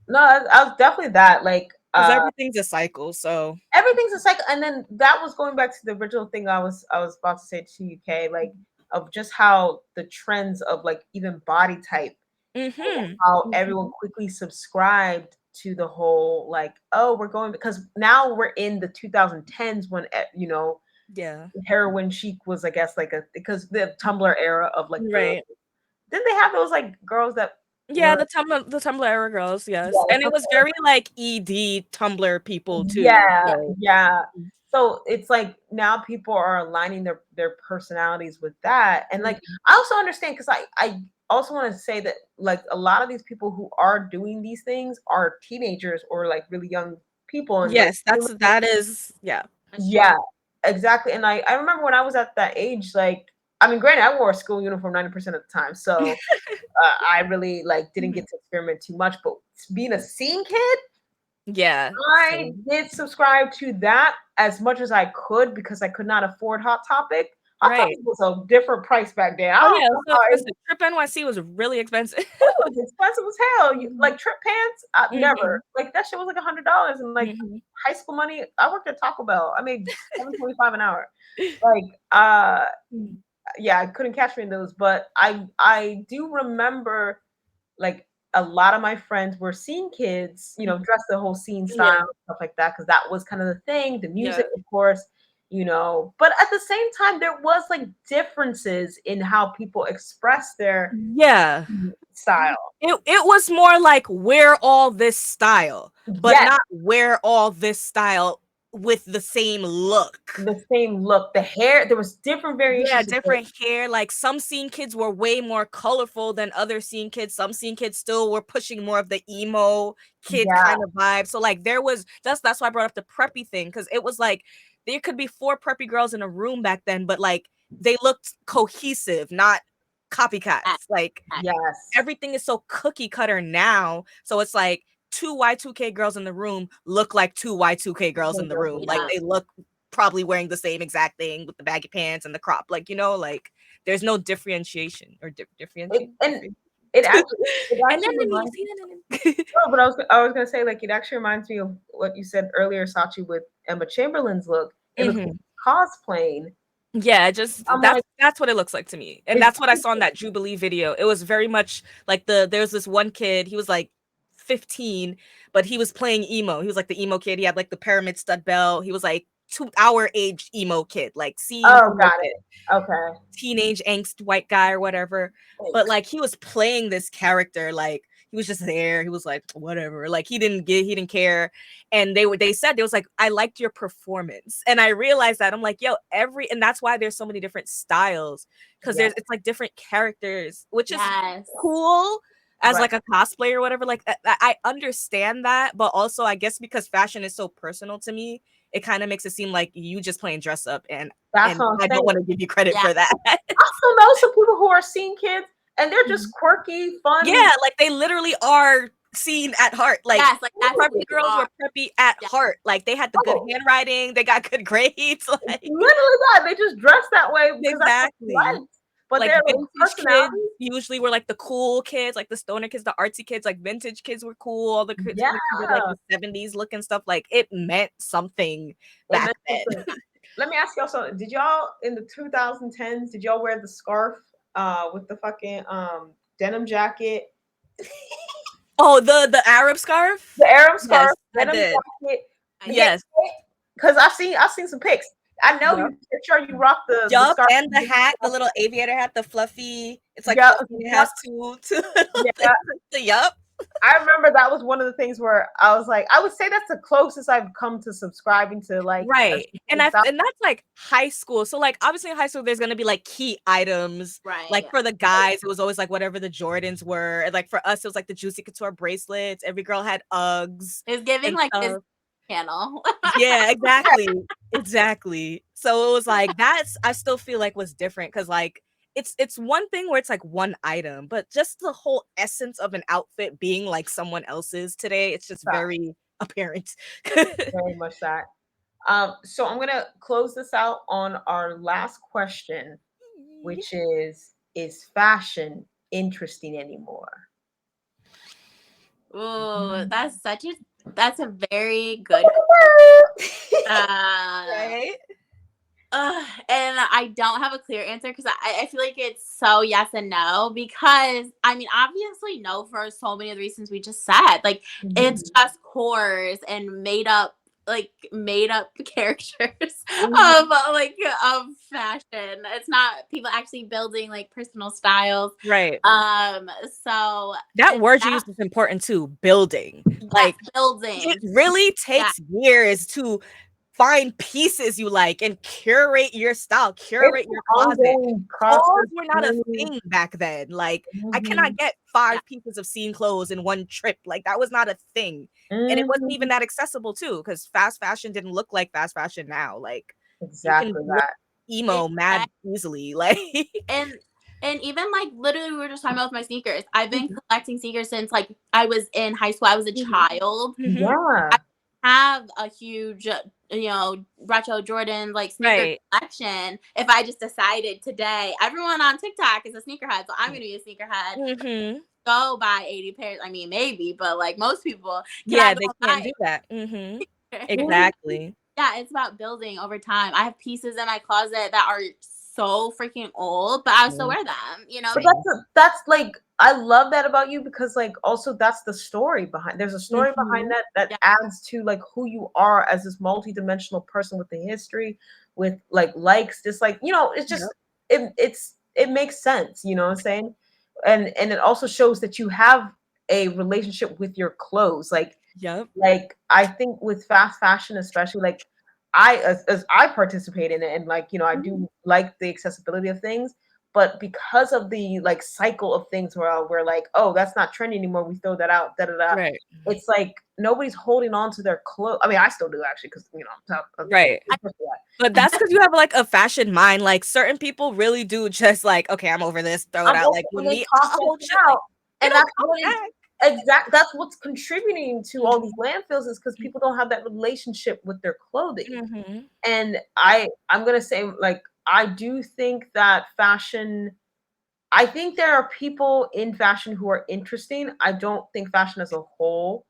no, I was definitely that. Like, because everything's a cycle. So everything's a cycle. And then that was going back to the original thing I was about to say to you, Kay. Like, of just how the trends of like even body type, Mm-hmm. how everyone quickly subscribed to the whole like, oh, we're going, because now we're in the 2010s when Yeah. heroin chic was, I guess, like because the Tumblr era of like the, Right. didn't they have those like girls that Yeah, were, the Tumblr era girls, yes. yeah, And it was very like ED Tumblr people too. yeah, So yeah. So it's like now people are aligning their personalities with that, and like I also understand, because I also want to say that like a lot of these people who are doing these things are teenagers or like really young people, and like yes, that is yeah. That's true. yeah, exactly. And I remember when I was at that age, like I mean, granted, I wore a school uniform 90% of the time, so I really like didn't get to experiment too much. But being a scene kid, Yeah. I Same. did subscribe to that as much as I could because I could not afford Hot Topic. Hot Right. Topic was a different price back then. I Oh don't yeah, know it's so how expensive. Trip NYC was really expensive. it was expensive as hell. Like trip pants, Mhm. never. Like that shit was like $100, and like Mhm. high school money. I worked at Taco Bell. I made $7.25 an hour. Like yeah, I couldn't catch me in those, but I do remember like a lot of my friends were scene kids, dressed the whole scene style Yeah. and stuff like that, because that was kind of the thing. The Yeah. music, of course, but at the same time, there was like differences in how people express their Yeah. style. It was more like wear all this style, but Yes, not wear all this style with the same look. the same look, the hair. There was different Yeah, variations of it. different hair. Like some scene kids were way more colorful than other scene kids. Some scene kids still were pushing more of the emo kid Yeah, kind of vibe. So like that's why I brought up the preppy thing, because it was like there could be 4 preppy girls in a room back then, but like they looked cohesive, not copycats. Like yes. everything is so cookie cutter now. So it's like two Y2K girls in the room look like two Y2K girls in the room. Like Yeah. they look probably wearing the same exact thing with the baggy pants and the crop. Like, like there's no differentiation or It, differentiation. and it And then actually you reminds. see that. No, but I was gonna say, like, it actually reminds me of what you said earlier, Sachi, with Emma Chamberlain's look. It looks like cosplaying. Yeah, just I'm that's like, that's what it looks like to me. And is that's what I saw in that Jubilee video. It was very much like there's this one kid, he was like 15, but he was playing emo. He was like the emo kid. He had like the pyramid stud belt. He was like our age emo kid, like scene oh, emo got kid, it. Okay. teenage angst white guy or whatever. But Thanks. like he was playing this character, like he was just there. He was like whatever. Like he didn't care. And they said, it was like, I liked your performance. And I realized that I'm like, yo, and that's why there's so many different styles, because Yeah. it's like different characters, which is Yes. cool as Right. like a cosplayer or whatever. Like I understand that, but also I guess because fashion is so personal to me, it kind of makes it seem like you just playing dress up, and That's what I'm I don't saying. want to give you credit Yeah. for that. I still know some people who are scene kids, and they're just quirky, fun. Yeah, like they literally are seen at heart. Like Yes, like that's what preppy they girls were are. preppy at Yeah. heart. Like they had the good Oh, handwriting, they got good grades. Like literally that. They just dress that way because that's what they exactly. like. But Like they're like vintage kids personality. usually were like the cool kids, like the stoner kids, the artsy kids. Like vintage kids were cool. All the kids Yeah. were like the 70s looking stuff. Like it meant something It back meant then. something. Let me ask y'all something. Did y'all in the 2010s, did y'all wear the scarf with the fucking denim jacket? Oh, the Arab scarf? The Arab Yes, scarf, I denim did. jacket. Yeah, Yes. because I've seen some pics. I know Yep. you for sure you rock the Yup, scarf. and the hat, the little aviator hat, the fluffy. It's like Yeah, fluffy. It has two little yeah. things. Yup. I remember that was one of the things where I was like, I would say that's the closest I've come to subscribing to like a Right. And style. that's like high school. So like obviously in high school there's gonna be like key items. Right. Like for the guys, it was always like whatever the Jordans were. And like for us, it was like the Juicy Couture bracelets. Every girl had Uggs It's giving and like this stuff. channel. Yeah, exactly. Exactly. So it was like I still feel like was different, because like it's one thing where it's like one item, but just the whole essence of an outfit being like someone else's today, it's just very apparent. Very much that. So I'm gonna close this out on our last question, which is fashion interesting anymore? Ooh, that's a very good Right? And I don't have a clear answer because I feel like it's so yes and no. Because I mean, obviously, no for so many of the reasons we just said. Like, it's just cores and made up characters of of fashion. It's not people actually building like personal styles. Right. So That word you used is important too. Building. Like, building. it really takes years to find pieces you like and curate your style, curate your closet. Clothes were not a thing back then. Like, I cannot get 5 pieces of scene clothes in one trip. Like, that was not a thing. And it wasn't even that accessible too, because fast fashion didn't look like fast fashion now. Like, you can look emo mad easily. Like, and even like literally we were just talking about with my sneakers. I've been collecting sneakers since like I was in high school. I was a child. Yeah. I have a huge retro Jordan like sneaker collection. If I just decided today, everyone on TikTok is a sneakerhead, so I'm gonna be a sneakerhead. Go buy 80 pairs. I mean, maybe, but like most people, they can't do that. Exactly. Yeah, it's about building over time. I have pieces in my closet that are so freaking old, but I still wear them. You know, but that's like, I love that about you, because like also that's the story behind. There's a story behind that adds to like who you are as this multidimensional person with the history, with like likes, just like, you know, it's just it makes sense. You know what I'm saying? And it also shows that you have a relationship with your clothes. Like, like I think with fast fashion, especially, like as I participate in it, and like, you know, I do like the accessibility of things, but because of the like cycle of things where we're like, oh, that's not trendy anymore, we throw that out, Right. It's like nobody's holding on to their clothes. I mean, I still do, actually, because, you know, right. But that's because you have like a fashion mind. Like, certain people really do just like, okay, I'm over this, throw it out. Like, with me, and that's what that's what's contributing to all these landfills, is because people don't have that relationship with their clothing. And I'm gonna say, like, I do think that fashion, I think there are people in fashion who are interesting. I don't think fashion as a whole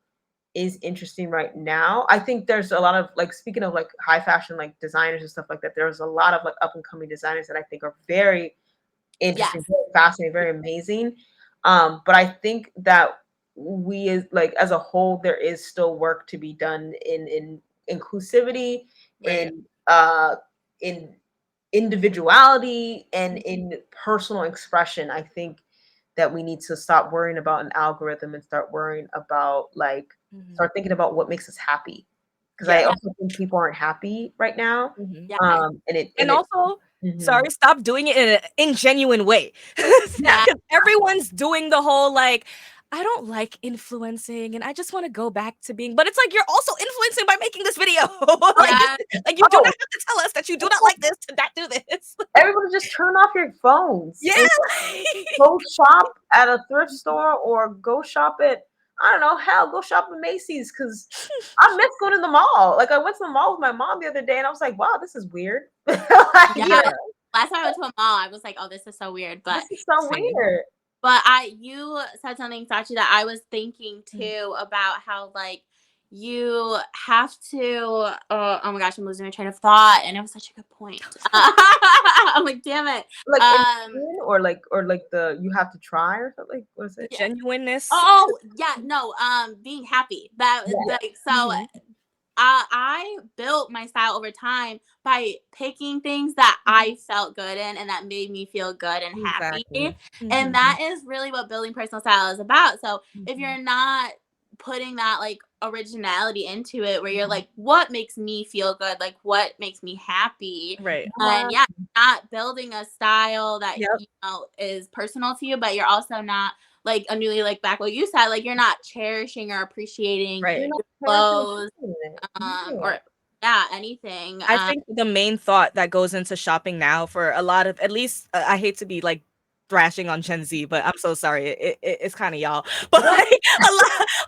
is interesting right now. I think there's a lot of, like, speaking of like high fashion, like designers and stuff like that, there's a lot of like up and coming designers that I think are very interesting, very fascinating, very amazing. But I think that we, as like as a whole, there is still work to be done in inclusivity, in individuality, and in personal expression. I think that we need to stop worrying about an algorithm and start worrying about like start thinking about what makes us happy. Because I also think people aren't happy right now. And also, sorry, stop doing it in an ingenuine way. Everyone's doing the whole like, I don't like influencing and I just want to go back to being, but it's like, you're also influencing by making this video. Like you do not have to tell us that you do not like this to not do this. Everybody just turn off your phones. Yeah. Go shop at a thrift store, or go shop at, I don't know, hell, go shop at Macy's, because I miss going to the mall. Like, I went to the mall with my mom the other day, and I was like, wow, this is weird. Last time I went to a mall, I was like, oh, this is so weird. But this is so weird. But you said something, Sachi, that I was thinking too about how like you have to. Oh my gosh, I'm losing my train of thought, and it was such a good point. I'm like, damn it. Like, or the you have to try or something. What is it? Genuineness. Oh yeah, no. Being happy. That like so. I built my style over time by picking things that I felt good in and that made me feel good and happy. And that is really what building personal style is about. So if you're not putting that like originality into it, where you're like, what makes me feel good? Like, what makes me happy? Right. And not building a style that, you know, is personal to you, but you're also not like a newly like back what you said, like you're not cherishing or appreciating your clothes or anything. I think the main thought that goes into shopping now for a lot of, at least I hate to be like thrashing on Gen Z, but I'm so sorry, it's kind of y'all, but like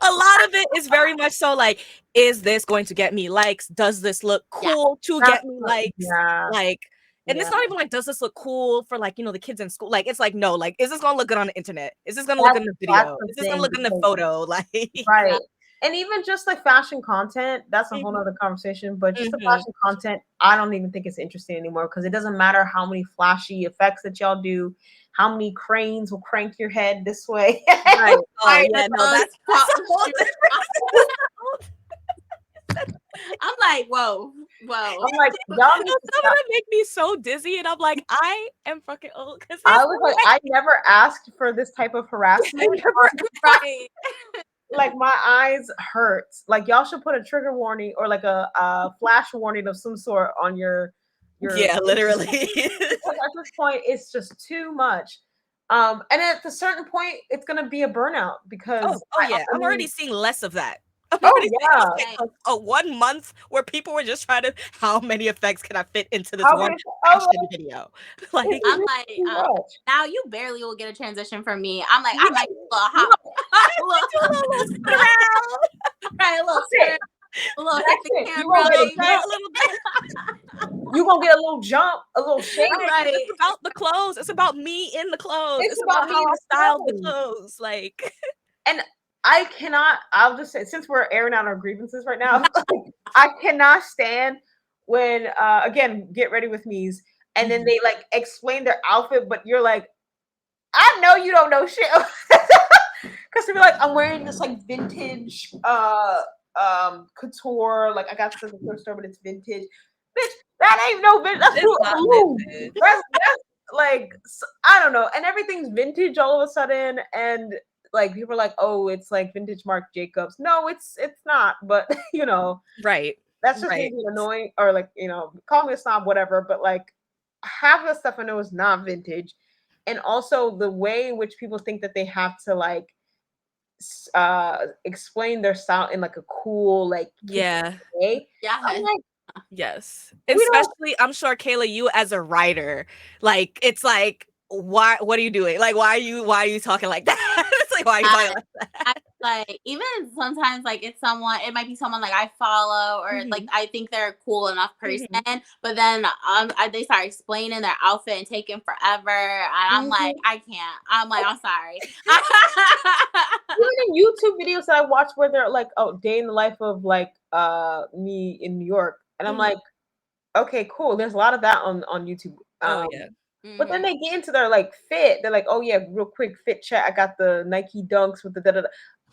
a lot of it is very much so like, is this going to get me likes? Does this look cool to get me likes? Like, and it's not even like, does this look cool for like, you know, the kids in school? Like, it's like, no, like, is this gonna look good on the internet? Is this gonna look good in the video? Is this gonna look good in the photo? Like, right. And even just like fashion content, that's a whole Mhm. nother conversation. But just the Mhm. fashion content, I don't even think it's interesting anymore because it doesn't matter how many flashy effects that y'all do, how many cranes will crank your head this way. Right. Oh I, yeah, no, Those that's a whole shoot- different. I'm like, whoa. I'm like, y'all need to Some of stop. them make me so dizzy, and I'm like, I am fucking old because I there's was no like, I never asked for this type of harassment. way. Right. Like my eyes hurt. Like y'all should put a trigger warning or like a flash warning of some sort on your Yeah, literally. because at this point it's just too much. And at a certain point it's gonna be a burnout because Oh yeah, I I'm mean, already seeing less of that. I'm oh already seeing yeah. like a 1 month where people were just trying to, how many effects can I fit into this How one many oh fashion video? Like, it's I'm just like, too much. now you barely will get a transition from me. I'm like, yeah, I might do a little No, hop, do a little spin around, right, a little that's spin, it. a little hit That's the it. You camera, gonna a get a little maybe. bit, jump. a little bit. You gonna get a little jump, a little shake. Right, 'cause Right. it's about the clothes. It's about me in the clothes. It's It's about about me how in I the styled the clothes. clothes. Like, And I'll just say, since we're airing out our grievances right now, I cannot stand when, again, get ready with me's, and then they like explain their outfit, but you're like, I know you don't know shit. Because they're like, I'm wearing this like vintage, couture, like I got this at the thrift store, but it's vintage. Bitch, that ain't no vintage. That's it's Fruit of not the Loom. vintage. That's like, I don't know. And everything's vintage all of a sudden. And like people are like, oh, it's like vintage Marc Jacobs. No, it's not. But you know, Right. that's just Right. maybe annoying, or like, call me a snob, whatever. But like half of the stuff I know is not vintage. And also the way in which people think that they have to like explain their style in like a cool, like Yeah. way. Yeah. I'm like, Yes. we don't. Especially, I'm sure, Kayla, you as a writer, like, it's like, what are you doing? Like, why are you talking like that? It's like, why are you talking like that? I like even sometimes like it's someone, it might be someone like I follow or like Mhm. I think they're a cool enough person, Mhm. but then they start explaining their outfit and taking forever, and I'm like, Mhm. I can't. I'm like, I'm sorry. Even in YouTube videos that I watch where they're like, oh, day in the life of like me in New York, and I'm Mhm. like, okay, cool. There's a lot of that on YouTube. Oh yeah. But then Mhm. they get into their like fit. They're like, oh yeah, real quick fit check. I got the Nike Dunks with the da da da.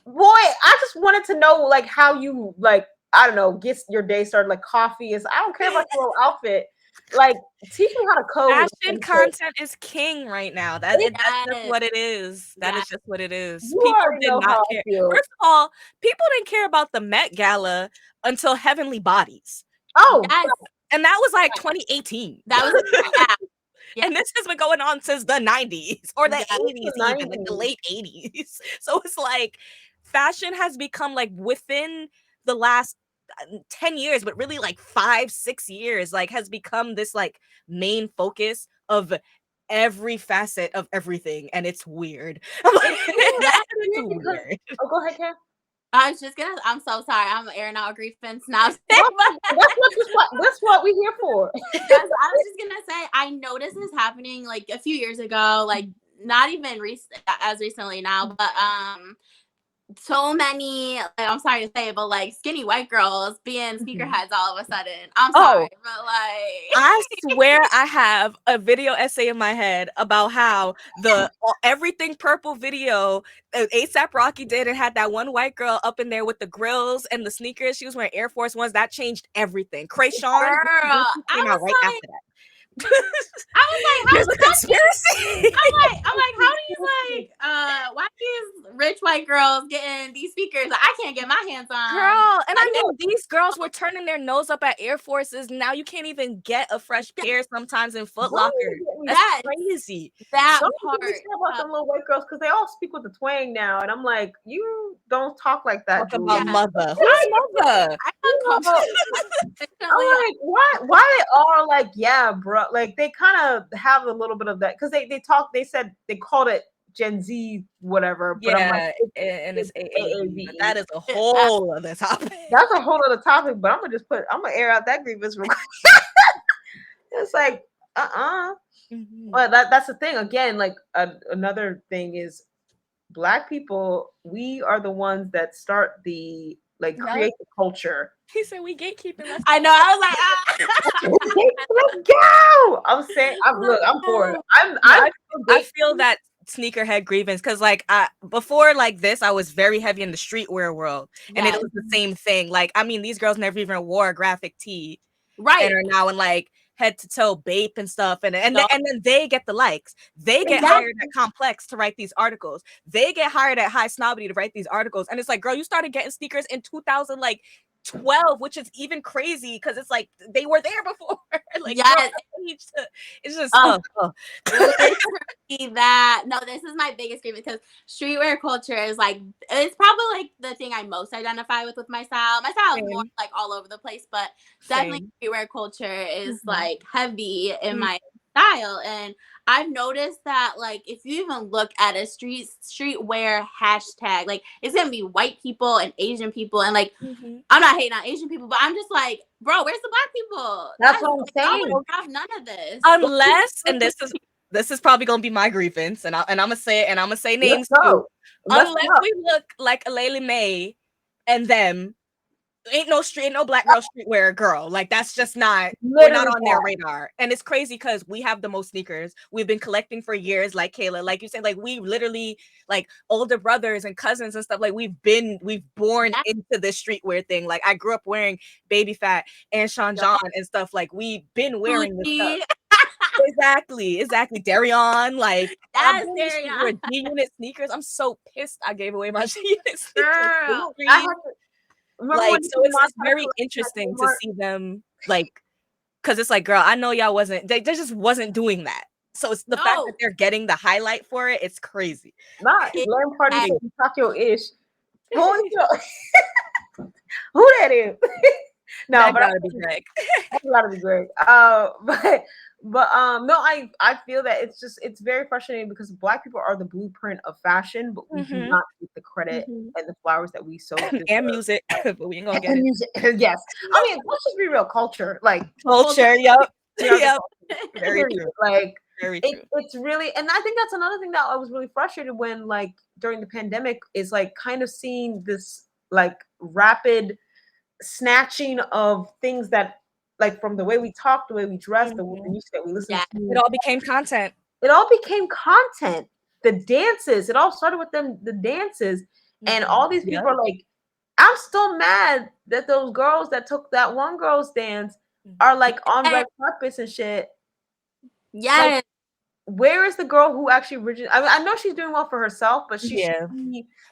Boy, I just wanted to know like how you like, I don't know, get your day started. Like coffee is. I don't care about your little outfit. Like teach me how to code or Fashion some shit. content is king right now. That's just Yes. what it is. That Yes. is just what it is. You People already did know not how I care. feel. First of all, people didn't care about the Met Gala until Heavenly Bodies. Oh, Yes. And that was like 2018. That was yeah. Yeah. And this has been going on since the 90s or the Yeah. it's 80s, the even like the 90s. late 80s. So it's like fashion has become like within the last 10 years, but really like 5, 6 years, like has become this like main focus of every facet of everything. And it's weird. That's It's Weird because weird. oh, go ahead, Cam. I was just gonna. I'm so sorry. I'm airing out a grievance now. That's what we here for. Yes, I was just gonna say I noticed this happening like a few years ago, like not even as recently now, but so many like, I'm sorry to say, but like skinny white girls being sneakerheads all of a sudden. I'm Oh, sorry, but like I swear I have a video essay in my head about how the everything purple video ASAP Rocky did and had that one white girl up in there with the grills and the sneakers. She was wearing Air Force Ones. That changed everything. Krayshawn girl, came out right after that. I was like, how There's a does that conspiracy. I'm like, how do you like why these rich white girls getting these speakers that I can't get my hands on? Girl, and I mean, these girls were turning their nose up at Air Forces. Now you can't even get a fresh pair sometimes in Foot Don't Locker. even get me That's Yes. crazy. That Don't part. get me started about them little white girls because they all speak with the twang now, and I'm like, you don't talk like that, Talk about Julie. mother. Who's mother? I'm You know, uncomfortable. I'm like, why they all like, yeah, bro. Like they kind of have a little bit of that because they said they called it Gen Z, whatever. But I'm like, Yeah, and it's AAVE, but that AAVE. is a whole other topic. That's a whole other topic, but I'm gonna air out that grievance real quick. It's like, Mhm. But that's the thing. Again, like another thing is Black people, we are the ones that start the create the culture. He said we gatekeeping. I know. I was like, Let's go. I'm saying, I'm for it. I feel that sneakerhead grievance because like before like this I was very heavy in the streetwear world and it was the same thing. Like I mean these girls never even wore a graphic tee, right, and are now in like head to toe Bape and stuff, and then they get the likes. They get hired at Complex to write these articles. They get hired at High Snobbity to write these articles, and it's like, girl, you started getting sneakers in 2012, which is even crazy because it's like they were there before. Like, yes. Girl, it's just that. No, this is my biggest grievance because streetwear culture is like, it's probably like the thing I most identify with my style. My style is more like all over the place, but definitely streetwear culture is like heavy in my style. And I've noticed that like if you even look at a streetwear hashtag, like it's gonna be white people and Asian people, and like I'm not hating on Asian people, but I'm just like, bro, where's the Black people? That's what I'm saying. I don't have none of this. Unless, and this is probably gonna be my grievance, and I'm gonna say it, and I'm gonna say names too. Unless we look like a Layla May and them, ain't no black girl streetwear girl. Like that's just not, we're not on their radar. And it's crazy because we have the most sneakers. We've been collecting for years, like Kayla, like you said, like we literally like older brothers and cousins and stuff. Like we've born into this streetwear thing. Like I grew up wearing Baby Fat and Sean John and stuff. Like we've been wearing this stuff. Exactly. Darion, like Darion. G-Unit sneakers. I'm so pissed I gave away my G-Unit sneakers. Girl. Like so it's very interesting to see them like, because it's like, girl, I know y'all wasn't, they just wasn't doing that. So it's the fact that they're getting the highlight for it, it's crazy. Not learn party Takio-ish. Who that is? No, that but gotta be Greg. That's gotta be Greg. But no, I feel that it's very frustrating because Black people are the blueprint of fashion, but we do not get the credit and the flowers that we so and music, but we ain't gonna get it. Music, yes. I mean, let's just be real. Culture, like culture, yep. Very true. Like it's really, and I think that's another thing that I was really frustrated when, like, during the pandemic, is like kind of seeing this like rapid snatching of things that, like, from the way we talk, the way we dress, the music that we listen to. It all became content. The dances. It all started with the dances. And all these people are like, I'm still mad that those girls that took that one girl's dance are like on red carpets and shit. Yes. Like, where is the girl who actually originally? I mean, I know she's doing well for herself, but she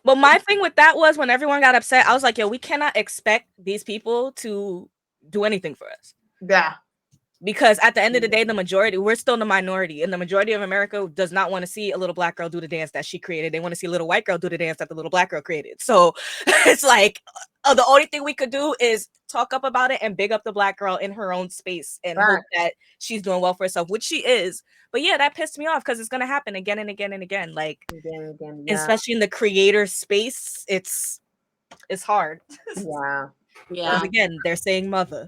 But my thing with that was when everyone got upset, I was like, yo, we cannot expect these people to do anything for us. Yeah. Because at the end of the day, the majority, we're still in the minority, and the majority of America does not want to see a little Black girl do the dance that she created. They want to see a little white girl do the dance that the little Black girl created. So it's like the only thing we could do is talk up about it and big up the Black girl in her own space and hope that she's doing well for herself, which she is. But yeah, that pissed me off because it's gonna happen again and again and again. Like especially in the creator space, it's hard. Yeah. Again, they're saying mother.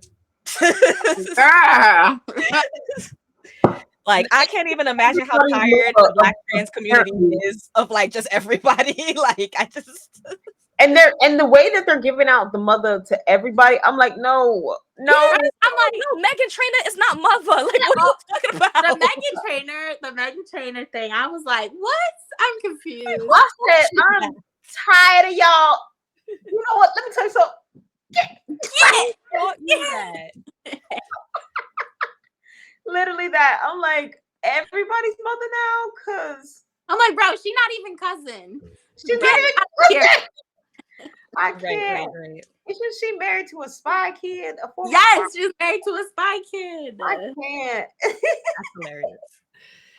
Like I can't even imagine how tired the Black trans community is of like just everybody. Like I just and the way that they're giving out the mother to everybody, I'm like, no. I'm like, no, Meghan Trainor is not mother. Like what are you talking about? The Meghan Trainor thing. I was like, what? I'm confused. I said, I'm tired of y'all. You know what? Let me tell you something. Literally that. I'm like, everybody's mother now, cause I'm like, bro, she's not even cousin. She's married. I can't. Right. Isn't she married to a spy kid? Yes, she's married to a spy kid. I can't. That's hilarious.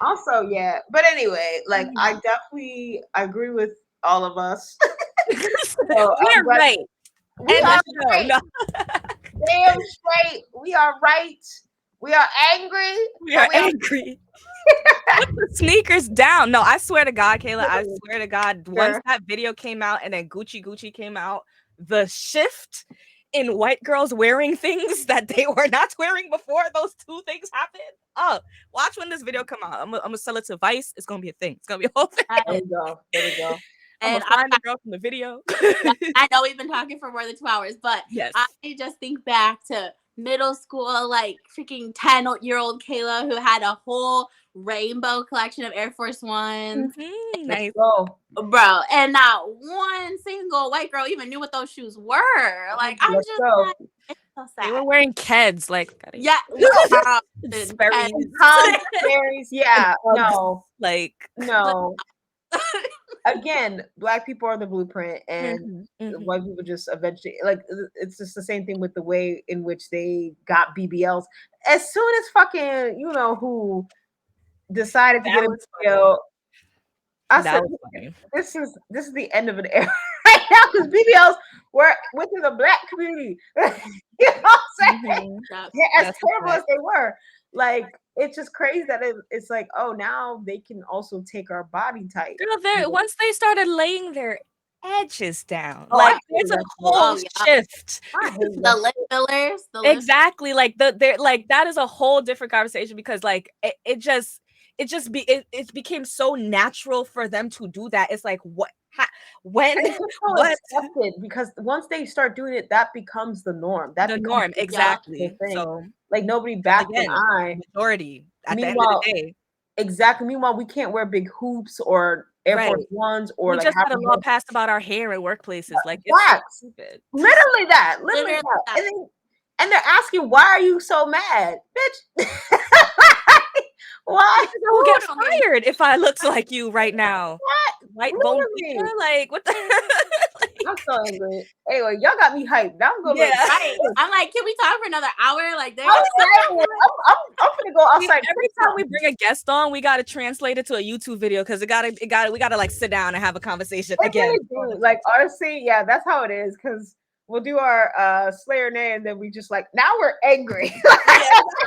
Also, yeah. But anyway, like I definitely agree with all of us. So, we're right. We are right. Damn straight. We are right. We are angry. We are angry. Put the sneakers down. No, I swear to God, Kayla, I swear to God, once that video came out and then Gucci came out, the shift in white girls wearing things that they were not wearing before those two things happened. Oh, watch when this video come out. I'm gonna sell it to Vice. It's gonna be a thing. It's gonna be a whole thing. There we go. I'm And gonna find the girl from the video. I know we've been talking for more than 2 hours, but Yes. I just think back to middle school, like freaking 10-year-old Kayla who had a whole rainbow collection of Air Force Ones. Nice. Go. Bro, and not one single white girl even knew what those shoes were. Like, I'm Let's just go. like, it's so sad. They were wearing Keds, like yeah, Sperry's. Tom Sperry's, yeah, no, like no. Again, Black people are the blueprint, and white people just eventually, like, it's just the same thing with the way in which they got BBLs. As soon as fucking, you know who decided to That get a was BBL, I that said, was funny. this is the end of an era right now, because BBLs were within the Black community. You know what I'm saying? Yeah, as That's terrible right. as they were, like, it's just crazy that it's like, oh, now they can also take our body type. Girl, once they started laying their edges down, Oh, I like hated it's a that shit. whole Oh, yeah. shift. I hate the that lip shit. fillers. The lip Exactly, like they're like that is a whole different conversation because like it became so natural for them to do that. It's like when And it's just so what accepted, because once they start doing it, that becomes the norm. That the becomes norm the exactly. natural thing. So Like, nobody bats an again, eye. majority at the end of Meanwhile, the day. exactly. Meanwhile, we can't wear big hoops or Air Right. Force Ones or We like just have had a to law wear passed about our hair in workplaces. Like it's so facts. stupid. Literally that. Literally Literally that. that. And then they're asking, why are you so mad, bitch? Why? I will get Totally. fired if I looked like you right now. White bone Literally. picture? Like what the I'm so angry. Anyway, y'all got me hyped. Now I'm going Yeah. Right. I'm like, can we talk for another hour? Like, I'm gonna go See, outside. every time we bring a guest on, we gotta translate it to a YouTube video because we gotta like sit down and have a conversation We again. really do. Like, honestly, yeah, that's how it is. Because we'll do our Slayer Nay, and then we just like, now we're angry.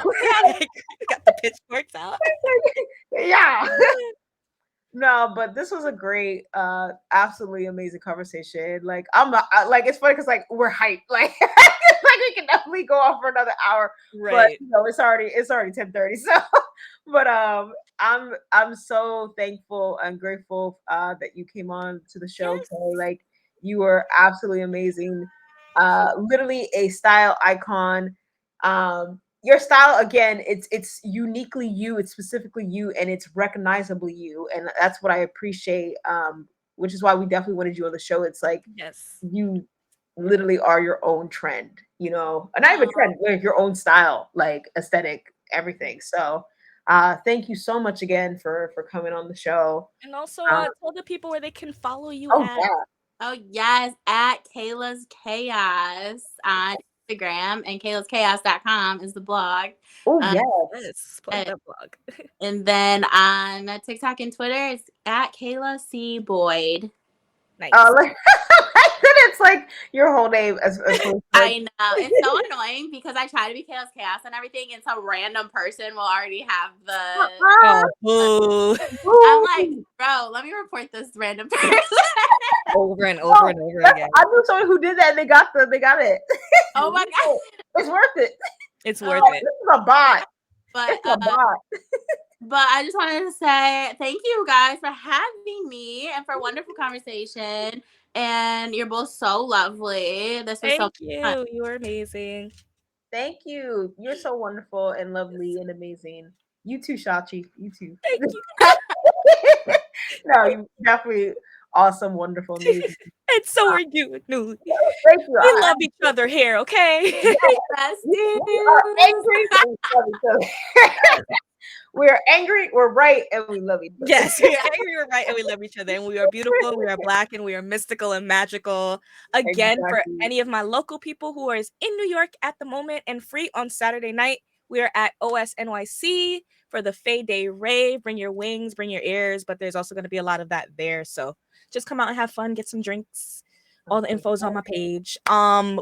We got the pitchforks out. Yeah. No, but this was a great, absolutely amazing conversation. Like, like, it's funny because like we're hyped. Like, it's like we can definitely go on for another hour. But Right. you know, it's already 10:30. So, but I'm so thankful and grateful that you came on to the show, Yes. Kay. Like, you were absolutely amazing. Literally a style icon. Your style, again, it's uniquely you, it's specifically you, and it's recognizably you, and that's what I appreciate, which is why we definitely wanted you on the show. It's like, Yes. you literally are your own trend, you know, not even trend, like your own style, like aesthetic, everything. So thank you so much again for coming on the show. And also tell the people where they can follow you Oh at. yeah. Oh yes, at Kayla's Chaos on Instagram, and kaylaschaos.com is the blog. Oh Um, yeah. Yes, plug that blog. And then on TikTok and Twitter, it's at Kayla C. Boyd. Nice. Like, it's like your whole name as I know. It's so annoying because I try to be Kayla's Chaos and everything, and some random person will already have the. Oh, I'm like, bro, let me report this random person. over and over and over again. I knew someone who did that and they got it. Oh my god. It's worth it. It's worth it. This is a bot. But It's a bot. But I just wanted to say thank you guys for having me and for a wonderful conversation. And you're both so lovely. This was Thank so fun. you. You were amazing. Thank you. You're so wonderful and lovely and amazing. You too, Shachi. You too. Thank you. No, you definitely awesome, wonderful, amazing. And so are you, Newly. Thank you. We love each other here, okay? Yes, We are angry and we love each other. We're angry, we're right, and we love each other. Yes, we are angry, we're right, and we love each other. And we are beautiful, we are black, and we are mystical and magical. Again, for any of my local people who are in New York at the moment and free on Saturday night, we are at OSNYC for the Faye Day rave. Bring your wings, bring your ears, but there's also going to be a lot of that there. So just come out and have fun, get some drinks. All the info is on my page.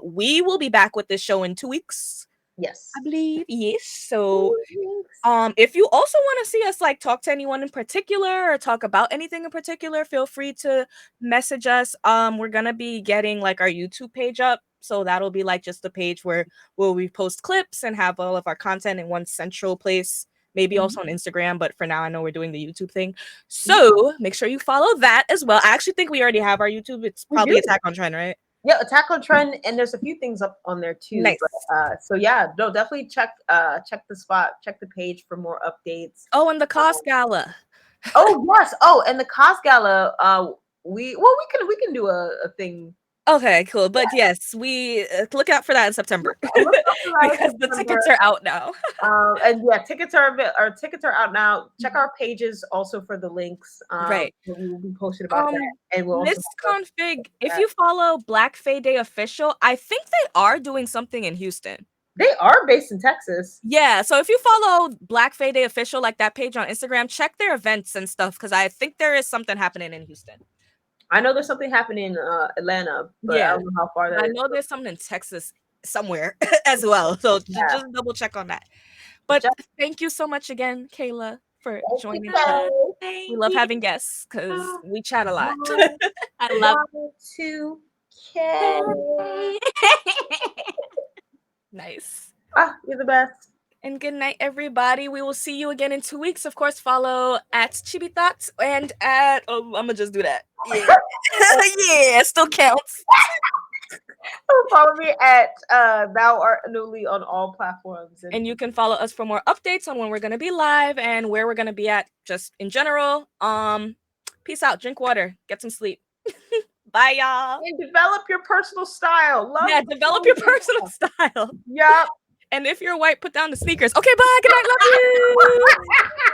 We will be back with this show in 2 weeks. Yes. I believe. Yes. So if you also want to see us like talk to anyone in particular or talk about anything in particular, feel free to message us. We're gonna be getting like our YouTube page up. So that'll be like just a page where we post clips and have all of our content in one central place. maybe also on Instagram, but for now I know we're doing the YouTube thing. So make sure you follow that as well. I actually think we already have our YouTube. It's probably Attack on Trend, right? Yeah, Attack on Trend, and there's a few things up on there too. Nice. But, so yeah, no, definitely check the spot, check the page for more updates. Oh, and the Cos Gala. Oh yes. Oh, and the Cos Gala. We can do a thing. Okay, cool. But yes, we look out for that in September because the tickets are out now. And yeah, tickets are out now. Check our pages also for the links. Right. We will be posting about that. And we'll Miss Config, if you follow Black Fae Day Official, I think they are doing something in Houston. They are based in Texas. Yeah, so if you follow Black Fae Day Official, like that page on Instagram, check their events and stuff because I think there is something happening in Houston. I know there's something happening in Atlanta, but I don't know how far that is. I know there's something in Texas somewhere as well. So just double check on that. But thank you so much again, Kayla, for joining us. We love having guests because we chat a lot. I love to Nice. You're the best. And good night, everybody. We will see you again in 2 weeks. Of course, follow at Chibi Thoughts and at I'm gonna just do that. Yeah, yeah, still counts. Follow me at Thou Art Newly on all platforms. And you can follow us for more updates on when we're gonna be live and where we're gonna be at just in general. Peace out, drink water, get some sleep. Bye, y'all. And develop your personal style. Develop your personal style. Yep. And if you're white, put down the sneakers. Okay, bye. Good night. Love you.